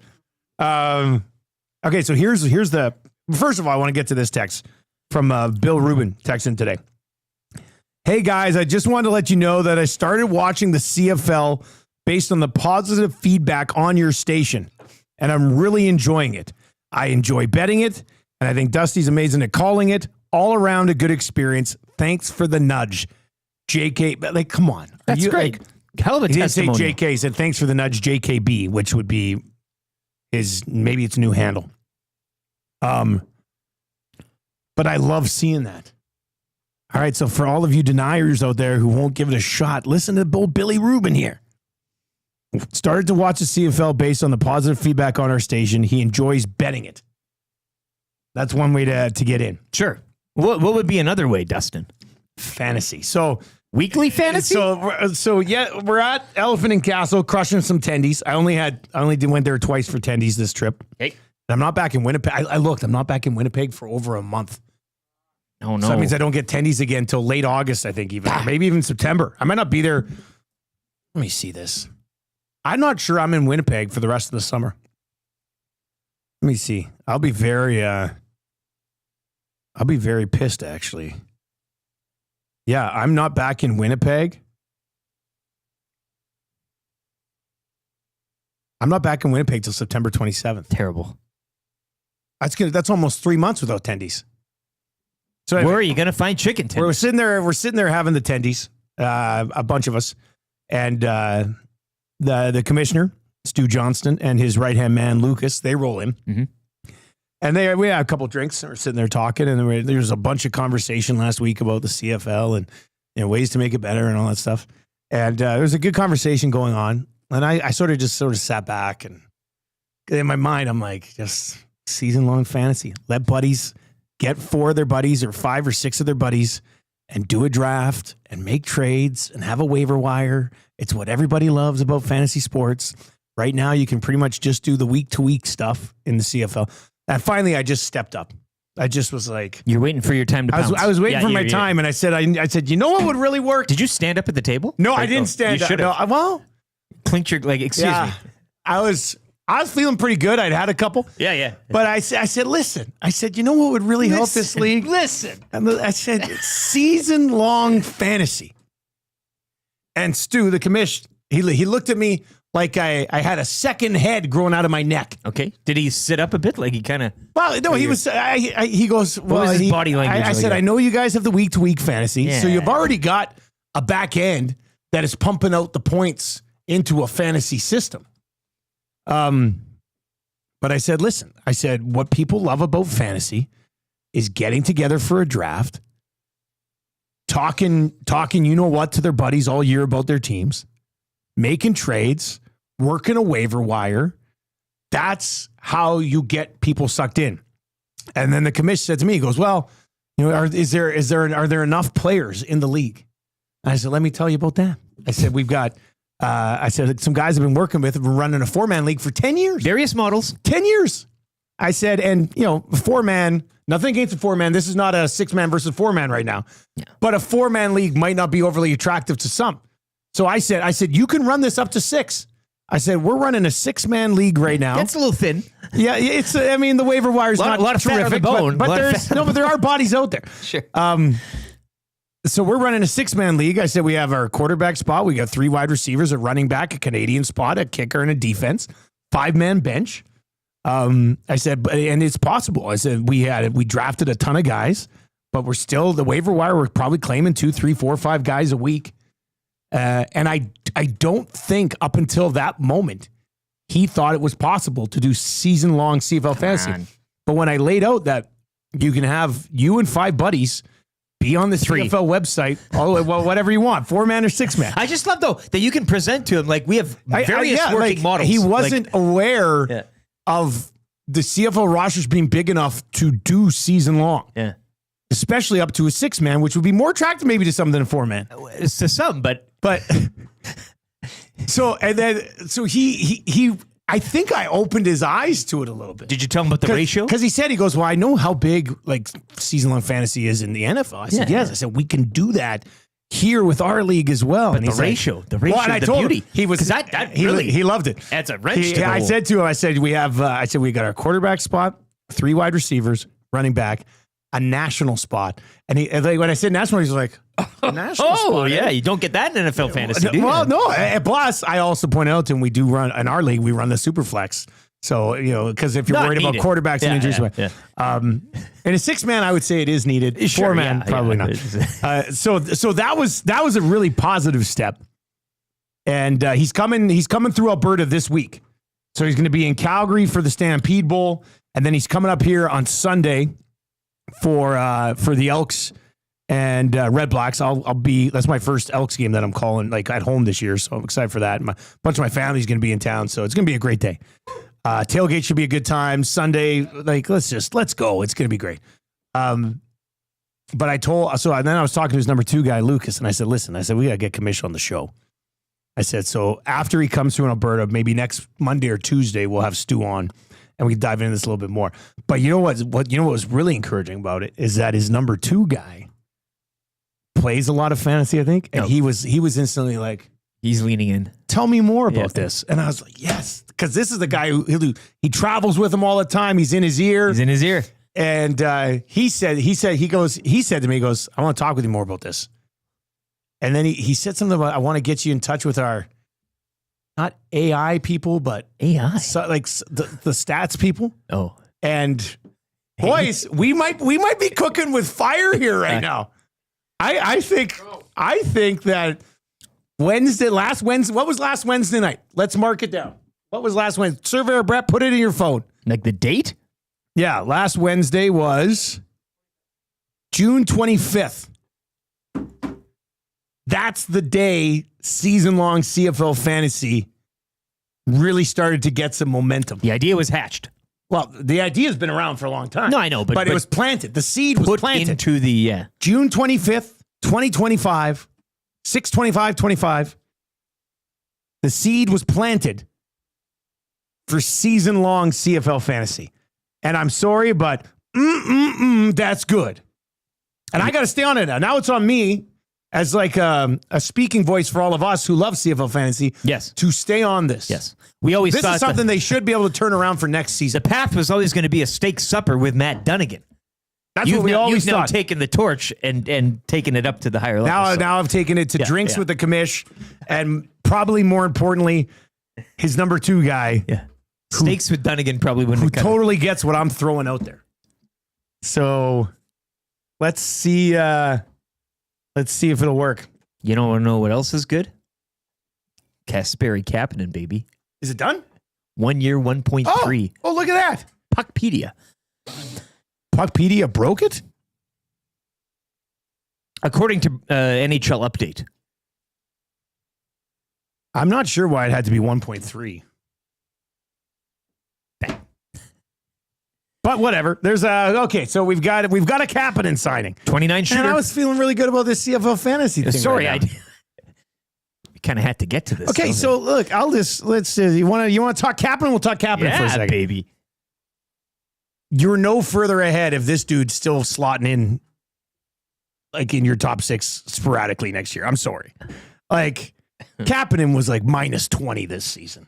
Okay, so here's the. First of all, I want to get to this text from Bill Rubin texting today. Hey guys, I just wanted to let you know that I started watching the CFL based on the positive feedback on your station, and I'm really enjoying it. I enjoy betting it, and I think Dusty's amazing at calling it. All around a good experience. Thanks for the nudge. JK, come on. That's great. Hell of a testimony. He didn't say JK, he said thanks for the nudge, JKB, which would be maybe it's new handle. But I love seeing that. All right, so for all of you deniers out there who won't give it a shot, listen to old Billy Rubin here. Started to watch the CFL based on the positive feedback on our station. He enjoys betting it. That's one way to get in. Sure. What would be another way, Dustin? Fantasy. So weekly fantasy. So yeah, we're at Elephant and Castle crushing some tendies. I only went there twice for tendies this trip. Hey, I'm not back in Winnipeg. I looked. I'm not back in Winnipeg for over a month. Oh no! So that means I don't get tendies again until late August. I think maybe even September. I might not be there. Let me see this. I'm not sure I'm in Winnipeg for the rest of the summer. Let me see. I'll be very pissed actually. Yeah, I'm not back in Winnipeg. I'm not back in Winnipeg till September 27th. Terrible. That's good. That's almost 3 months without tendies. So where are you going to find chicken tenders? We're sitting there having the tendies, a bunch of us, and the commissioner, Stu Johnston, and his right-hand man, Lucas, they roll in. Mm-hmm. And we had a couple drinks, and we're sitting there talking, and there was a bunch of conversation last week about the CFL and ways to make it better and all that stuff. And there was a good conversation going on. And I sort of sat back, and in my mind, I'm like, just season-long fantasy. Let buddies get 4 of their buddies or 5 or 6 of their buddies and do a draft and make trades and have a waiver wire. It's what everybody loves about fantasy sports. Right now, you can pretty much just do the week-to-week stuff in the CFL. And finally, I just stepped up. I just was like... You're waiting for your time to pounce. I was waiting for my time, and I said, you know what would really work? Did you stand up at the table? No, I didn't stand up. No, well... Clinked your, excuse me. I was feeling pretty good. I'd had a couple. Yeah. But I said, listen. I said, you know what would really help this league? Listen. And I said, season-long fantasy. And Stu, the commish, he looked at me like I had a second head growing out of my neck. Okay. Did he sit up a bit? Like he kind of... Well, no, he was... he goes... What was his body language? I said, I know you guys have the week-to-week fantasy, so you've already got a back end that is pumping out the points into a fantasy system. But I said, listen, what people love about fantasy is getting together for a draft, talking, you know what, to their buddies all year about their teams, making trades, working a waiver wire. That's how you get people sucked in. And then the commission said to me, he goes, well, you know, are there enough players in the league? And I said, let me tell you about that. I said, we've got, some guys I've been working with have been running a 4-man league for 10 years. Various models. 10 years. I said, and, you know, 4-man, nothing against a 4-man. This is not a 6-man versus 4-man right now. Yeah. But a 4-man league might not be overly attractive to some. So I said, you can run this up to 6. I said, we're running a 6-man league right now. That's a little thin. Yeah, it's, I mean, the waiver wire is not a lot of terrific, fat on the bone. but there are bodies out there. Sure. So we're running a 6-man league. I said we have our quarterback spot. We got 3 wide receivers, a running back, a Canadian spot, a kicker, and a defense. 5-man bench. I said, and it's possible. I said we drafted a ton of guys, but we're still the waiver wire. We're probably claiming 2, 3, 4, 5 guys a week. And I don't think up until that moment he thought it was possible to do season-long CFL fantasy. But when I laid out that you can have you and 5 buddies be on the CFL website, whatever you want, 4-man or 6-man. I just love, though, that you can present to him, like, we have various working models. He wasn't aware of the CFL rosters being big enough to do season long. Yeah. Especially up to a 6-man, which would be more attractive maybe to some than a 4-man. It's to some, but so he I think I opened his eyes to it a little bit. Did you tell him about the ratio? Because he goes, well, I know how big like season-long fantasy is in the NFL. I said, yes. I said, we can do that here with our league as well. But and the ratio, the beauty. He was he loved it. That's a wrench to the I hole. said to him, we got our quarterback spot, 3 wide receivers, running back, a national spot. And when I said national, he's like, a national spot. Oh, yeah. You don't get that in NFL fantasy, do you? Well, no. Plus, I also point out, and we do run, in our league, we run the super flex. So, you know, because if you're worried about quarterbacks and injuries, in a 6-man, I would say it is needed. 4-man, probably not. So that was a really positive step. And he's coming through Alberta this week. So he's going to be in Calgary for the Stampede Bowl. And then he's coming up here on Sunday for the Elks and Red Blacks. That's my first Elks game that I'm calling like at home this year. So I'm excited for that. A bunch of my family's going to be in town. So it's going to be a great day. Tailgate should be a good time. Sunday, like, let's go. It's going to be great. But then I was talking to his number 2 guy, Lucas, and I said, listen, we got to get commission on the show. I said, so after he comes through in Alberta, maybe next Monday or Tuesday, we'll have Stu on and we can dive into this a little bit more. But you know what was really encouraging about it is that his number 2 guy plays a lot of fantasy, I think. And he was instantly like, he's leaning in. Tell me more about this. And I was like, yes, because this is the guy who he travels with him all the time. He's in his ear. And he said to me, I want to talk with you more about this. And then he said something about, I want to get you in touch with our, not AI people, but AI, the stats people. Oh, and boys, we might be cooking with fire here right now. I think that last Wednesday, what was last Wednesday night? Let's mark it down. What was last Wednesday? Surveyor Brett, put it in your phone. Like the date? Yeah, last Wednesday was June 25th. That's the day season-long CFL fantasy really started to get some momentum. The idea was hatched. Well, the idea has been around for a long time. No, I know, but it was planted. The seed was planted. Into the, June 25th, 2025, 6/25/25. The seed was planted for season-long CFL fantasy. And I'm sorry, but that's good. And I got to stay on it now. Now it's on me as like a speaking voice for all of us who love CFL fantasy. Yes. To stay on this. Yes. We always This thought is something they should be able to turn around for next season. The path was always going to be a steak supper with Matt Dunnigan. That's what we always You've now thought. taken the torch and taken it up to the higher level. Now I've taken it to drinks with the commish, and probably more importantly, his number 2 guy. Yeah. Steaks with Dunnigan probably wouldn't who have cut totally gets what I'm throwing out there. So let's see if it'll work. You don't know what else is good? Kasperi Kapanen, baby. Is it done? 1 year, 1.3. Oh, look at that. Puckpedia. Puckpedia broke it? According to NHL Update. I'm not sure why it had to be 1.3. But whatever. There's okay. So we've got a Kapanen signing, 29 shooter. and I was feeling really good about this CFL fantasy thing. Sorry, right now. we kind of had to get to this. Okay, so look, let's you want to talk Kapanen? We'll talk Kapanen for a second, baby. You're no further ahead if this dude's still slotting in, like in your top 6 sporadically next year. I'm sorry, like Kapanen was like minus 20 this season.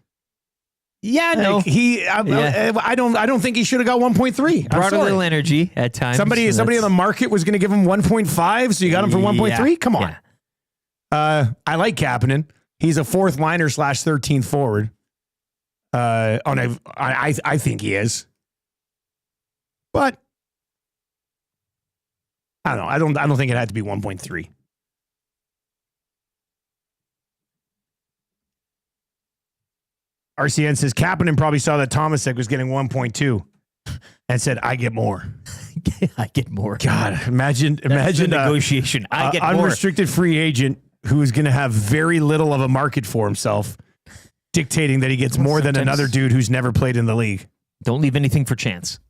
Yeah, no. I don't think he should have got 1.3. Brought a little energy at times. Somebody on the market was going to give him 1.5, so you got him for 1.3. Come on. Yeah. I like Kapanen. He's a 4th liner / 13th forward. I think he is. But I don't know. I don't think it had to be 1.3. RCN says Kapanen probably saw that Tomasek was getting 1.2 and said, I get more. I get more. God, imagine the negotiation. I get more. Unrestricted free agent who is going to have very little of a market for himself, dictating that he gets more than another dude who's never played in the league. Don't leave anything for chance.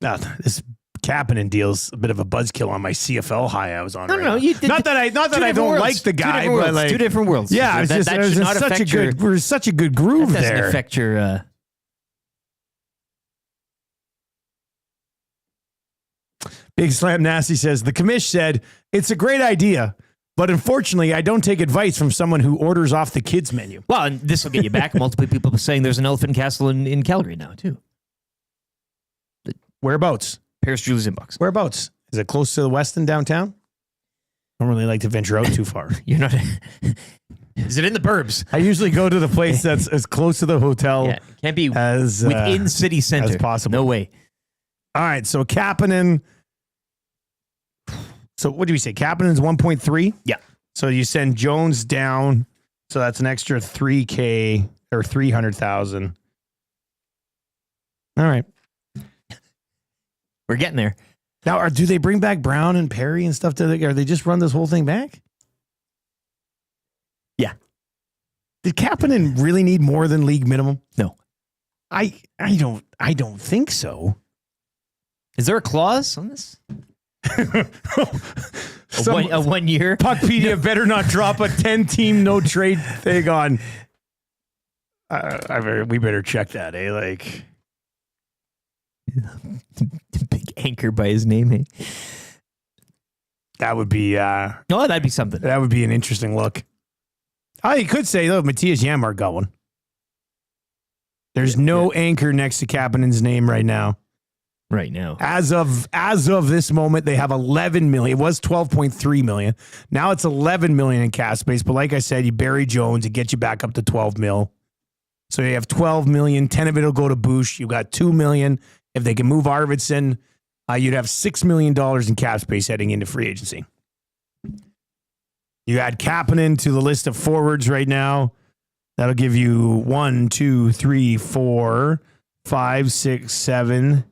Now, this Kapanen deal's a bit of a buzzkill on my CFL high I was on. No, right no, now. you did not that I don't like the guy, but like 2 different worlds. Yeah, that should not affect your. We're such a good groove that doesn't there. affect your. Big Slam Nasty says the commish said it's a great idea, but unfortunately, I don't take advice from someone who orders off the kids menu. Well, and this will get you back. Multiple people saying there's an Elephant Castle in Calgary now too. Whereabouts? Paris Julius Inbox. Whereabouts? Is it close to the Weston downtown? I don't really like to venture out too far. You're not. Is it in the burbs? I usually go to the place that's as close to the hotel can't be as within city center as possible. No way. All right, so Kapanen. So what do we say? Kapanen's 1.3? Yeah. So you send Jones down. So that's an extra $3,000 or $300,000. All right. We're getting there. Now, do they bring back Brown and Perry and stuff? Or they just run this whole thing back? Yeah. Did Kapanen really need more than league minimum? No. I don't think so. Is there a clause on this? a 1 year? Puckpedia better not drop a 10-team no trade thing on. We better check that, eh? Like. Big anchor by his name, eh? That would be that'd be something. That would be an interesting look. You could say though, Matthias Janmark got one. There's no anchor next to Kapanen's name right now. right now. As of this moment, they have 11 million. It was 12.3 million. Now it's 11 million in cap space. But like I said, you bury Jones, it gets you back up to 12 mil. So you have 12 million. 10 of it will go to Bush. You got 2 million. If they can move Arvidsson, you'd have $6 million in cap space heading into free agency. You add Kapanen to the list of forwards right now. That'll give you 1, 2, 3, 4, 5, 6, 7,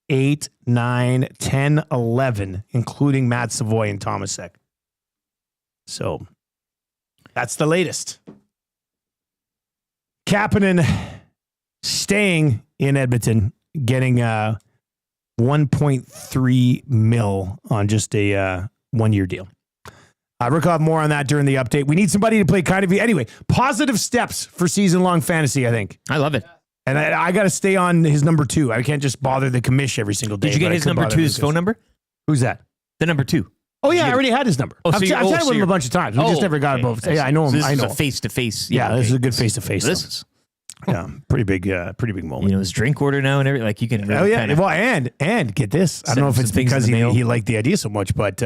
8, 9, 10, 11, including Matt Savoy and Tomasek. So that's the latest. Kapanen staying in Edmonton, getting 1.3 mil on just a 1-year deal. Rick will have more on that during the update. We need somebody to play kind of... Anyway, positive steps for season-long fantasy, I think. I love it. And I got to stay on his number 2. I can't just bother the commish every single day. Did you get his number 2's phone number? Who's that? The number 2. Oh, yeah, I already had his number. I've chatted with him a bunch of times. We just never got it both. Yeah, I know him. This I know. is a face-to-face. Yeah, this is a good face-to-face. This is... Yeah, pretty big moment. You know, his drink order now and everything. Like, you can really kinda well, and get this. I don't know if it's because he liked the idea so much, but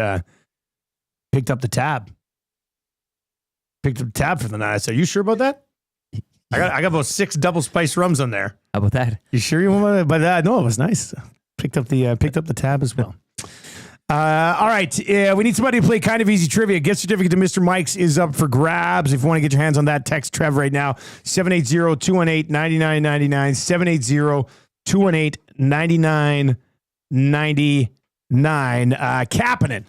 picked up the tab. Picked up the tab for the night. I said, "You sure about that?" I got about 6 double spiced rums on there. How about that? You sure you want it? But no, it was nice. Picked up the tab as well. All right. We need somebody to play kind of easy trivia. Gift certificate to Mr. Mike's is up for grabs. If you want to get your hands on that, text Trev right now. 780-218-9999. 780-218-9999. Kapanen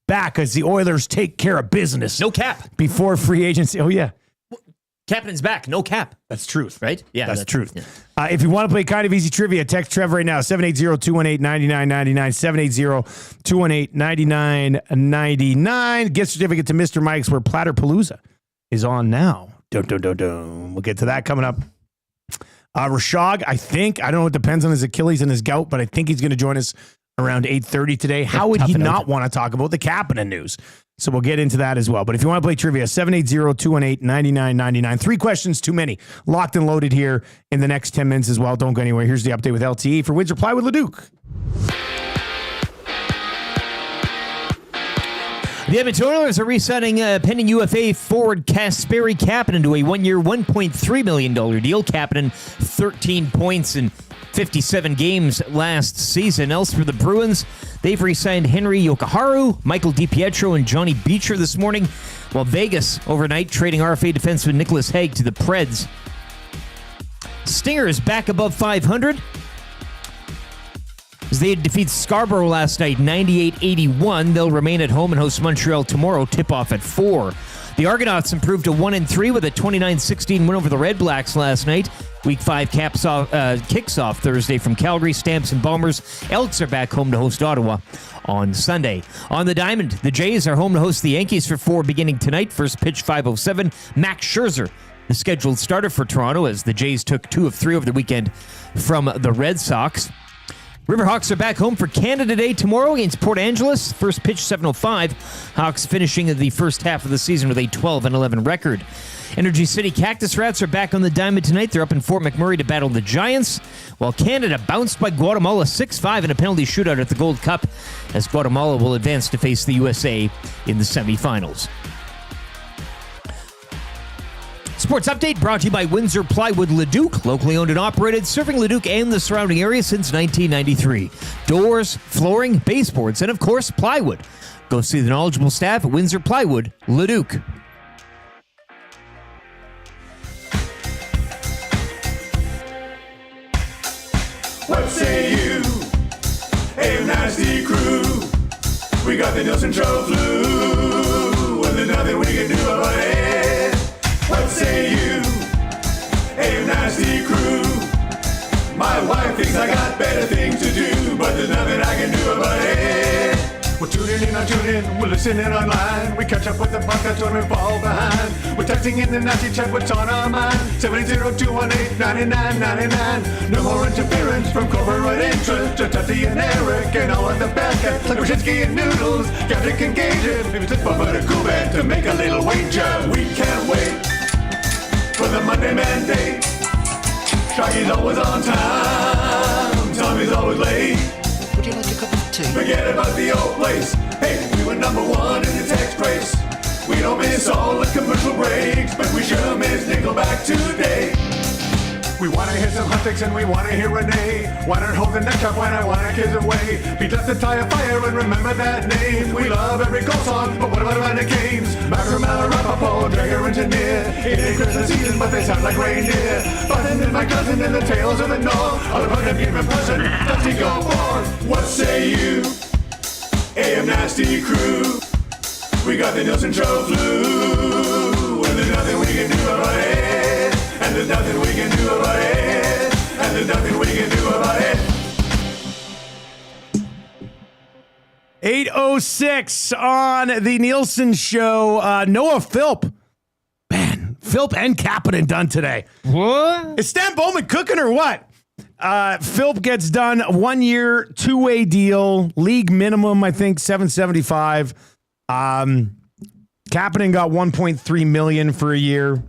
back as the Oilers take care of business. No cap. Before free agency. Oh, yeah. Kapanen's back. No cap. That's truth. Right? Yeah. That's truth. Yeah. If you want to play kind of easy trivia, text Trev right now. 780-218-9999. 780-218-9999. Gift certificate to Mr. Mike's where Platterpalooza is on now. Dun, dun, dun, dun. We'll get to that coming up. Rishaug, I don't know, it depends on his Achilles and his gout, but I think he's going to join us around 8:30 today. How would he not want to talk about the Kapanen news? So we'll get into that as well. But if you want to play trivia, 780-218-9999. 3 questions too many. Locked and loaded here in the next 10 minutes as well. Don't go anywhere. Here's the update with LTE for Windsor Plywood Leduc. The Edmonton Oilers are re-signing pending UFA forward Kasperi Kapanen to a 1-year, $1.3 million deal. Kapanen, 13 points in 57 games last season. Else for the Bruins, they've re-signed Henry Yokoharu, Michael DiPietro, and Johnny Beecher this morning, while Vegas overnight trading RFA defenseman Nicholas Hague to the Preds. Stingers back above 500 as they defeat Scarborough last night, 98-81. They'll remain at home and host Montreal tomorrow, tip-off at 4. The Argonauts improved to 1-3 with a 29-16 win over the Red Blacks last night. Week 5 kicks off Thursday from Calgary. Stamps and Bombers. Elks are back home to host Ottawa on Sunday. On the Diamond, the Jays are home to host the Yankees for 4 beginning tonight. First pitch 5:07. Max Scherzer, the scheduled starter for Toronto, as the Jays took 2 of 3 over the weekend from the Red Sox. Riverhawks are back home for Canada Day tomorrow against Port Angeles. First pitch 7:05. Hawks finishing the first half of the season with a 12-11 record. Energy City Cactus Rats are back on the Diamond tonight. They're up in Fort McMurray to battle the Giants, while Canada bounced by Guatemala 6-5 in a penalty shootout at the Gold Cup, as Guatemala will advance to face the USA in the semifinals. Sports Update brought to you by Windsor Plywood Leduc, locally owned and operated, serving Leduc and the surrounding area since 1993. Doors, flooring, baseboards, and of course, plywood. Go see the knowledgeable staff at Windsor Plywood Leduc. What say you? Hey, nasty crew. We got the Nielson Show flu. And there's nothing we can do about it. What say you? Hey, nasty crew. My wife thinks I got better things to do, but there's nothing I can do about it. We're tuning in, we're listening online. We catch up with the podcast when we fall behind. We're texting in the nasty chat, what's on our mind. 780-218-9999. No more interference from corporate interest. Just Tati and Eric and all of the bad cats like Rishaug and Noodles. Captain can gauge it. Maybe slip up at a cool bed to make a little wager. We can't wait for the Monday mandate. Shaggy's always on time. Tommy's always late. you like a cup of tea? Forget about the old place. Hey, we were number one in the text race. We don't miss all the commercial breaks, but we sure miss Nickelback today. We wanna hear some Huntix and we wanna hear Renee. Why not hold the neck up when I wanna kiss away? Beat up the tire fire and remember that name. We love every goal song, but what about the games? Macramella, Rapaport, Dreger, Engineer. It ain't Christmas season, but they sound like reindeer. Button and my cousin and the tales of the North. All about a given person, does he go for? What say you? AM Nasty Crew. We got the Nielson Show flu. And there's nothing we can do about it. And there's nothing we can do about it. And there's nothing we can do about it. 8:06 on the Nielson Show. Noah Philp. Man, Philp and Kapanen done today. What? Is Stan Bowman cooking or what? Philp gets done 1 year, 2-way deal, league minimum, I think, $775. Kapanen got $1.3 million for a year.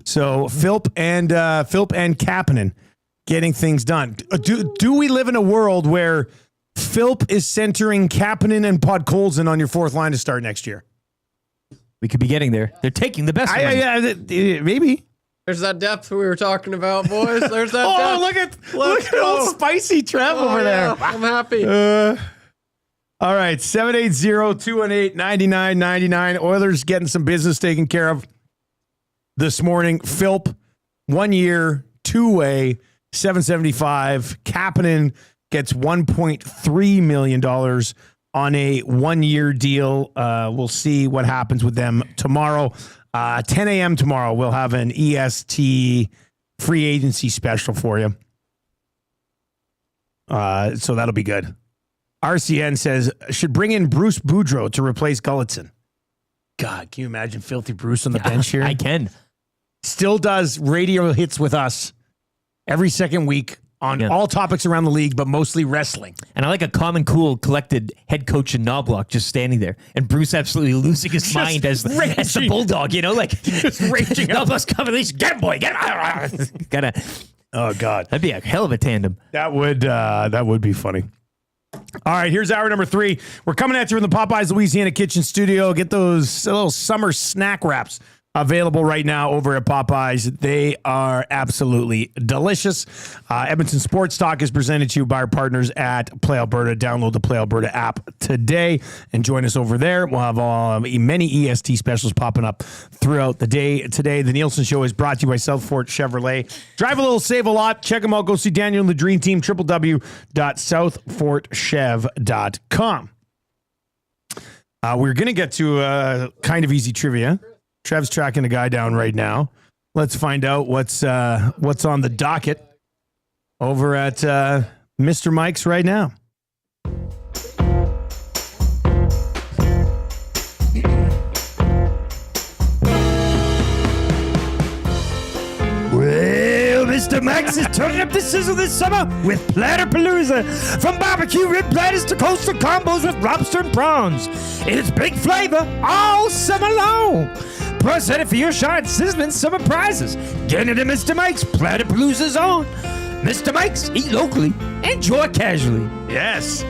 So Philp and Kapanen getting things done. Do we live in a world where Philp is centering Kapanen and Podkolzin on your fourth line to start next year? We could be getting there. They're taking the best. Maybe. There's that depth we were talking about, boys. There's that depth. Look at old spicy Trev over there. I'm happy. All right, 780-218-9999. Oilers getting some business taken care of this morning. Philp, 1 year, 2-way, $775. Kapanen gets $1.3 million on a 1 year deal. We'll see what happens with them tomorrow. 10 a.m. tomorrow, we'll have an EST free agency special for you. So that'll be good. RCN says, should bring in Bruce Boudreau to replace Gulletson. God, can you imagine Filthy Bruce on the bench here? I can. Still does radio hits with us every second week on all topics around the league, but mostly wrestling. And I like a common, cool, collected head coach in Knobloch just standing there. And Bruce absolutely losing his mind as the bulldog, you know, like just raging. Knobloch's coming, get him, boy, get him. Gotta. Oh, God. That'd be a hell of a tandem. That would be funny. All right, here's hour number 3. We're coming at you from the Popeyes Louisiana Kitchen Studio. Get those little summer snack wraps available right now over at Popeyes. They are absolutely delicious. Edmonton Sports Talk is presented to you by our partners at Play Alberta. Download the Play Alberta app today and join us over there. We'll have many EST specials popping up throughout the day today. The Nielsen Show is brought to you by Southfort Chevrolet. Drive a little, save a lot. Check them out. Go see Daniel and the Dream Team, www.southfortchev.com. We're going to get to kind of easy trivia. Trev's tracking a guy down right now. Let's find out what's on the docket over at Mr. Mike's right now. Well, Mr. Max is turning up the sizzle this summer with Platterpalooza. From barbecue rib platters to coastal combos with lobster and prawns. It's big flavor all summer long. Plus, headed for your shot at sizzling summer prizes. Get into Mr. Mike's. Platterpalooza's on. Mr. Mike's, eat locally, enjoy casually. Yes.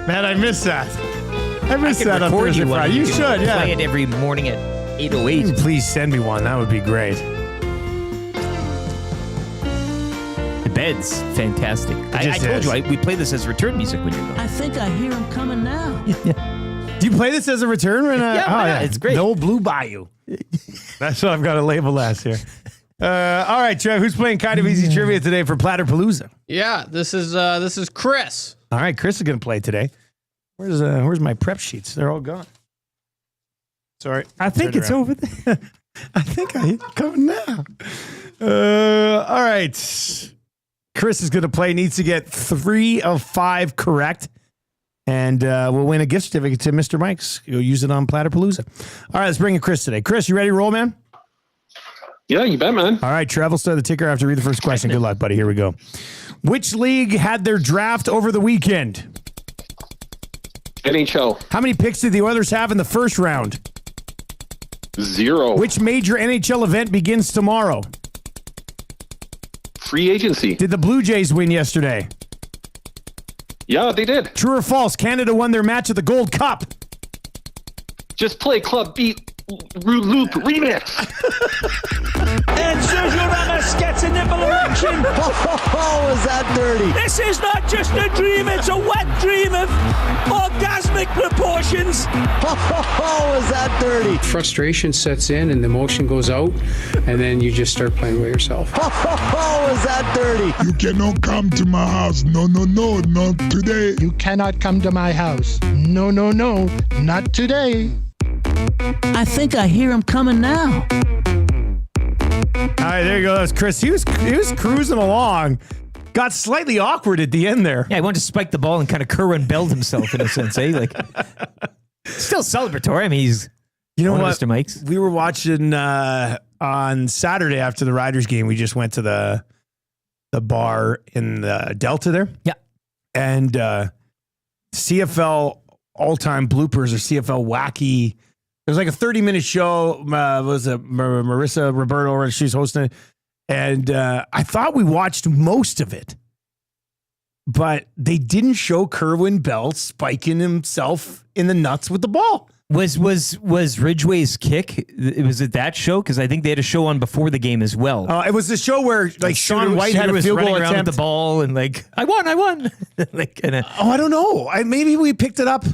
Man, I miss that. I miss that on record Thursday, you one. Friday. You should, yeah. Play it every morning at 8:08. Please send me one. That would be great. The bed's fantastic. I told you, we play this as return music when you're gone. I think I hear him coming now. Do you play this as a return? Yeah, it's great. The old Blue Bayou. That's what I've got to label as here. All right, Trev, who's playing kind of easy trivia today for Platterpalooza? Yeah, this is Chris. All right, Chris is going to play today. Where's my prep sheets? They're all gone. Sorry. I think it's over there. I think I hit coming now. All right. Chris is going to play. Needs to get 3 of 5 correct. And we'll win a gift certificate to Mr. Mike's. You'll use it on Platterpalooza. All right, let's bring in Chris today. Chris, you ready to roll, man? Yeah, you bet, man. All right, Trev will start the ticker after read the first question. Good luck, buddy. Here we go. Which league had their draft over the weekend? NHL. How many picks did the Oilers have in the first round? 0. Which major NHL event begins tomorrow? Free agency. Did the Blue Jays win yesterday? Yeah, they did. True or false? Canada won their match at the Gold Cup. Just play Club Beat Loop Remix. And Sergio Ramos gets a nipple erection. Oh, is that dirty? This is not just a dream, it's a wet dream of orgasmic proportions. Oh, is that dirty? Frustration sets in and the emotion goes out, and then you just start playing with yourself. Oh, is that dirty? You cannot come to my house. No, not today. You cannot come to my house. No, not today. I think I hear him coming now. All right, there you go. That was Chris. He was cruising along. Got slightly awkward at the end there. Yeah, he wanted to spike the ball and kind of Kerwin Belled himself in a sense, eh? Like, still celebratory. I mean, he's what, Mr. Mike's. We were watching on Saturday after the Riders game. We just went to the bar in the Delta there. Yeah, and CFL all-time bloopers or CFL wacky. It was like a 30-minute show. Was it Marissa Roberto? She's hosting it. And I thought we watched most of it. But they didn't show Kerwin Bell spiking himself in the nuts with the ball. Was Ridgway's kick? Was it that show? Because I think they had a show on before the game as well. It was the show where like Sean White had a field goal attempt. With the ball and like, I won. Like, I don't know. Maybe we picked it up.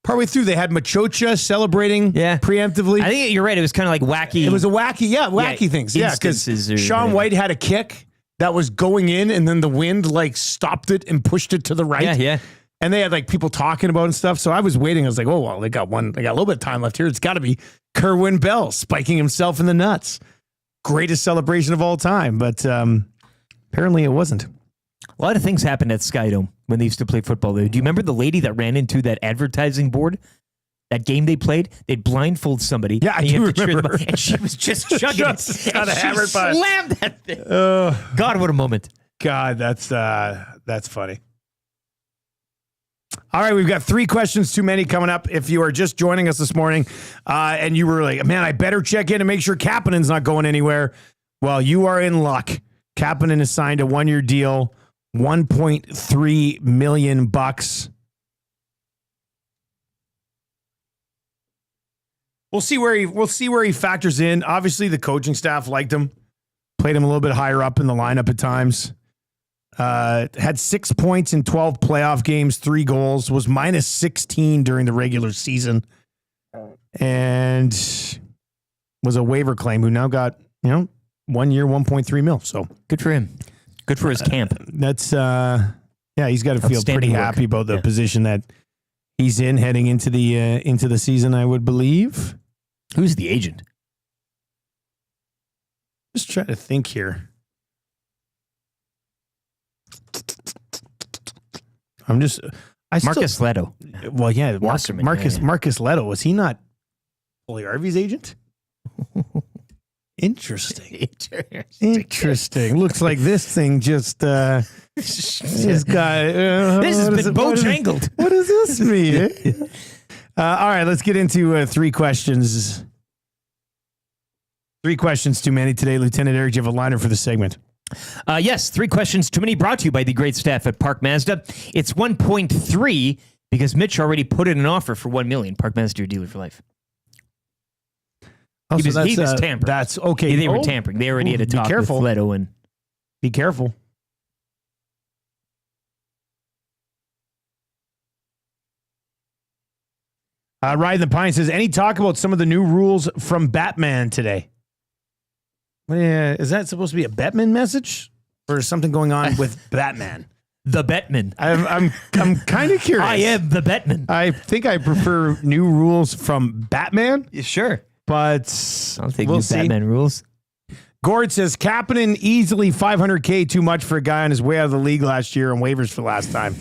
Partway through, they had Machocha celebrating preemptively. I think you're right. It was kind of like wacky. It was a wacky things. Yeah, because Sean White had a kick that was going in, and then the wind like stopped it and pushed it to the right. Yeah. And they had like people talking about it and stuff. So I was waiting. I was like, oh, well, they got a little bit of time left here. It's got to be Kerwin Bell spiking himself in the nuts. Greatest celebration of all time. But apparently it wasn't. A lot of things happened at Skydome when they used to play football there. Do you remember the lady that ran into that advertising board? That game they played, they'd blindfold somebody. Yeah, I do remember. And she was just chugging it. She slammed that thing. God, what a moment. God, that's funny. All right, we've got 3 questions too many coming up. If you are just joining us this morning and you were like, man, I better check in and make sure Kapanen's not going anywhere. Well, you are in luck. Kapanen has signed a 1-year deal, $1.3 million. We'll see where he factors in. Obviously, the coaching staff liked him, played him a little bit higher up in the lineup at times. Had 6 points in 12 playoff games, 3 goals, was minus 16 during the regular season, and was a waiver claim who now got 1 year, $1.3 million. So good for him. Good for his camp. That's he's got to feel pretty happy about the position that he's in heading into the season, I would believe. Who's the agent? Just trying to think here. Marcus Leto. Well, yeah, Marcus Leto. Was he not Paulie Harvey's agent? Interesting. Looks like this thing just this guy. This has been bojangled. What does this mean? All right, let's get into 3 questions. 3 questions too many today. Lieutenant Eric, do you have a liner for the segment? Yes, 3 questions too many, brought to you by the great staff at Park Mazda. It's 1.3 because Mitch already put in an offer for $1 million. Park Mazda, your dealer for life. Oh, He was tampering. That's okay. They were tampering. They already had a talk with Leto. And be careful. Ride the Pine says, any talk about some of the new rules from Batman today? Is that supposed to be a Batman message? Or is something going on with Batman? The Batman. I'm kind of curious. I am the Batman. I think I prefer new rules from Batman. Sure. But I'll take new Batman rules. Gord says, Kapanen easily $500K too much for a guy on his way out of the league last year on waivers for last time.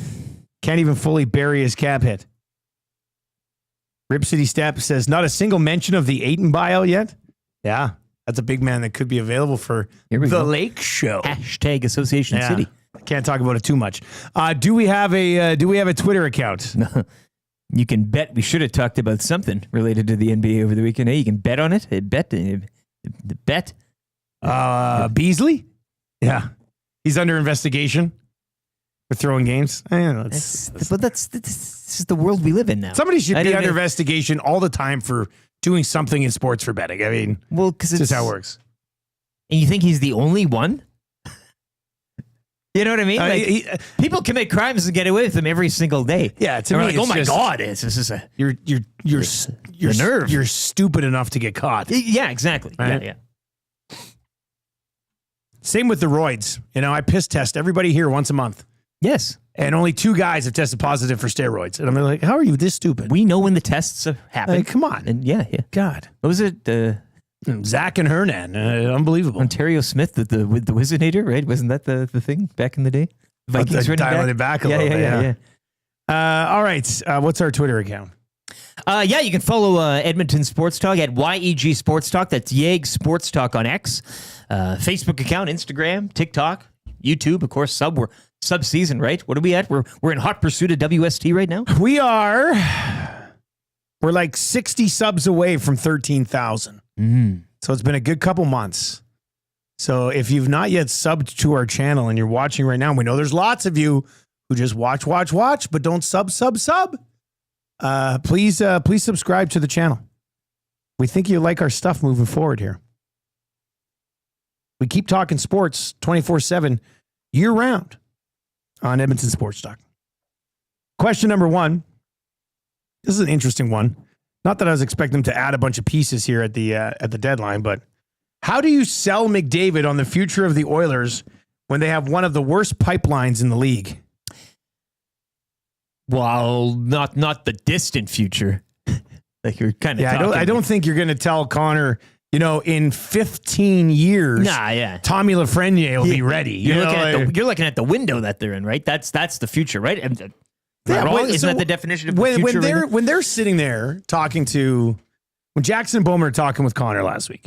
Can't even fully bury his cap hit. Rip City Step says, not a single mention of the Aiton buyout yet. Yeah, that's a big man that could be available for the Lake Show. Hashtag Association City. Can't talk about it too much. Do we have a Twitter account? You can bet we should have talked about something related to the NBA over the weekend. Hey, you can bet on it. Bet. Beasley? Yeah. He's under investigation. For throwing games. I don't know, This is the world we live in now. somebody should I be don't under know. investigation all the time for doing something in sports for betting. I mean, Well, because it's just how it works. And you think he's the only one? You know what I mean? Like, people commit crimes and get away with them every single day. Yeah, to And me, we're like, it's oh my just- God, this is a You're nerve. You're stupid enough to get caught. Yeah, exactly. Right? Yeah. Same with the roids. You know, I piss test everybody here once a month. Yes. And only 2 guys have tested positive for steroids. And I'm like, how are you this stupid? We know when the tests happen. Like, come on. And yeah. God. What was it? Zach and Hernan. Unbelievable. Ontario Smith with the Wizinator, right? Wasn't that the thing back in the day? Vikings running dialing it back a little bit. Yeah. All right. What's our Twitter account? You can follow Edmonton Sports Talk at YEG Sports Talk. That's YEG Sports Talk on X. Facebook account, Instagram, TikTok, YouTube, of course. We're sub-season, right? What are we at? We're in hot pursuit of WST right now? We're like 60 subs away from 13,000. So it's been a good couple months. So if you've not yet subbed to our channel and you're watching right now, we know there's lots of you who just watch, but don't sub. Please subscribe to the channel. We think you like our stuff moving forward here. We keep talking sports 24/7 year round on Edmonton Sports Talk. Question number 1. This is an interesting one. Not that I was expecting them to add a bunch of pieces here at the deadline, but how do you sell McDavid on the future of the Oilers when they have one of the worst pipelines in the league? Well, not the distant future. Like you're kind of I don't think you're going to tell Connor, in 15 years, Tommy Lafreniere will be ready. You're looking at the window that they're in, right? That's the future, right? Isn't that the definition of the future? When they're sitting there talking when Jackson and Boeser are talking with Connor last week,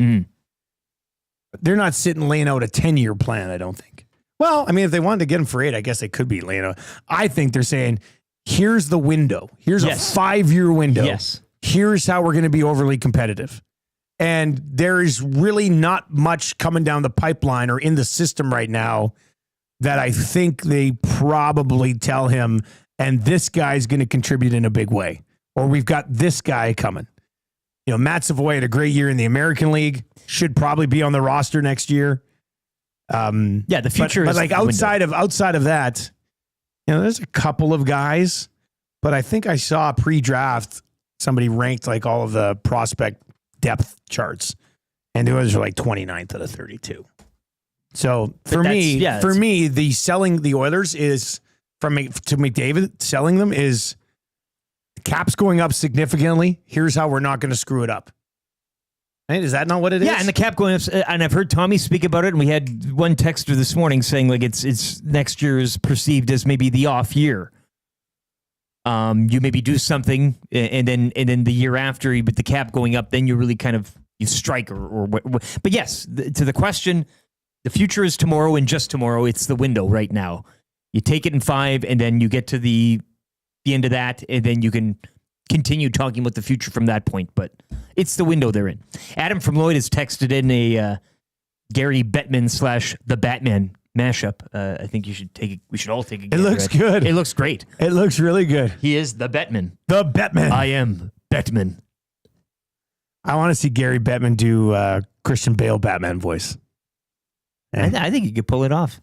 they're not sitting laying out a 10-year plan, I don't think. Well, I mean, if they wanted to get him for 8, I guess they could be laying out. I think they're saying, here's the window. Here's a 5-year window. Yes. Here's how we're going to be overly competitive. And there is really not much coming down the pipeline or in the system right now that I think they probably tell him, and this guy's going to contribute in a big way. Or we've got this guy coming. Matt Savoy had a great year in the American League. Should probably be on the roster next year. The future but is like outside of that, there's a couple of guys, but I think I saw pre-draft somebody ranked like all of the prospect depth charts, and the Oilers are like 29th out of 32. So for me, the selling the Oilers is to McDavid. Selling them is cap's going up significantly. Here's how we're not going to screw it up. Right? Is that not what it is? Yeah, and the cap going up. And I've heard Tommy speak about it. And we had one texter this morning saying like it's next year is perceived as maybe the off year. You maybe do something, and then the year after, with the cap going up, then you really kind of you strike or. But yes, to the question, the future is tomorrow, and just tomorrow, it's the window right now. You take it in 5, and then you get to the end of that, and then you can continue talking about the future from that point. But it's the window they're in. Adam from Lloyd has texted in a Gary Bettman / the Batman mashup. I think you should take it. We should all take it. It looks good. It looks great. It looks really good. He is the Bettman. The Bettman. I am Bettman. I want to see Gary Bettman do Christian Bale Batman voice. I think you could pull it off.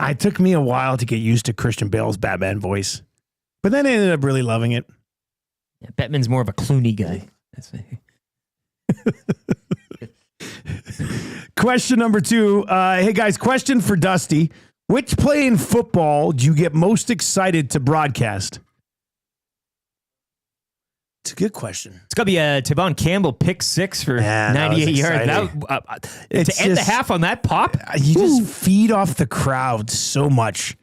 It took me a while to get used to Christian Bale's Batman voice, but then I ended up really loving it. Yeah, Bettman's more of a Clooney guy. Question number 2. Hey guys, question for Dusty. Which play in football do you get most excited to broadcast? It's a good question. It's got to be a Tavon Campbell pick 6 for 98 yards. To end the half on that pop? You just feed off the crowd so much.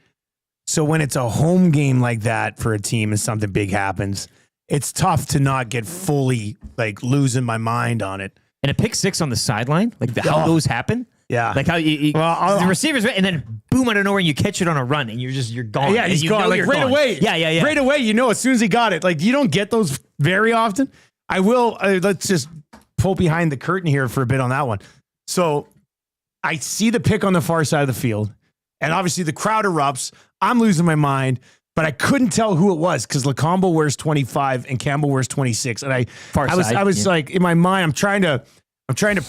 So when it's a home game like that for a team and something big happens, it's tough to not get fully like losing my mind on it. And a pick 6 on the sideline, like how those happen. Yeah, like how the receivers, and then boom out of nowhere, and you catch it on a run, and you're gone. Yeah, he's gone like right away. Yeah. Right away, as soon as he got it. Like you don't get those very often. I will. Let's just pull behind the curtain here for a bit on that one. So I see the pick on the far side of the field. And obviously the crowd erupts. I'm losing my mind, but I couldn't tell who it was because Lacombe wears 25 and Campbell wears 26. And I was like, in my mind, I'm trying to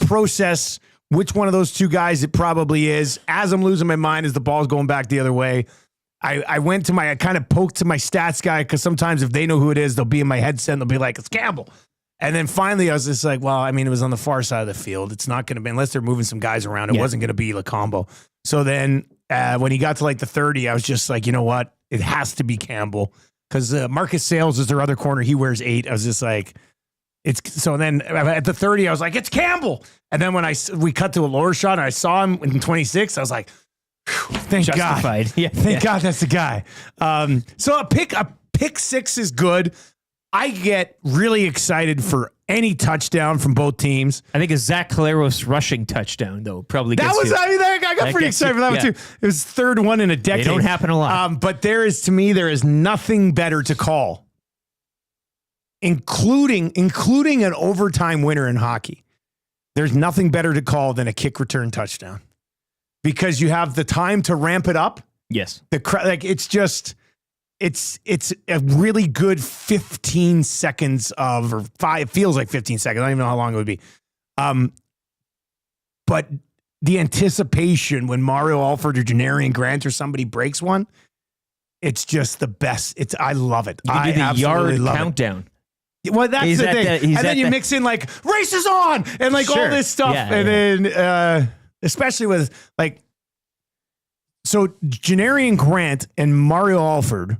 process which one of those two guys it probably is. As I'm losing my mind, as the ball's going back the other way, I kind of poked to my stats guy because sometimes if they know who it is, they'll be in my headset and they'll be like, it's Campbell. And then finally I was just like, well, I mean, it was on the far side of the field. It's not going to be, unless they're moving some guys around, it wasn't going to be Lacombe. So then when he got to like the 30, I was just like, you know what? It has to be Campbell because Marcus Sales is their other corner. He wears 8. I was just like, so then at the 30, I was like, it's Campbell. And then when we cut to a lower shot and I saw him in 26, I was like, thank Justified. God. Thank God that's the guy. So a pick 6 is good. I get really excited for any touchdown from both teams. I think a Zach Caleros rushing touchdown, though, probably gets you. I got pretty excited for that one, too. It was third one in a decade. They don't happen a lot. But there is nothing better to call, including an overtime winner in hockey. There's nothing better to call than a kick return touchdown because you have the time to ramp it up. Yes. It's a really good 15 seconds or 5, it feels like 15 seconds. I don't even know how long it would be. But the anticipation when Mario Alford or Janarian Grant or somebody breaks one, it's just the best. I love it. You can do the yard countdown. Well, that's the thing. And then you mix in like race is on and like all this stuff. Then especially with like, so Janarian Grant and Mario Alford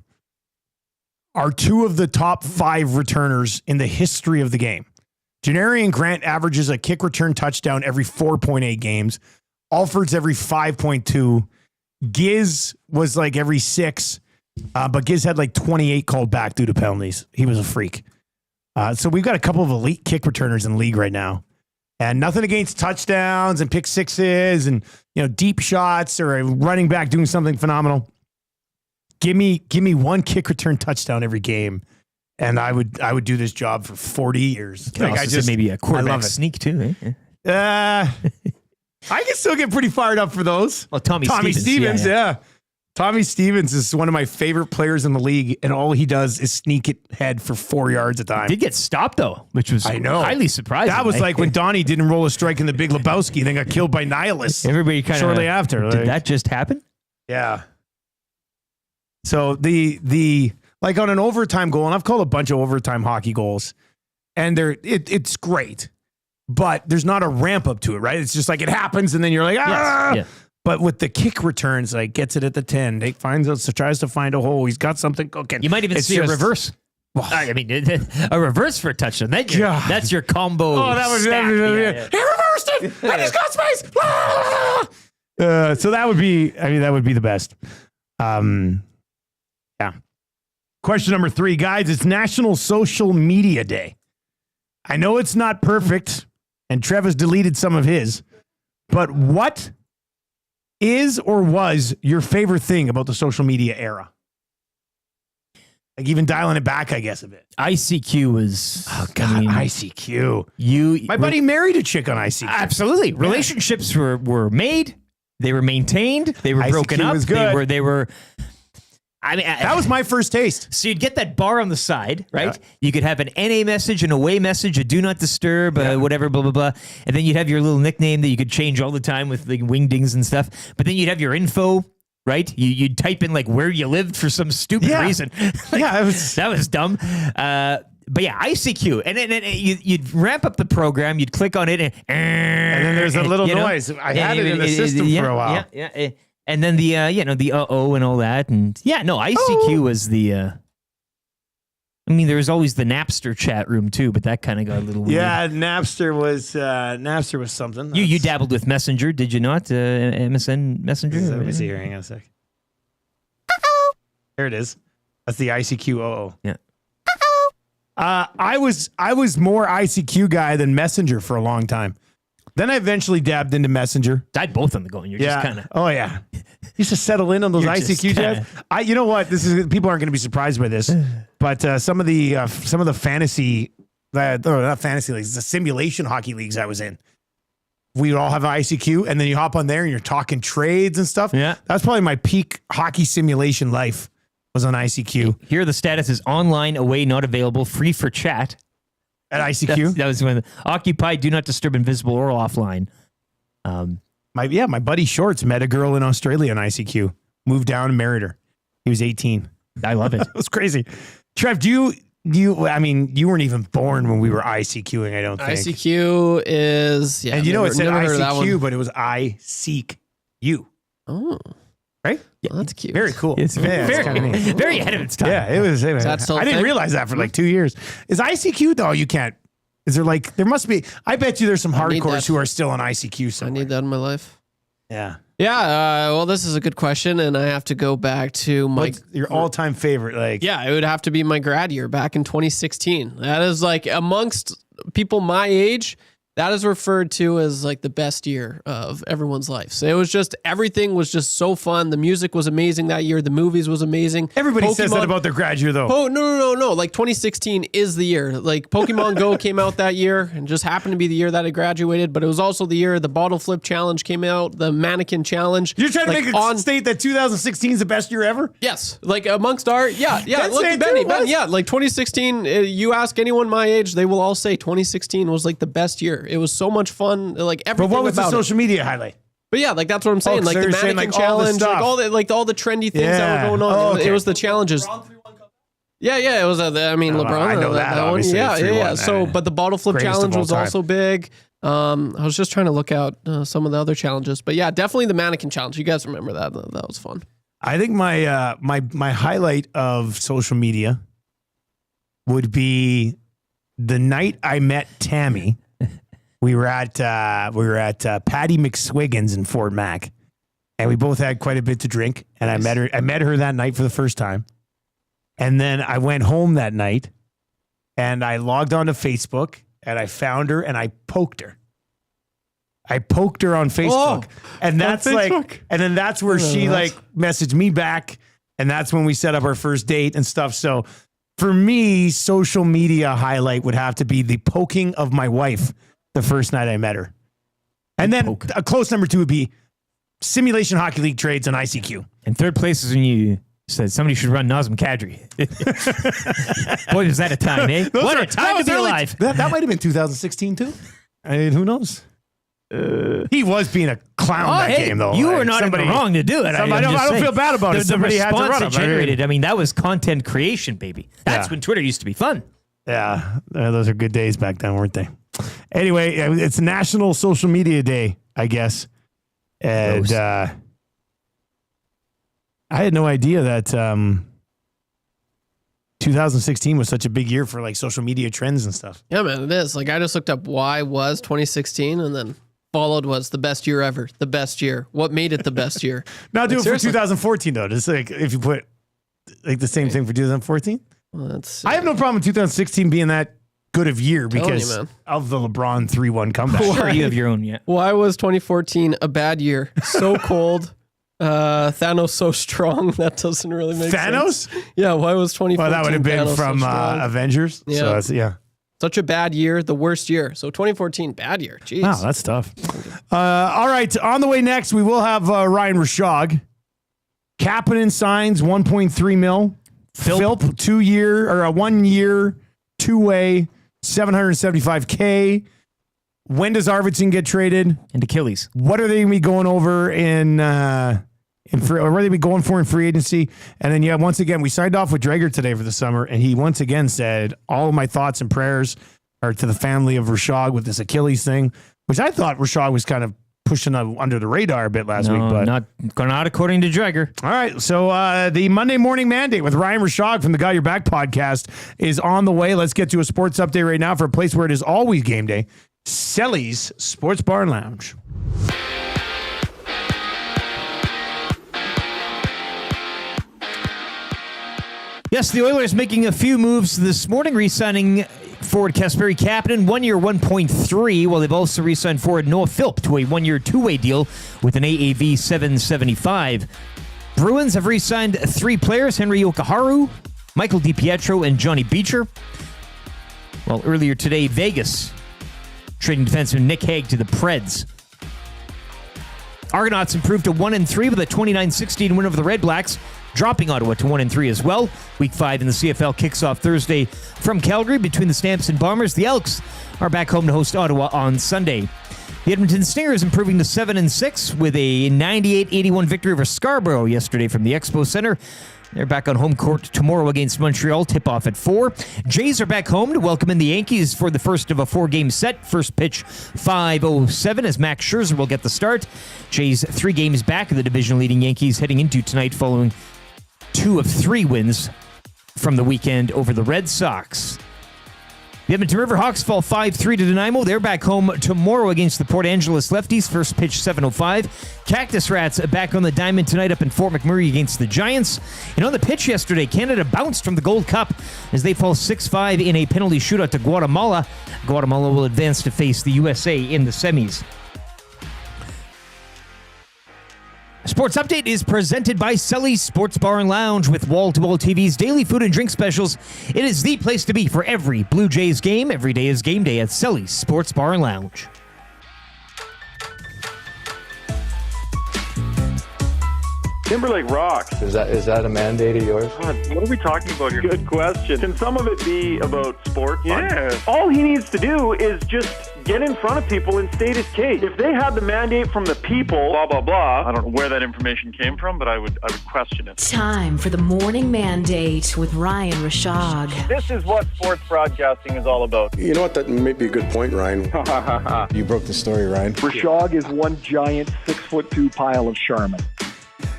are 2 of the top 5 returners in the history of the game. Janarian Grant averages a kick return touchdown every 4.8 games. Alford's every 5.2. Giz was like every 6, but Giz had like 28 called back due to penalties. He was a freak. So we've got a couple of elite kick returners in the league right now. And nothing against touchdowns and pick 6s and deep shots or a running back doing something phenomenal. Give me one kick return touchdown every game, and I would do this job for 40 years. Like maybe a quarterback sneak too. I can still get pretty fired up for those. Well, Tommy Stevens, yeah. Tommy Stevens is one of my favorite players in the league, and all he does is sneak it head for 4 yards a time. Did get stopped though, which was highly surprising. That was like when Donnie didn't roll a strike in the Big Lebowski, and then got killed by Nihilus. Everybody kind of shortly after. Did that just happen? Yeah. So the like on an overtime goal, and I've called a bunch of overtime hockey goals, and it's great, but there's not a ramp up to it, right? It's just like it happens, and then you're like, ah. Yes. But with the kick returns, like gets it at the 10, Nate tries to find a hole. He's got something cooking. You might even see a reverse. I mean, a reverse for a touchdown. That's your combo. Oh, that was stack. He reversed it, and he's got space. So that would be the best. Yeah. Question number 3, guys. It's National Social Media Day. I know it's not perfect, and Trev has deleted some of his, but what is or was your favorite thing about the social media era? Like even dialing it back, I guess, a bit. ICQ was... Oh, God, ICQ. My buddy married a chick on ICQ. Absolutely. Yeah. Relationships were made. They were maintained. They were broken up. Was good. They were... I mean, that was my first taste. So you'd get that bar on the side, right? Yeah. You could have an NA message, an away message, a do not disturb, whatever, blah, blah, blah. And then you'd have your little nickname that you could change all the time with like wingdings and stuff. But then you'd have your info, right? You'd type in like where you lived for some stupid reason. That was dumb. But yeah, ICQ. And then you'd ramp up the program, you'd click on it, and then there's a little noise. I had it in the system for a while. Yeah. And then the and all that, and ICQ was the. I mean, there was always the Napster chat room too, but that kind of got a little weird. Yeah, Napster was something. You dabbled with Messenger, did you not? MSN Messenger. Let me see here. Hang on a sec. There it is. That's the ICQ. Yeah. I was more ICQ guy than Messenger for a long time. Then I eventually dabbed into Messenger. Died both on the go, and you're just kind of... Oh, yeah. Used to settle in on those ICQ chats. You know what? People aren't going to be surprised by this, but some of the fantasy, not fantasy leagues, the simulation hockey leagues I was in, we all have ICQ, and then you hop on there and you're talking trades and stuff. Yeah. That's probably my peak hockey simulation life was on ICQ. Here the status is online, away, not available, free for chat. At ICQ? That was when occupied, do not disturb, invisible, or offline. My buddy Shorts met a girl in Australia on ICQ, moved down and married her. He was 18. I love it. It was crazy. Trev, you weren't even born when we were ICQing, I don't think. ICQ is, and you know, it said ICQ, but it was I seek you. Oh. Right? Yeah, that's cute. Very cool. It's very ahead of its time. Yeah, it was. that still I a didn't thing? realize that for like 2 years. Is ICQ though? You can't. Is there like there must be? I bet you there's some I need hardcores that. who are still on ICQ. Somewhere. I need that in my life. Yeah. Yeah. Well, this is a good question, and I have to go back to my What's your all-time favorite? Like, Yeah, it would have to be my grad year back in 2016. That is like amongst people my age, that is referred to as like the best year of everyone's life. So it was just, everything was just so fun. The music was amazing that year. The movies was amazing. Everybody says that about their grad year though. Oh, no. Like 2016 is the year. Like Pokemon Go came out that year and just happened to be the year that I graduated. But it was also the year the bottle flip challenge came out, the mannequin challenge. You're trying to like make a state that 2016 is the best year ever? Yes. Like amongst our, yeah. That's Look it, at Benny. too, what? Yeah. Like 2016, you ask anyone my age, they will all say 2016 was like the best year. It was so much fun. Like everything But what was the about social media highlight? But yeah, like that's what I'm saying. Oh, Like so the you're mannequin saying, like, all the challenge, stuff. all the trendy things that Yeah. were going on. Oh, okay. It was the challenges. Yeah, it was. LeBron. I know that, one. obviously, Yeah. 3-1. So, but the bottle flip Greatest of challenge all was time. also big. I was just trying to look out some of the other challenges, but yeah, definitely the mannequin challenge. You guys remember that? That was fun. I think my my highlight of social media would be the night I met Tammy. We were at Patty McSwiggin's in Fort Mac, and we both had quite a bit to drink. And Nice. I met her that night for the first time, and then I went home that night, and I logged onto Facebook, and I found her, and I poked her. I poked her on Facebook, and that's like, and then that's where she like messaged me back, and that's when we set up our first date and stuff. So for me, social media highlight would have to be the poking of my wife the first night I met her. And then a close number 2 would be simulation hockey league trades on ICQ. And third place is when you said somebody should run Nazem Kadri. Boy, was that a time, eh? What a time to be alive. That might have been 2016 too. I mean, who knows? He was being a clown that game, though. You were not in the wrong to do it. I don't feel bad about it. Somebody had to run it him. generated. I mean, that was content creation, baby. That's when Twitter used to be fun. Yeah, those are good days back then, weren't they? Anyway, it's National Social Media Day, I guess. And I had no idea that 2016 was such a big year for like social media trends and stuff. Yeah, man, it is. Like I just looked up why was 2016, and then followed was the best year ever, the best year. What made it the best year? Now do Like, it for seriously. 2014 though. Just like if you put like the same thing for 2014. Well, I have no problem with 2016 being that good of year Telling you, because man. of the LeBron 3-1 comeback. Sure, you have your own yet. Why was 2014 a bad year? So cold. Thanos so strong. That doesn't really make Thanos? sense. Yeah, why was 2014 Well, that would have been Thanos from so strong? Avengers. Yeah. So that's, yeah. Such a bad year, the worst year. So 2014, bad year. Jeez. Wow, that's tough. All right, on the way next, we will have Ryan Rishaug. Kapanen signs $1.3 million. Philp 2 year or a 1 year, 2-way, $775K. When does Arvidsson get traded? And Achilles. What are they going to be going over in free, or what are they be going for in free agency? And then, yeah, once again, we signed off with Dreger today for the summer, and he once again said, all of my thoughts and prayers are to the family of Rishaug with this Achilles thing, which I thought Rishaug was kind of pushing under the radar a bit last week. But not according to Dreger. All right, so the Monday Morning Mandate with Ryan Rishaug from the Got Your Back podcast is on the way. Let's get to a sports update right now for a place where it is always game day. Selly's Sports Bar and Lounge. Yes, the Oilers making a few moves this morning, re-signing forward Kasperi Kapanen, 1 year, 1.3, while they've also re-signed forward Noah Philp to a 1 year, 2-way deal with an AAV $775. Bruins have re-signed 3 players, Henry Jokiharju, Michael DiPietro, and Johnny Beecher. Well, earlier today, Vegas trading defenseman Nick Hague to the Preds Argonauts improved to 1-3 with a 29-16 win over the Red Blacks, dropping Ottawa to 1-3 as well. Week 5 in the CFL kicks off Thursday from Calgary between the Stamps and Bombers. The Elks are back home to host Ottawa on Sunday. The Edmonton Stingers improving to 7-6 with a 98-81 victory over Scarborough yesterday from the Expo Center. They're back on home court tomorrow against Montreal. Tip-off at 4. Jays are back home to welcome in the Yankees for the first of a 4-game set. First pitch, 5:07 as Max Scherzer will get the start. Jays 3 games back of the division-leading Yankees heading into tonight following 2 of 3 wins from the weekend over the Red Sox. The Edmonton Riverhawks fall 5-3 to Nanaimo. They're back home tomorrow against the Port Angeles Lefties. First pitch, 7:05. Cactus Rats back on the diamond tonight up in Fort McMurray against the Giants. And on the pitch yesterday, Canada bounced from the Gold Cup as they fall 6-5 in a penalty shootout to Guatemala. Guatemala will advance to face the USA in the semis. Sports Update is presented by Sully's Sports Bar and Lounge with wall-to-wall TVs, daily food and drink specials. It is the place to be for every Blue Jays game. Every day is game day at Sully's Sports Bar and Lounge. Timberlake rocks. Is that a mandate of yours? God, what are we talking about here? Good question. Can some of it be about sports? Yeah. All he needs to do is just get in front of people and state his case. If they had the mandate from the people, blah, blah, blah, I don't know where that information came from, but I would question it. Time for the Morning Mandate with Ryan Rishaug. This is what sports broadcasting is all about. You know what? That may be a good point, Ryan. You broke the story, Ryan. Rishaug is one giant 6'2" pile of Charmin.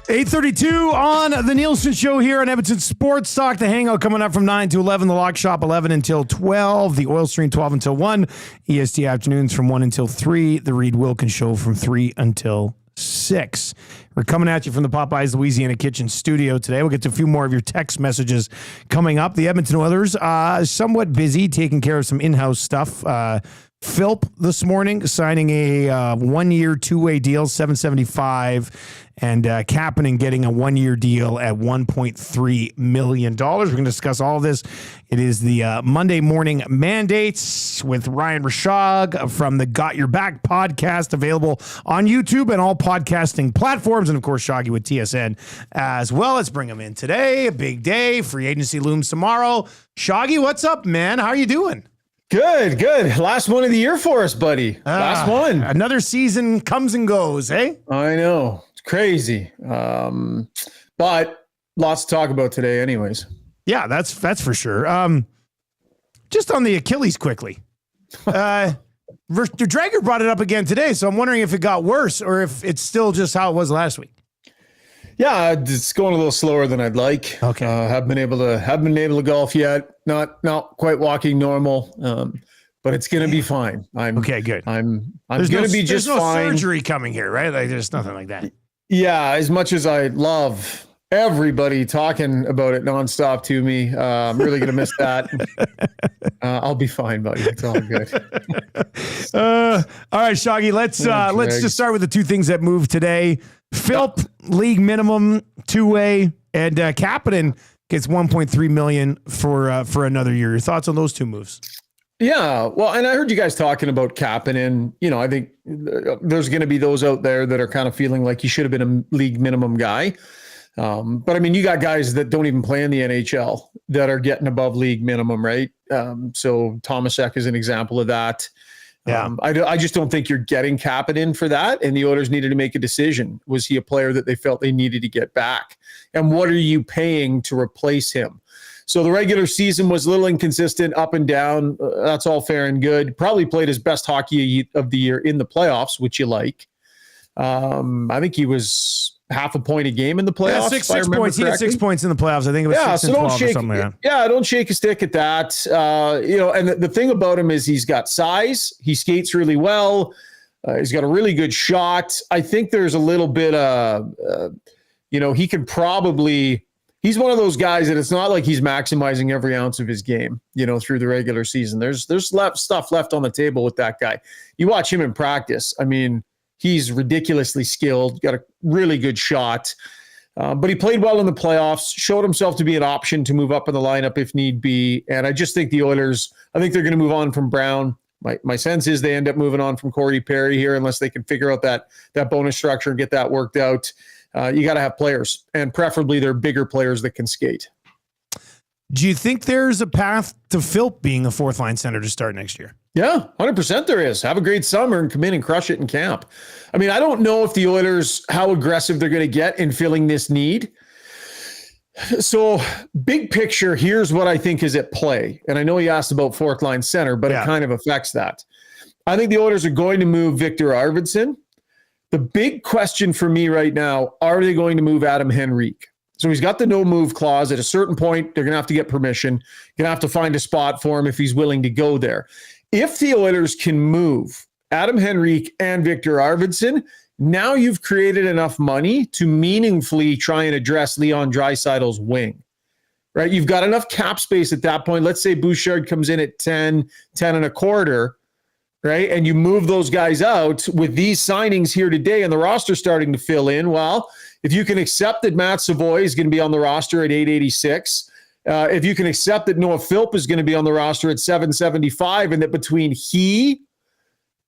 8:32 on the Nielson Show here on Edmonton Sports Talk. The Hangout coming up from 9 to 11. The Lock Shop 11 until 12. The Oil Stream 12 until 1. EST Afternoons from 1 until 3. The Reed Wilkins Show from 3 until 6. We're coming at you from the Popeyes Louisiana Kitchen studio today. We'll get to a few more of your text messages coming up. The Edmonton Oilers somewhat busy taking care of some in-house stuff. Philp this morning signing a 1-year, 2-way deal, $775, and Kapanen getting a 1-year deal at $1.3 million. We're going to discuss all of this. It is the Monday Morning Mandates with Ryan Rishaug from the Got Your Back podcast, available on YouTube and all podcasting platforms, and of course Shaggy with TSN as well. Let's bring him in today. A big day. Free agency looms tomorrow. Shaggy, what's up, man? How are you doing? Good. Last one of the year for us, buddy. Last one. Another season comes and goes, eh? I know. It's crazy. But lots to talk about today anyways. Yeah, that's for sure. Just on the Achilles quickly. Dreger brought it up again today, so I'm wondering if it got worse or if it's still just how it was last week. Yeah, it's going a little slower than I'd like. Okay. Haven't been able to golf yet. Not quite walking normal. But it's going to be fine. Okay, good. I'm going to be just fine. There's no surgery coming here, right? Like there's nothing like that. Yeah, as much as I love everybody talking about it nonstop to me, I'm really going to miss that. I'll be fine, buddy. It's all good. All right, Shaggy, let's just start with the two things that moved today. Philp, league minimum, 2-way, and Kapanen gets $1.3 million for another year. Your thoughts on those two moves? Yeah, well, and I heard you guys talking about Kapanen. You know, I think there's going to be those out there that are kind of feeling like he should have been a league minimum guy. But I mean, you got guys that don't even play in the NHL that are getting above league minimum, right? So Tomasek is an example of that. Yeah. I just don't think you're getting Kapanen for that. And the Oilers needed to make a decision. Was he a player that they felt they needed to get back? And what are you paying to replace him? So the regular season was a little inconsistent, up and down. That's all fair and good. Probably played his best hockey of the year in the playoffs, which you like. I think he was half a point a game in the playoffs. Yeah, 6 points. He had 6 points in the playoffs. I think it was 6 and 12 or something like that. Yeah, don't shake a stick at that. And the thing about him is he's got size. He skates really well. He's got a really good shot. I think there's a little bit he could probably. He's one of those guys that it's not like he's maximizing every ounce of his game, through the regular season. There's stuff left on the table with that guy. You watch him in practice. I mean, he's ridiculously skilled, got a really good shot. But he played well in the playoffs, showed himself to be an option to move up in the lineup if need be. And I just think the Oilers, I think they're going to move on from Brown. My sense is they end up moving on from Corey Perry here unless they can figure out that bonus structure and get that worked out. You got to have players, and preferably they're bigger players that can skate. Do you think there's a path to Philp being a fourth line center to start next year? Yeah, 100% there is. Have a great summer and come in and crush it in camp. I mean, I don't know if the Oilers, how aggressive they're going to get in filling this need. So big picture, here's what I think is at play. And I know you asked about fourth line center, but it kind of affects that. I think the Oilers are going to move Victor Arvidsson. The big question for me right now, are they going to move Adam Henrique? So he's got the no move clause. At a certain point, they're going to have to get permission. You're going to have to find a spot for him if he's willing to go there. If the Oilers can move Adam Henrique and Victor Arvidsson, now you've created enough money to meaningfully try and address Leon Draisaitl's wing, right? You've got enough cap space at that point. Let's say Bouchard comes in at 10 and a quarter, right? And you move those guys out with these signings here today and the roster starting to fill in. Well, if you can accept that Matt Savoy is going to be on the roster at 886, if you can accept that Noah Philp is going to be on the roster at 775, and that between he,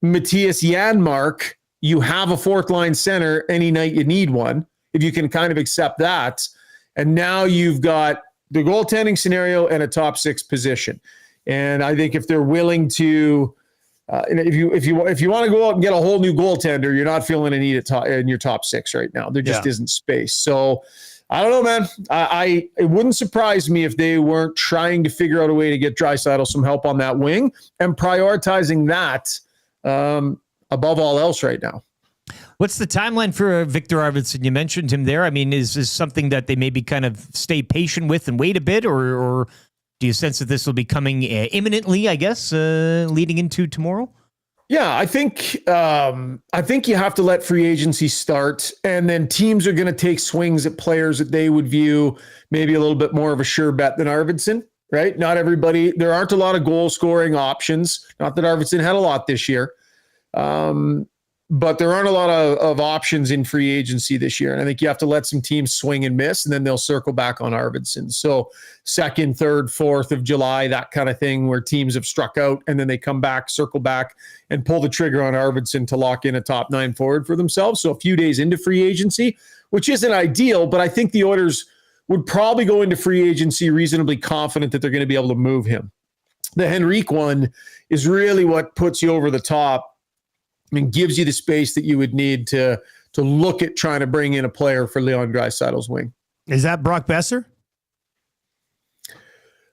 Matthias Janmark, you have a fourth line center any night you need one, if you can kind of accept that. And now you've got the goaltending scenario and a top six position. And I think if they're willing to, if you want to go out and get a whole new goaltender, you're not feeling a need in your top six right now. There just isn't space. So I don't know, man. It wouldn't surprise me if they weren't trying to figure out a way to get Draisaitl some help on that wing and prioritizing that above all else right now. What's the timeline for Victor Arvidsson? You mentioned him there. I mean, is this something that they maybe kind of stay patient with and wait a bit, or do you sense that this will be coming imminently, I guess, leading into tomorrow? Yeah, I think you have to let free agency start, and then teams are going to take swings at players that they would view maybe a little bit more of a sure bet than Arvidsson, right? Not everybody. There aren't a lot of goal scoring options. Not that Arvidsson had a lot this year. But there aren't a lot of options in free agency this year. And I think you have to let some teams swing and miss, and then they'll circle back on Arvidsson. So 2nd, 3rd, 4th of July, that kind of thing where teams have struck out and then they come back, circle back, and pull the trigger on Arvidsson to lock in a top 9 forward for themselves. So a few days into free agency, which isn't ideal, but I think the Oilers would probably go into free agency reasonably confident that they're going to be able to move him. The Henrique one is really what puts you over the top. I mean, gives you the space that you would need to look at trying to bring in a player for Leon Draisaitl's wing. Is that Brock Boeser?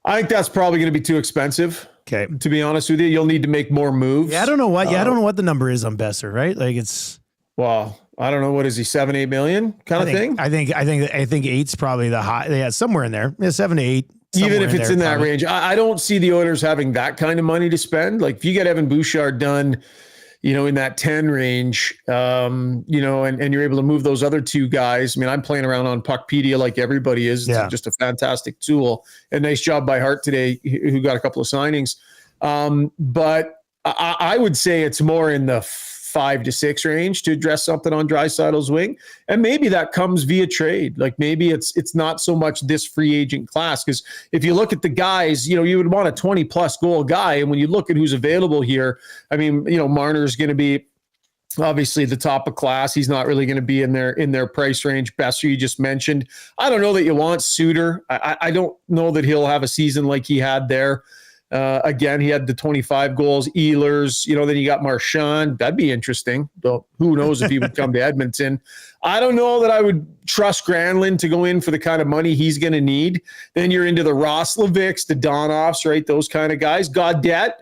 I think that's probably going to be too expensive. Okay. To be honest with you, you'll need to make more moves. Yeah, I don't know what. I don't know what the number is on Boeser, right? Like it's. Well, I don't know. What is he? 7-8 million kind of thing. I think 8's probably the high. Yeah, somewhere in there. Yeah, 7 to 8. Even if it's in that range, I don't see the Oilers having that kind of money to spend. Like if you get Evan Bouchard done, in that 10 range, and you're able to move those other two guys. I mean, I'm playing around on Puckpedia like everybody is. It's just a fantastic tool. And nice job by Hart today, who got a couple of signings. But I would say it's more in the 5 to 6 range to address something on Draisaitl's wing. And maybe that comes via trade. Like maybe it's not so much this free agent class. Because if you look at the guys, you would want a 20-plus goal guy. And when you look at who's available here, I mean, Marner's going to be obviously the top of class. He's not really going to be in their price range. Boeser, you just mentioned. I don't know that you want Suter. I don't know that he'll have a season like he had there. Again, he had the 25 goals. Ehlers, then you got Marchand. That'd be interesting. Though who knows if he would come to Edmonton. I don't know that I would trust Granlund to go in for the kind of money he's going to need. Then you're into the Roslovics, the Donoffs, right? Those kind of guys. Gaudette,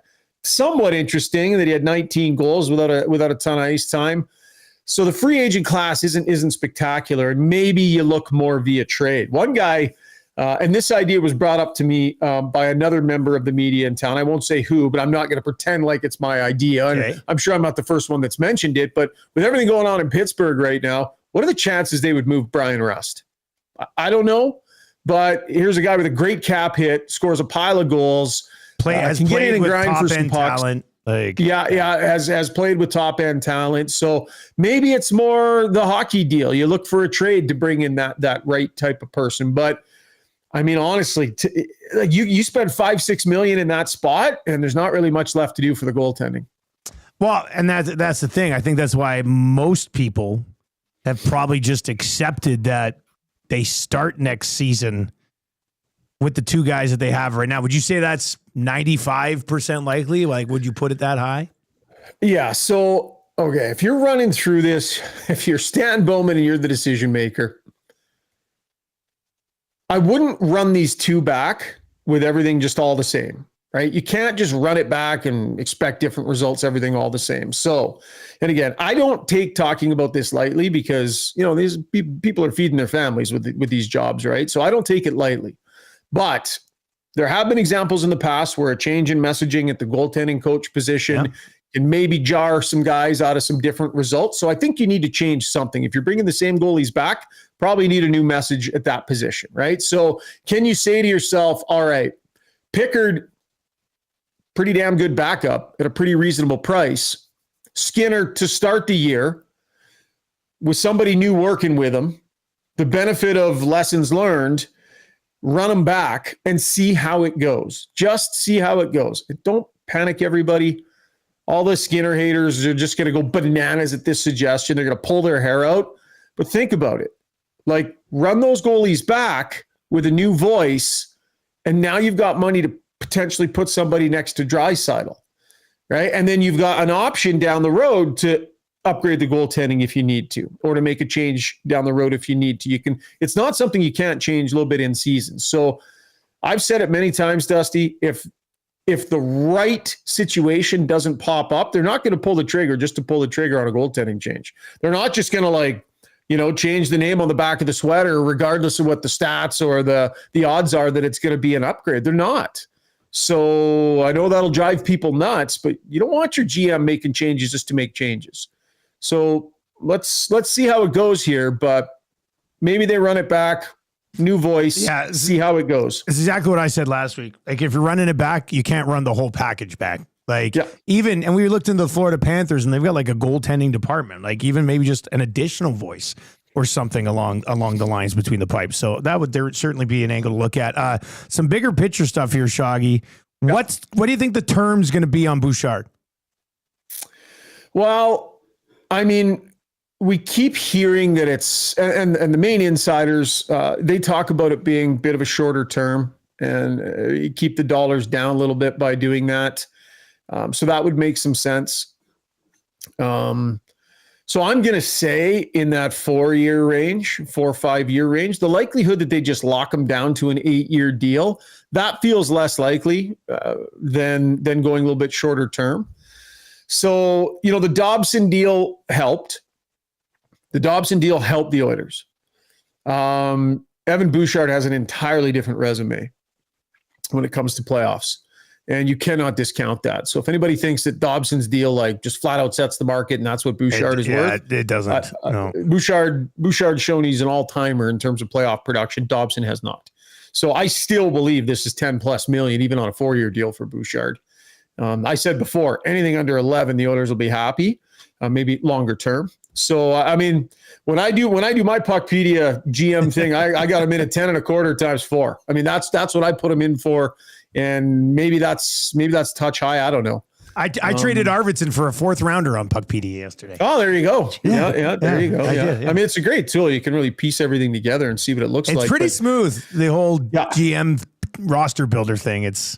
somewhat interesting that he had 19 goals without a ton of ice time. So the free agent class isn't spectacular, and maybe you look more via trade. One guy. And this idea was brought up to me by another member of the media in town. I won't say who, but I'm not going to pretend like it's my idea. Okay. And I'm sure I'm not the first one that's mentioned it. But with everything going on in Pittsburgh right now, what are the chances they would move Brian Rust? I don't know. But here's a guy with a great cap hit, scores a pile of goals, has can get in and grind for some pucks. Talent. Has played with top end talent. So maybe it's more the hockey deal. You look for a trade to bring in that right type of person. But I mean, honestly, like you spend $5-6 million in that spot, and there's not really much left to do for the goaltending. Well, and that's the thing. I think that's why most people have probably just accepted that they start next season with the two guys that they have right now. Would you say that's 95% likely? Like, would you put it that high? Yeah. So, okay, if you're running through this, if you're Stan Bowman and you're the decision maker, I wouldn't run these two back with everything just all the same, right? You can't just run it back and expect different results, everything all the same. So, and again, I don't take talking about this lightly because, these people are feeding their families with these jobs, right? So I don't take it lightly. But there have been examples in the past where a change in messaging at the goaltending coach position can maybe jar some guys out of some different results. So I think you need to change something. If you're bringing the same goalies back, probably need a new message at that position, right? So can you say to yourself, all right, Pickard, pretty damn good backup at a pretty reasonable price. Skinner to start the year with somebody new working with him, the benefit of lessons learned, run them back and see how it goes. Just see how it goes. And don't panic, everybody. All the Skinner haters are just going to go bananas at this suggestion. They're going to pull their hair out. But think about it. Like, run those goalies back with a new voice, and now you've got money to potentially put somebody next to Draisaitl, right? And then you've got an option down the road to upgrade the goaltending if you need to, or to make a change down the road if you need to. You can. It's not something you can't change a little bit in season. So I've said it many times, Dusty, if the right situation doesn't pop up, they're not going to pull the trigger just to pull the trigger on a goaltending change. They're not just going to change the name on the back of the sweater regardless of what the stats or the odds are that it's going to be an upgrade. They're not. So I know that'll drive people nuts, but you don't want your GM making changes just to make changes. So let's see how it goes here, but maybe they run it back, new voice, see how it goes. It's exactly what I said last week. Like, if you're running it back, you can't run the whole package back. Like, and we looked into the Florida Panthers, and they've got like a goaltending department, like even maybe just an additional voice or something along the lines between the pipes. So there would certainly be an angle to look at. Some bigger picture stuff here, Shoggy. What do you think the term's going to be on Bouchard? Well, I mean, we keep hearing that it's, and the main insiders, they talk about it being a bit of a shorter term, and you keep the dollars down a little bit by doing that. So that would make some sense. So I'm going to say in that 4-year range, 4 or 5 year range, the likelihood that they just lock them down to an 8-year deal, that feels less likely than going a little bit shorter term. So, the Dobson deal helped. The Dobson deal helped the Oilers. Evan Bouchard has an entirely different resume when it comes to playoffs, and you cannot discount that. So if anybody thinks that Dobson's deal just flat out sets the market and that's what Bouchard is worth, it doesn't. No. Bouchard's shown he's an all-timer in terms of playoff production. Dobson has not. So I still believe this is $10+ million, even on a 4-year deal for Bouchard. I said before, anything under 11, the Oilers will be happy, maybe longer term. So, I mean, when I do my Puckpedia GM thing, I got him in at 10.25 times 4. I mean, that's what I put him in for. And maybe that's touch high. I don't know. I traded Arvidsson for a 4th rounder on Puckpedia yesterday. Oh, there you go. Yeah, there you go. I mean, it's a great tool. You can really piece everything together and see what it looks like. It's pretty smooth, the whole GM roster builder thing. It's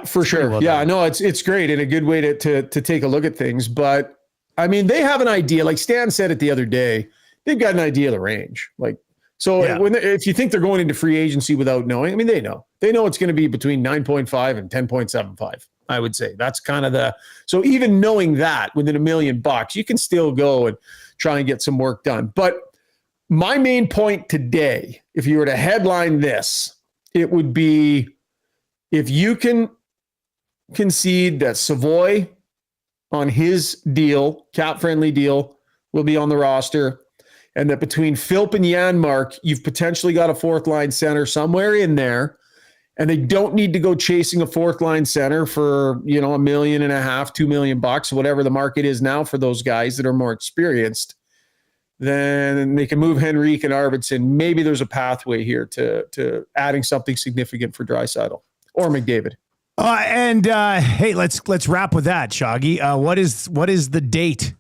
for sure. Well done. No, it's great and a good way to take a look at things. But I mean, they have an idea. Like Stan said it the other day, they've got an idea of the range. If you think they're going into free agency without knowing, I mean, they know it's going to be between 9.5 and 10.75. I would say that's kind of so even knowing that within $1 million, you can still go and try and get some work done. But my main point today, if you were to headline this, it would be, if you can concede that Savoy on his deal, cap-friendly deal, will be on the roster, and that between Philp and Janmark, you've potentially got a 4th-line center somewhere in there, and they don't need to go chasing a 4th-line center for, $1.5 million, $2 million, whatever the market is now for those guys that are more experienced. then they can move Henrique and Arvidsson. Maybe there's a pathway here to adding something significant for Draisaitl or McDavid. Hey, let's wrap with that, Shoggy. What is the date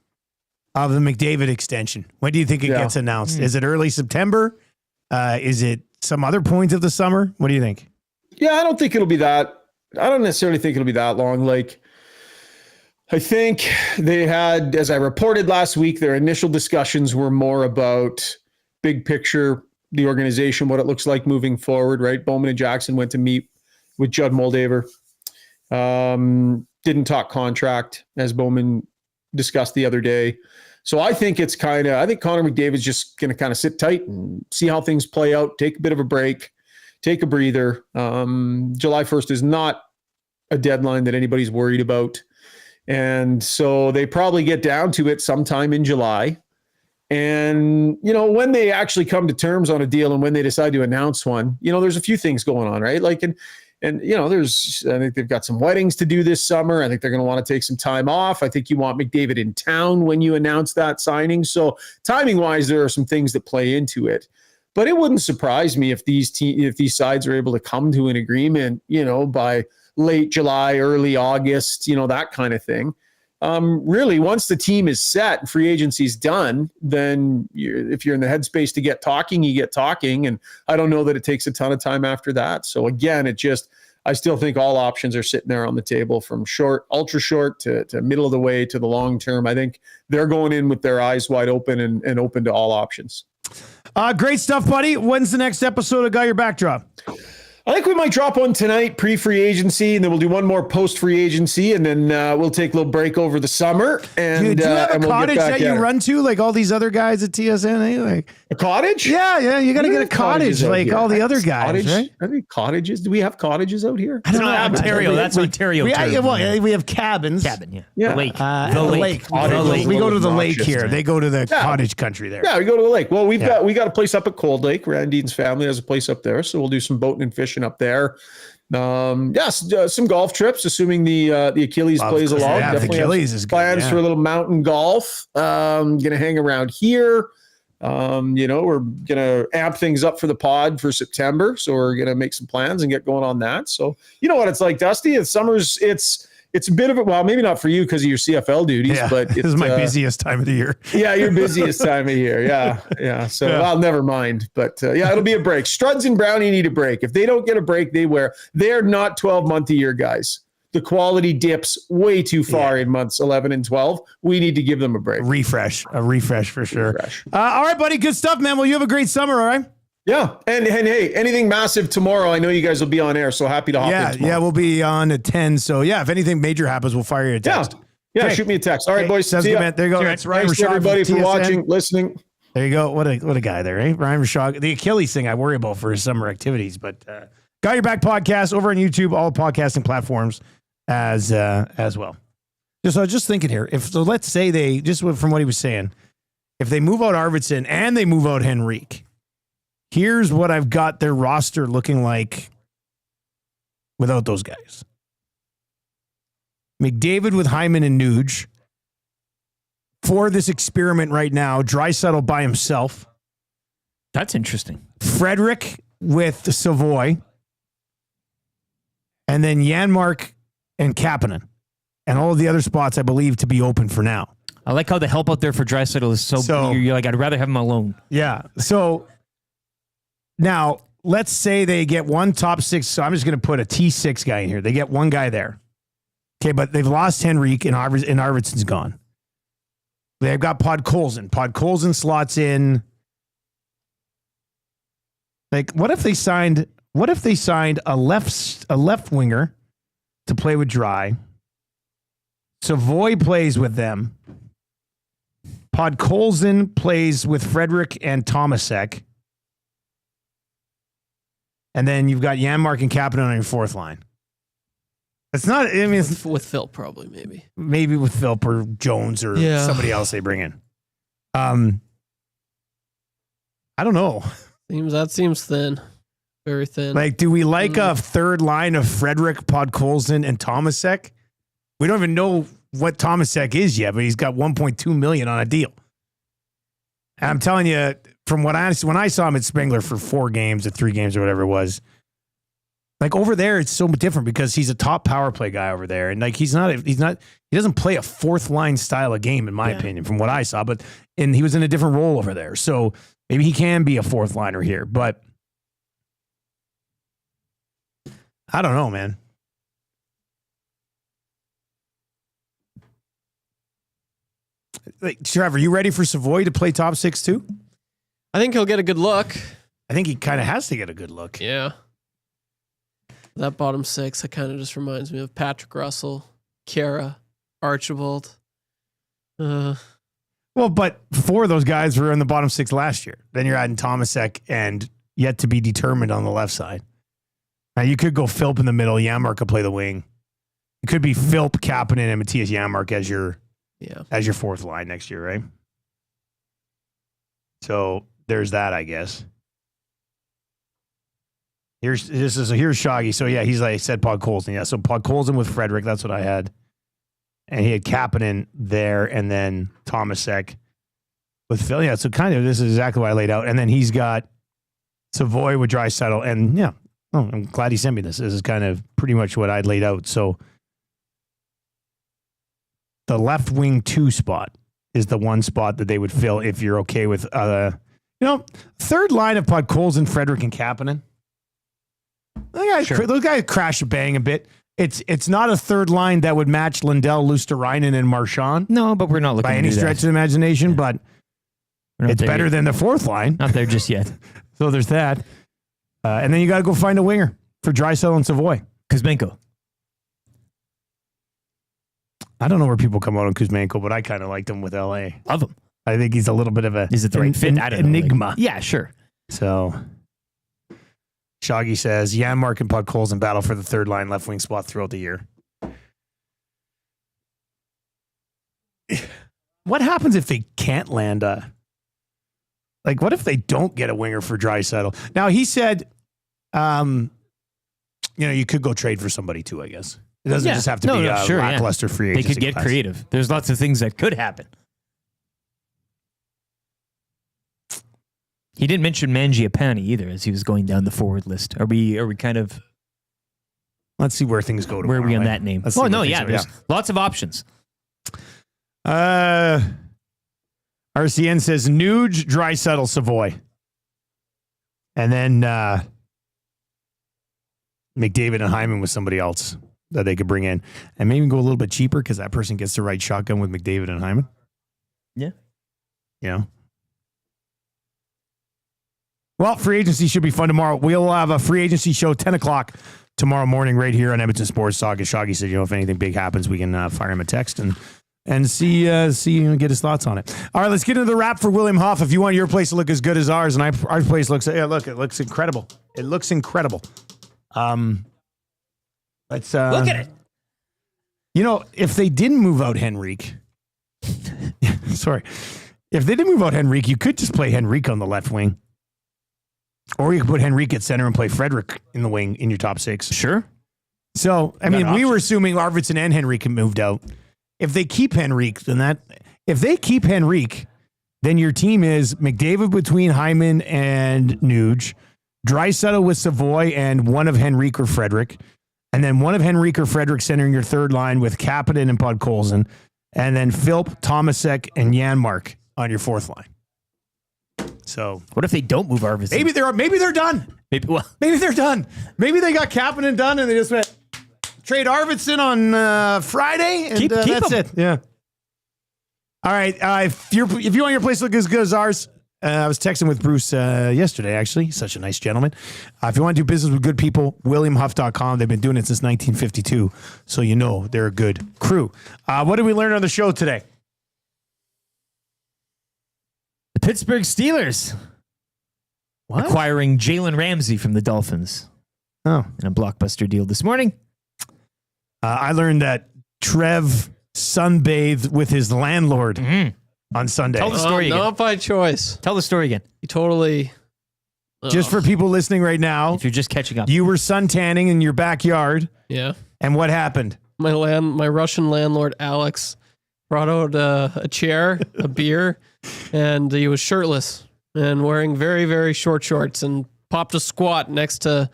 of the McDavid extension? When do you think it gets announced? Is it early September? Is it some other point of the summer? What do you think? Yeah, I don't think it'll be that. I don't necessarily think it'll be that long. Like, I think they had, as I reported last week, their initial discussions were more about big picture, the organization, what it looks like moving forward, right? Bowman and Jackson went to meet with Judd Moldaver. Didn't talk contract, as Bowman discussed the other day. So I think I think Connor McDavid's just going to kind of sit tight and see how things play out, take a bit of a break, take a breather. July 1st is not a deadline that anybody's worried about. And so they probably get down to it sometime in July. And, when they actually come to terms on a deal and when they decide to announce one, there's a few things going on, right? Like, I think they've got some weddings to do this summer. I think they're going to want to take some time off. I think you want McDavid in town when you announce that signing. So timing wise, there are some things that play into it. But it wouldn't surprise me if these sides are able to come to an agreement, by late July, early August, that kind of thing. Really, once the team is set and free agency's done, then if you're in the headspace to get talking, you get talking. And I don't know that it takes a ton of time after that. So again, I still think all options are sitting there on the table, from short, ultra short to middle of the way to the long term. I think they're going in with their eyes wide open and open to all options. Great stuff, buddy. When's the next episode of Got Your Backdrop? I think we might drop one tonight, pre-free agency, and then we'll do one more post-free agency, and then we'll take a little break over the summer. And Dude, do you have a cottage that you run to, like all these other guys at TSN? Like a cottage? Yeah, you got to get a cottage like all the other guys, cottage, right? I think cottages. Do we have cottages out here? I don't know. Ontario. That's Ontario. We have cabins. Yeah. The lake. The lake. We go to the lake here. They go to the cottage country there. Yeah, we go to the lake. Well, we got a place up at Cold Lake. Randy Dean's family has a place up there, so we'll do some boating and fishing up there. Some golf trips, assuming the Achilles plays along. Yeah, definitely the Achilles is good, plans for a little mountain golf. Gonna hang around here. We're gonna amp things up for the pod for September, so we're gonna make some plans and get going on that. So you know what it's like, Dusty. It's summers. It's a bit of it. Well, maybe not for you because of your CFL duties, but this is my busiest time of the year. Yeah, your busiest time of year. Yeah. So, well, never mind. But it'll be a break. Struds and Brownie need a break. If they don't get a break, they're not 12-month-a-year guys. The quality dips way too far in months 11 and 12. We need to give them a break. A refresh for sure. All right, buddy. Good stuff, man. Well, you have a great summer. All right. Yeah. And hey, anything massive tomorrow, I know you guys will be on air, so happy to hop in tomorrow. Yeah, we'll be on at 10. So, if anything major happens, we'll fire you a text. Yeah, shoot me a text. All right, boys. Sounds good, man. There you go. That's Ryan Thanks Rishaug, everybody for TSN. watching, listening. There you go. What a guy there, eh? Ryan Rishaug. The Achilles thing I worry about for his summer activities, but Got Your Back podcast over on YouTube, all podcasting platforms as well. I was just thinking here, let's say they, just from what he was saying, if they move out Arvidsson and they move out Henrique, here's what I've got their roster looking like without those guys. McDavid with Hyman and Nuge. For this experiment right now, Draisaitl by himself. That's interesting. Frederick with Savoy. And then Janmark and Kapanen. And all of the other spots, I believe, to be open for now. I like how the help out there for Draisaitl is so you're like, I'd rather have him alone. Yeah. So now, let's say they get one top six. So I'm just going to put a T6 guy in here. They get one guy there. Okay, but they've lost Henrique and Arvidsson's gone. They've got Podkolzin. Podkolzin slots in. Like, what if they signed a left winger to play with Dry? Savoy plays with them. Podkolzin plays with Frederick and Tomasek. And then you've got Janmark and Kapanen on your fourth line. It's not, I mean, with Phil, probably, maybe. Maybe with Phil or Jones or somebody else they bring in. I don't know. That seems thin. Very thin. Like, do we like a third line of Frederick, Podkolzin, and Tomasek? We don't even know what Tomasek is yet, but he's got $1.2 million on a deal. And I'm telling you, from when I saw him at Spengler for 4 games or 3 games or whatever it was, like over there, it's so different because he's a top power play guy over there. And like, he doesn't play a 4th line style of game, in my opinion, from what I saw, and he was in a different role over there. So maybe he can be a 4th liner here, but I don't know, man. Like, Trevor, you ready for Savoy to play top 6 too? I think he'll get a good look. I think he kind of has to get a good look. Yeah. That bottom 6, that kind of just reminds me of Patrick Russell, Kara, Archibald. Well, but 4 of those guys were in the bottom 6 last year. Then you're adding Tomasek and yet to be determined on the left side. Now you could go Philp in the middle. Janmark could play the wing. It could be Philp, Kapanen, and Matthias Janmark as your 4th line next year, right? So there's that, I guess. Here's Shoggy. So yeah, he's like I said, Podkolzin. Yeah, so Podkolzin with Frederick. That's what I had, and he had Kapanen there, and then Tomasek with Phil. Yeah, so kind of this is exactly what I laid out, and then he's got Savoy with Draisaitl, and yeah, I'm glad he sent me this. This is kind of pretty much what I'd laid out. So the left wing 2 spot is the one spot that they would fill if you're okay with, third line of Podkolzin, Frederick, and Kapanen. Those guys crash and bang a bit. It's not a third line that would match Lindell, Luosterainen, and Marchand. No, but we're not looking by any stretch of the imagination. But it's better than the 4th line. Not there just yet. So there's that. And then you got to go find a winger for Draisaitl and Savoy. Kuzmenko. I don't know where people come out on Kuzmenko, but I kind of liked him with LA. Love him. I think he's a little bit of a is it the right fit? I don't know, enigma. Yeah, sure. So Shoggy says Janmark and Podkolzin battle for the 3rd line left wing spot throughout the year. What happens if they can't land like what if they don't get a winger for Draisaitl? Now he said you could go trade for somebody too, I guess. It doesn't just have to be a lackluster free agency. They could get creative. There's lots of things that could happen. He didn't mention Mangiapane either as he was going down the forward list. Are we kind of... Let's see where things go. Where are we on that name? There's lots of options. RCN says Nuge, Draisaitl, Savoy. And then McDavid and Hyman with somebody else that they could bring in. And maybe go a little bit cheaper because that person gets to ride shotgun with McDavid and Hyman. Yeah. Well, free agency should be fun tomorrow. We'll have a free agency show 10 o'clock tomorrow morning right here on Edmonton Sports Talk. As Shoggy said, if anything big happens, we can fire him a text and see get his thoughts on it. All right, let's get into the wrap for William Huff. If you want your place to look as good as ours, and our place looks, it looks incredible. It looks incredible. Let's look at it. If they didn't move out Henrique, sorry, if they didn't move out Henrique, you could just play Henrique on the left wing. Or you could put Henrique at center and play Frederick in the wing in your top 6. Sure. So, we were assuming Arvidsson and Henrique moved out. If they keep Henrique, then your team is McDavid between Hyman and Nuge, Draisaitl with Savoy and one of Henrique or Frederick, and then one of Henrique or Frederick centering your 3rd line with Kapanen and Podkolzin, and then Philp, Tomasek, and Janmark on your 4th line. So what if they don't move Arvidsson? Maybe they're done. Maybe they're done. Maybe they got Kapanen done and they just went trade Arvidsson on Friday and keep that's him. it. Yeah. All right. If you want your place to look as good as ours, I was texting with Bruce yesterday, actually. Such a nice gentleman. If you want to do business with good people, WilliamHuff.com. They've been doing it since 1952. So they're a good crew. What did we learn on the show today? The Pittsburgh Steelers acquiring Jalen Ramsey from the Dolphins. Oh. In a blockbuster deal this morning. I learned that Trev sunbathed with his landlord on Sunday. Tell the story again. Not by choice. Tell the story again. He totally... Just for people listening right now. If you're just catching up. You were suntanning in your backyard. Yeah. And what happened? My Russian landlord, Alex, brought out a chair, a beer, and he was shirtless and wearing very, very short shorts and popped a squat next to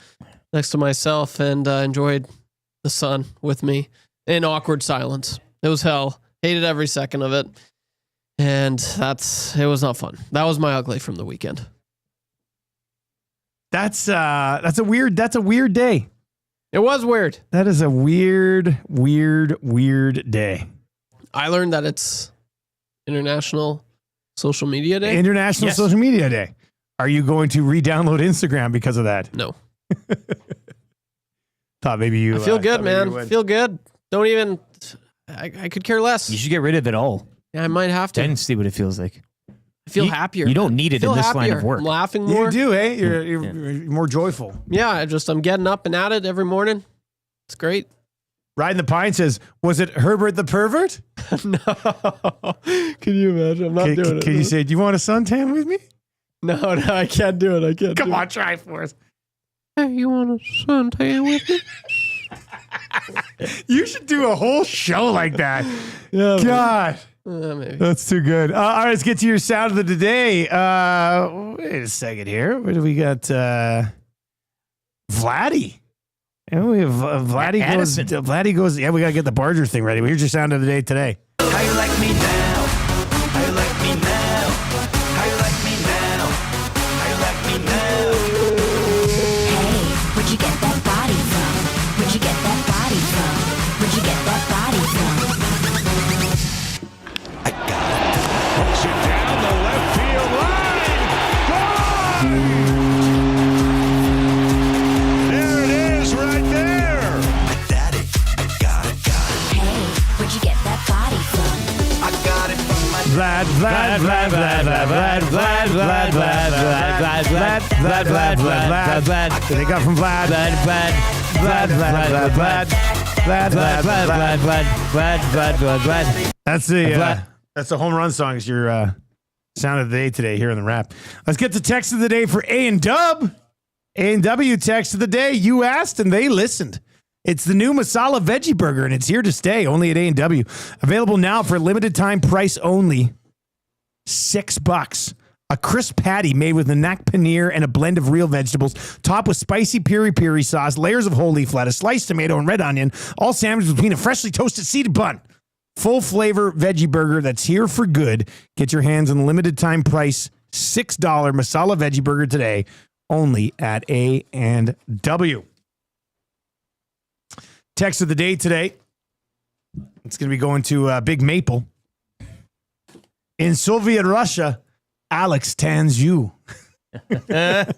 myself and enjoyed the sun with me in awkward silence. It was hell. Hated every second of it. And it was not fun. That was my ugly from the weekend. That's a weird day. It was weird. That is a weird day. I learned that it's International Social Media Day. International Social Media Day. Are you going to re-download Instagram because of that? No. Thought maybe you. I feel good, man. Feel good. Don't even. I could care less. You should get rid of it all. Yeah, I might have to. Then see what it feels like. I feel happier. You don't need it in this line of work. I'm laughing more. You do, eh? You're more joyful. Yeah, I'm getting up and at it every morning. It's great. Riding the Pine says, was it Herbert the pervert? No. Can you imagine? I'm not doing it. Can you say, do you want a suntan with me? No, I can't do it. I can't. Come on, try it for us. Hey, you want a suntan with me? You should do a whole show like that. Yeah, God. Maybe. That's too good. All right, let's get to your sound of the day. Wait a second here. Where do we got? Vladdy. And we have Vladdy goes. Yeah, we got to get the Barger thing ready. Here's your sound of the day today. How you like me now? How you like me now? How you like me now? How you like me now? Hey, where'd you get that body from? Where'd you get that body from? Where'd you get that body from? Push it down the left field line. Gone! There it is, right there. I got it. Hey, where'd you get that body from? I got it from my Vlad. They got from Vlad. That's the home run song. Is your sound of the day today here in the wrap. Let's get the text of the day for A and Dub. A&W text of the day. You asked and they listened. It's the new Masala Veggie Burger, and it's here to stay, only at A&W. Available now for a limited time price only. $6. A crisp patty made with nanak paneer and a blend of real vegetables, topped with spicy piri-piri sauce, layers of whole leaf lettuce, sliced tomato, and red onion, all sandwiched between a freshly toasted seeded bun. Full flavor veggie burger that's here for good. Get your hands on the limited time price $6 Masala Veggie Burger today, only at A&W. Text of the day today. It's going to be going to Big Maple. In Soviet Russia, Alex tans you. That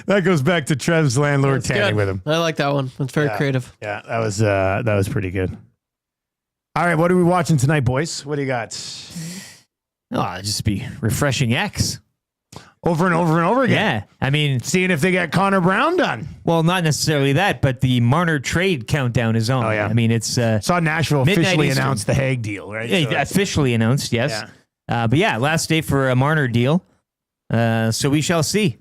goes back to Trev's landlord That's tanning good. with him. I like that one. That's very creative. Yeah, that was pretty good. All right, what are we watching tonight, boys? What do you got? Oh, just be refreshing X. Over and over and over again. Yeah. I mean, seeing if they get Connor Brown done. Well, not necessarily that, but the Marner trade countdown is on. Oh, yeah. I mean, it's saw Nashville officially announced the Hague deal, right? Yeah, So officially announced, yes. Yeah. But yeah, last day for a Marner deal. So we shall see.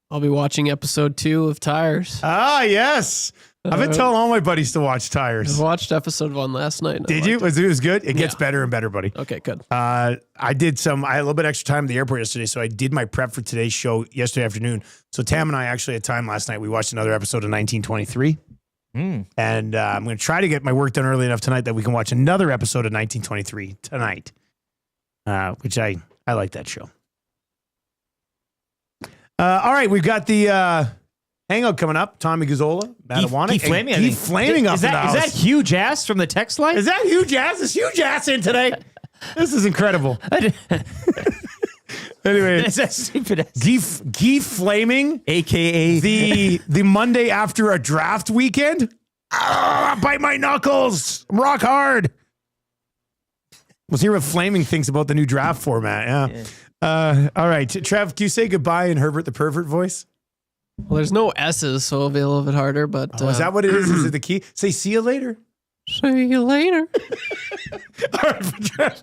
I'll be watching episode 2 of Tires. Ah, yes. I've been telling all my buddies to watch Tires. I watched episode 1 last night. Did you? It was good? It gets better and better, buddy. Okay, good. I had a little bit extra time at the airport yesterday, so I did my prep for today's show yesterday afternoon. So Tam and I actually had time last night. We watched another episode of 1923. And I'm going to try to get my work done early enough tonight that we can watch another episode of 1923 tonight, which I like that show. All right, we've got the hangout coming up. Tommy Gazzola, Matawana. Keith Flaming. Keith Flaming up is in the house. that huge ass from the text line? Is that huge ass? Is huge ass in today? This is incredible. Anyway, Guy Flaming, aka the Monday after a draft weekend. Bite my knuckles, rock hard. Let's hear what Flaming thinks about the new draft format. Yeah. All right, Trev, can you say goodbye in Herbert the Pervert voice? Well, there's no S's, so it'll be a little bit harder. But is that what it is? Is it the key? Say see you later. See you later. All right, for Trev,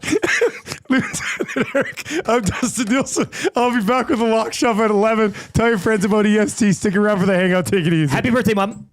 Lieutenant Eric, I'm Dustin Nielsen. I'll be back with the Lock Shop at 11. Tell your friends about EST. Stick around for the hangout. Take it easy. Happy birthday, Mom.